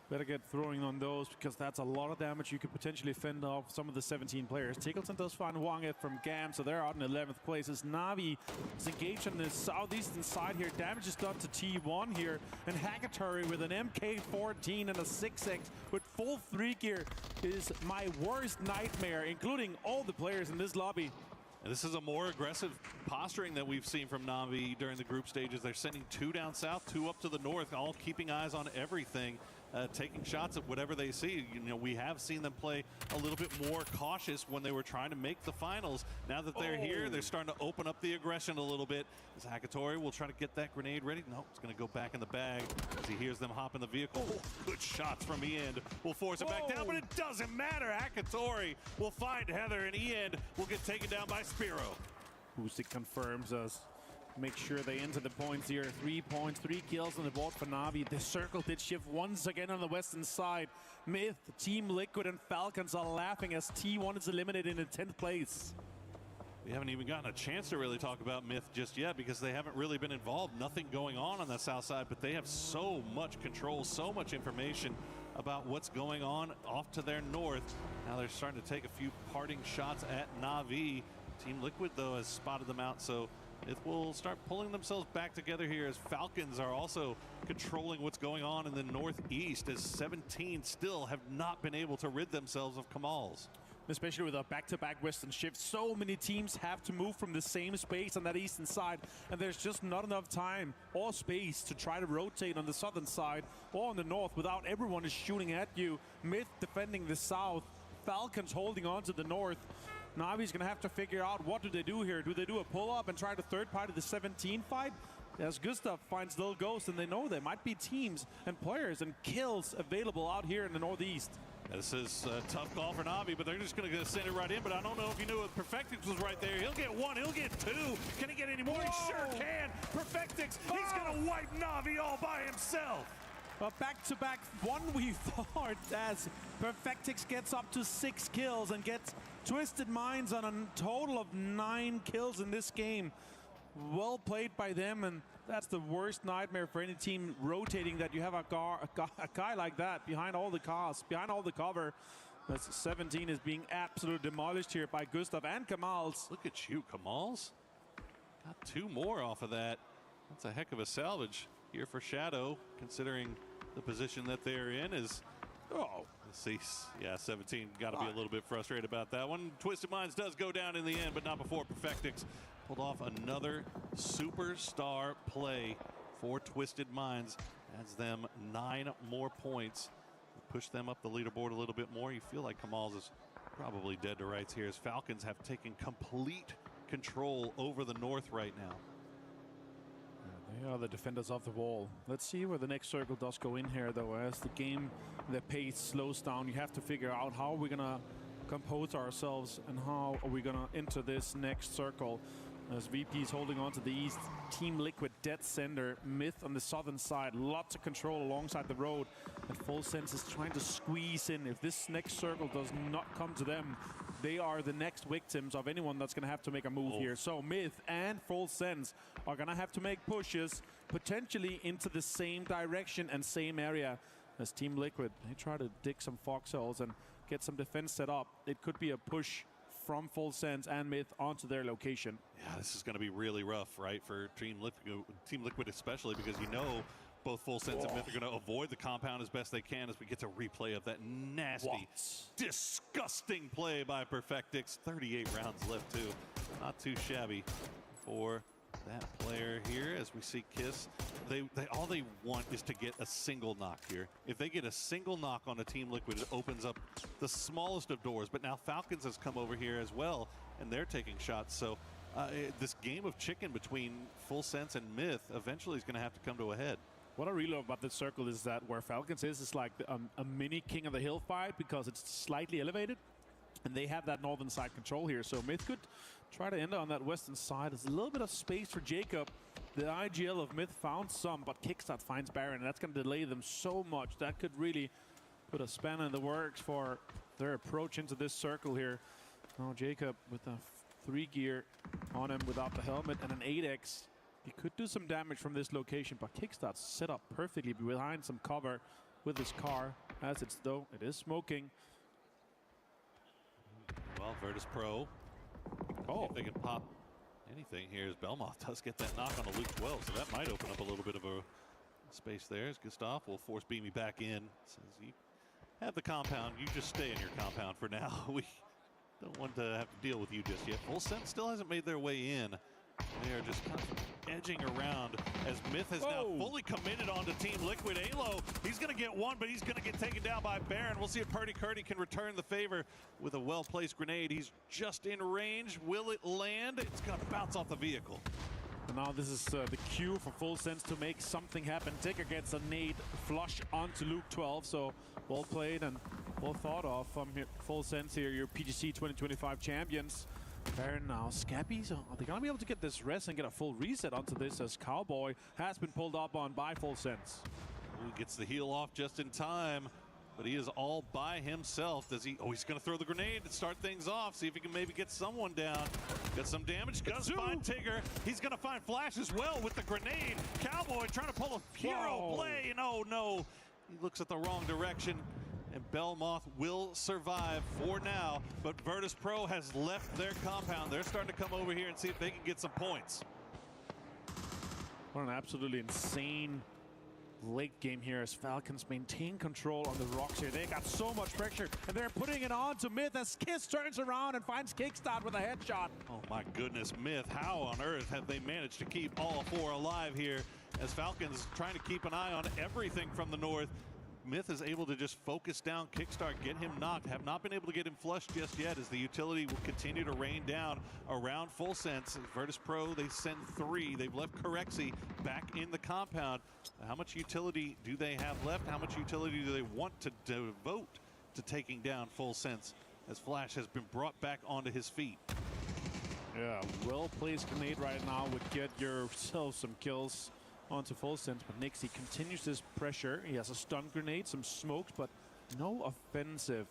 Better get throwing on those, because that's a lot of damage. You could potentially fend off some of the 17 players. Tickleton does find Wong F from GAM, so they're out in 11th place. As Navi is engaged on the southeastern side here. Damage is done to T1 here. And Hackatory with an MK14 and a 6X with full 3 gear is my worst nightmare, including all the players in this lobby. And this is a more aggressive posturing that we've seen from Navi during the group stages. They're sending 2 down south, 2 up to the north, all keeping eyes on everything. taking shots at whatever they see. You know, we have seen them play a little bit more cautious when they were trying to make the finals. Now that they're here, they're starting to open up the aggression a little bit. As Hakatori will try to get that grenade ready. No, it's going to go back in the bag as he hears them hop in the vehicle. Good shots from Ian. Will force it back down, but it doesn't matter. Hakatori will find Heather, and Ian will get taken down by Spiro. Boostic confirms us. Make sure they enter the points here. 3 points, 3 kills on the board for Na'Vi. The circle did shift once again on the western side. Myth, Team Liquid, and Falcons are laughing as T1 is eliminated in 10th place. We haven't even gotten a chance to really talk about Myth just yet because they haven't really been involved. Nothing going on the south side, but they have so much control, so much information about what's going on off to their north. Now they're starting to take a few parting shots at Na'Vi. Team Liquid, though, has spotted them out, so it will start pulling themselves back together here as Falcons are also controlling what's going on in the northeast, as 17 still have not been able to rid themselves of Kamal's. Especially with a back-to-back western shift, so many teams have to move from the same space on that eastern side, and there's just not enough time or space to try to rotate on the southern side or on the north without everyone is shooting at you. Myth defending the south, Falcons holding on to the north. Na'Vi's gonna have to figure out what do they do here. Do they do a pull-up and try to third party the 17 fight? As Gustav finds Little Ghost, and they know there might be teams and players and kills available out here in the northeast. This is a tough call for Na'Vi, but they're just going to send it right in. But I don't know if you knew if Perfectix was right there. He'll get 1, he'll get 2. Can he get any more? He sure can. Perfectix, he's going to wipe Na'Vi all by himself. But back-to-back, one we thought as Perfectix gets up to 6 kills and gets Twisted Minds on a total of 9 kills in this game. Well played by them, and that's the worst nightmare for any team rotating, that you have a guy like that behind all the cars, behind all the cover. As 17 is being absolutely demolished here by Gustav and Kamal's. Look at you, Kamal's. Got 2 more off of that. That's a heck of a salvage here for Shadow, considering the position that they're in is... Oh, see, yeah, 17 got to be a little bit frustrated about that one. Twisted Minds does go down in the end, but not before Perfectix pulled off another superstar play for Twisted Minds. Adds them 9 more points. Push them up the leaderboard a little bit more. You feel like Kamal's is probably dead to rights here, as Falcons have taken complete control over the north right now. They are the defenders of the wall. Let's see where the next circle does go in here, though. As the game, the pace slows down, you have to figure out how are we gonna compose ourselves and how are we gonna enter this next circle. As VP is holding on to the east, Team Liquid dead center, Myth on the southern side, lots of control alongside the road, and Full Sense is trying to squeeze in. If this next circle does not come to them, they are the next victims of anyone that's gonna have to make a move here. So Myth and Full Sense are gonna have to make pushes, potentially into the same direction and same area as Team Liquid. They try to dig some foxholes and get some defense set up. It could be a push from Full Sense and Myth onto their location. Yeah, this is going to be really rough, right, for Team Liquid especially, because you know both Full Sense and Myth are going to avoid the compound as best they can as we get to replay of that nasty, disgusting play by Perfectix. 38 rounds left, too. Not too shabby for that player here as we see Kiss. All they want is to get a single knock here. If they get a single knock on a Team Liquid, it opens up the smallest of doors. But now Falcons has come over here as well, and they're taking shots. So this game of chicken between Full Sense and Myth eventually is going to have to come to a head. What I really love about this circle is that where Falcons is like a mini King of the Hill fight, because it's slightly elevated. And they have that northern side control here. So Myth could try to enter on that western side. There's a little bit of space for Jacob. The IGL of Myth found some, but Kickstart finds Baron, and that's going to delay them so much. That could really put a spanner in the works for their approach into this circle here. Oh, Jacob with a 3 gear on him without the helmet and an 8x. He could do some damage from this location, but Kickstart's set up perfectly behind some cover with his car. As it's though, it is smoking. Well, Virtus Pro, if they can pop anything here, as Belmoth does get that knock on a Luke 12, so that might open up a little bit of a space there. As Gustav will force Beamy back in. Says, you have the compound, you just stay in your compound for now. We don't want to have to deal with you just yet. Full Sense still hasn't made their way in. They are just kind of edging around as Myth has now fully committed onto Team Liquid. Alo, he's going to get one, but he's going to get taken down by Baron. We'll see if Purdy Curdy can return the favor with a well-placed grenade. He's just in range. Will it land? It's going to bounce off the vehicle. And now this is the cue for Full Sense to make something happen. Tigger gets a nade flush onto Luke 12, so well played and well thought of from Full Sense here, your PGC 2025 champions. Baron now, Scappy, so are they going to be able to get this rest and get a full reset onto this as Cowboy has been pulled up on by Full Sense? He gets the heal off just in time, but he is all by himself. Does he? Oh, he's going to throw the grenade to start things off, see if he can maybe get someone down. Got some damage, does find Tigger. He's going to find Flash as well with the grenade. Cowboy trying to pull a hero play, and oh no, he looks at the wrong direction. And Belmoth will survive for now, but Virtus Pro has left their compound. They're starting to come over here and see if they can get some points. What an absolutely insane late game here as Falcons maintain control on the rocks here. They got so much pressure, and they're putting it on to Myth as Kiss turns around and finds Kickstart with a headshot. Oh my goodness, Myth, how on earth have they managed to keep all four alive here as Falcons trying to keep an eye on everything from the north. Myth is able to just focus down Kickstart, get him knocked. Have not been able to get him flushed just yet as the utility will continue to rain down around Full Sense. Virtus Pro, they send 3. They've left Corexy back in the compound. How much utility do they have left? How much utility do they want to devote to taking down Full Sense as Flash has been brought back onto his feet? Yeah, well-placed grenade right now would get yourself some kills onto Full Sense, but Nixie continues this pressure. He has a stun grenade, some smokes, but no offensive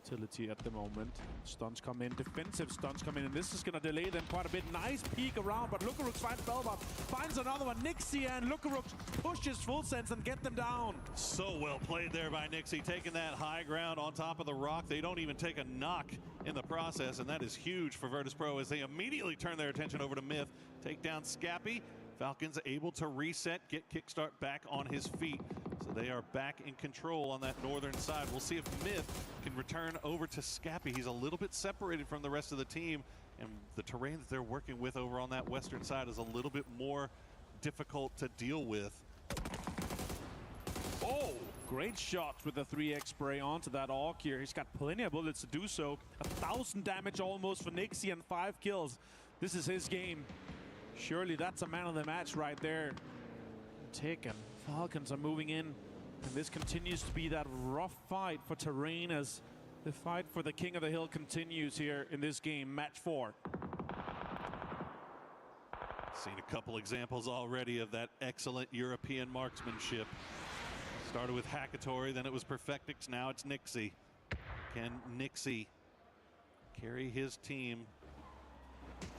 utility at the moment. Stuns come in, defensive stuns come in, and this is going to delay them quite a bit. Nice peek around, but Lukarux finds Belmoth, finds another one. Nixie and Lukarux pushes Full Sense and get them down. So well played there by Nixie, taking that high ground on top of the rock. They don't even take a knock in the process, and that is huge for Virtus Pro as they immediately turn their attention over to Myth. Take down Scappy. Falcons able to reset, get Kickstart back on his feet. So they are back in control on that northern side. We'll see if Myth can return over to Scappy. He's a little bit separated from the rest of the team, and the terrain that they're working with over on that western side is a little bit more difficult to deal with. Oh, great shots with the 3x spray onto that Orc here. He's got plenty of bullets to do so. 1,000 damage almost for Nixie and 5 kills. This is his game. Surely that's a man of the match right there. Tick and Falcons are moving in, and this continues to be that rough fight for terrain as the fight for the King of the Hill continues here in this game, match 4. Seen a couple examples already of that excellent European marksmanship. Started with Hackatory, then it was Perfectix, now it's Nixie. Can Nixie carry his team,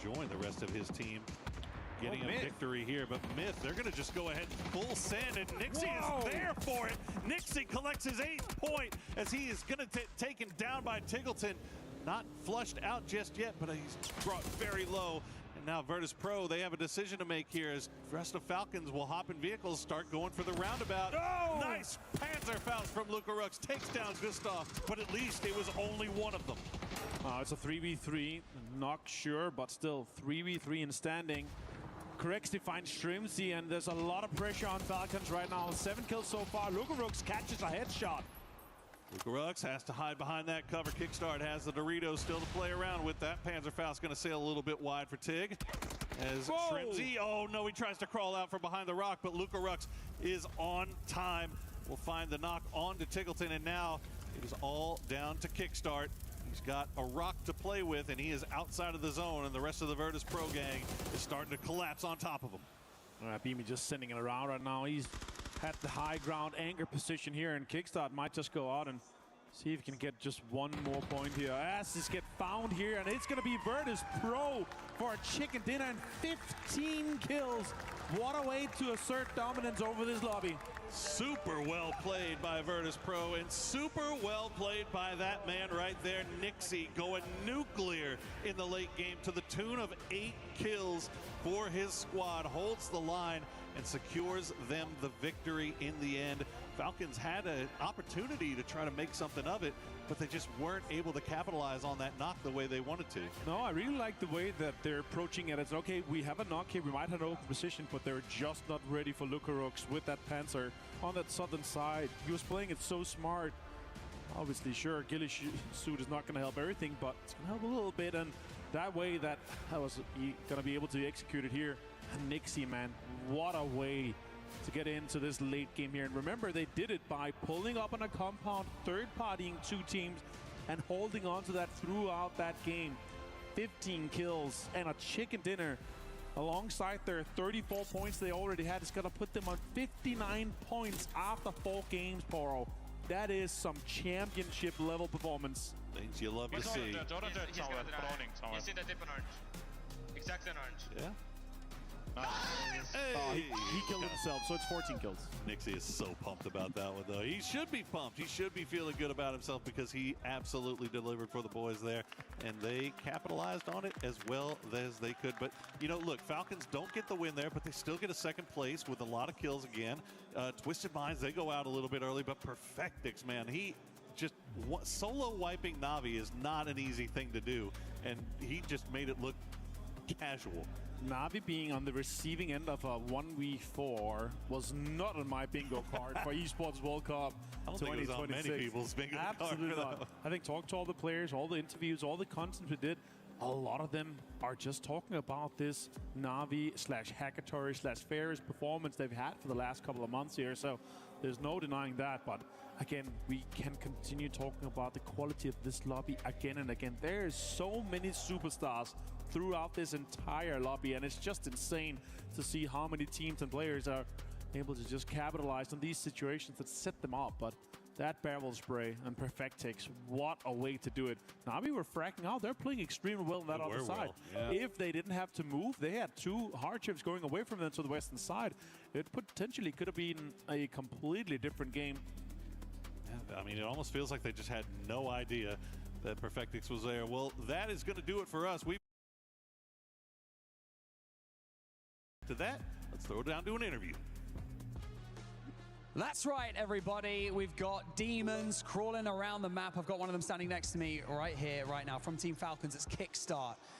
join the rest of his team? Getting a victory here, but Myth, they're going to just go ahead full send, and Nixie is there for it. Nixie collects his 8th point as he is going to taken down by Tiggleton. Not flushed out just yet, but he's brought very low. And now Virtus Pro, they have a decision to make here as the rest of Falcons will hop in vehicles, start going for the roundabout. Oh! Nice Panzerfaust from Lukarux, takes down Gustav, but at least it was only one of them. It's a 3v3, not sure, but still 3v3 in standing. Corexy finds Shrimsy, and there's a lot of pressure on Falcons right now. 7 kills so far. Lukarux catches a headshot. Lukarux has to hide behind that cover. Kickstart has the Doritos still to play around with. That Panzerfaust going to sail a little bit wide for Tig. As Shrimsy, oh no, he tries to crawl out from behind the rock, but Lukarux is on time. We'll find the knock on to Tiggleton, and now it is all down to Kickstart. He's got a rock to play with, and he is outside of the zone, and the rest of the Virtus Pro gang is starting to collapse on top of him. All right, Beamy just sending it around right now. He's at the high ground anchor position here, and Kickstart might just go out and see if he can get just one more point here. Asses get found here, and it's going to be Virtus Pro for a chicken dinner and 15 kills. What a way to assert dominance over this lobby. Super well played by Virtus Pro, and super well played by that man right there, Nixie, going nuclear in the late game to the tune of 8 kills for his squad. Holds the line and secures them the victory in the end. Falcons had an opportunity to try to make something of it, but they just weren't able to capitalize on that knock the way they wanted to. No, I really like the way that they're approaching it. It's okay, we have a knock here, we might have an open position, but they're just not ready for Lucarux with that Panzer on that southern side. He was playing it so smart. Obviously, sure, Ghillie suit is not going to help everything, but it's going to help a little bit, and that way that I was going to be able to execute it here. And Nixie, man, what a way to get into this late game here. And remember, they did it by pulling up on a compound, third-partying two teams, and holding on to that throughout that game. 15 kills and a chicken dinner alongside their 34 points they already had. It's going to put them on 59 points after 4 games, Poro. That is some championship level performance. Things you love to see. He's in the tip on orange. Exactly on orange. Yeah. He killed himself, so it's 14 kills. Nixie is so pumped about that one, though. He should be pumped. He should be feeling good about himself because he absolutely delivered for the boys there, and they capitalized on it as well as they could. But, you know, look, Falcons don't get the win there, but they still get a second place with a lot of kills again. Twisted Minds, they go out a little bit early, but Perfectix, man, he just solo wiping Na'Vi is not an easy thing to do, and he just made it look casual. Na'Vi being on the receiving end of a 1v4 was not on my bingo card for Esports World Cup 2026. I don't think it was on many people's bingo card. Absolutely not. I think talk to all the players, all the interviews, all the content we did, a lot of them are just talking about this Na'Vi/Hackatory/Ferris performance they've had for the last couple of months here. So there's no denying that. But again, we can continue talking about the quality of this lobby again and again. There's so many superstars throughout this entire lobby, and it's just insane to see how many teams and players are able to just capitalize on these situations that set them up. But that barrel spray and Perfectix, what a way to do it. Na'Vi were fracking out. They're playing extremely well on that other side. Yeah. If they didn't have to move, they had 2 hardships going away from them to the western side. It potentially could have been a completely different game. Yeah, I mean, it almost feels like they just had no idea that Perfectix was there. Well, that is going to do it for us. To that, let's throw it down to an interview. That's right, everybody. We've got demons crawling around the map. I've got one of them standing next to me right here, right now, from Team Falcons. It's Kickstart.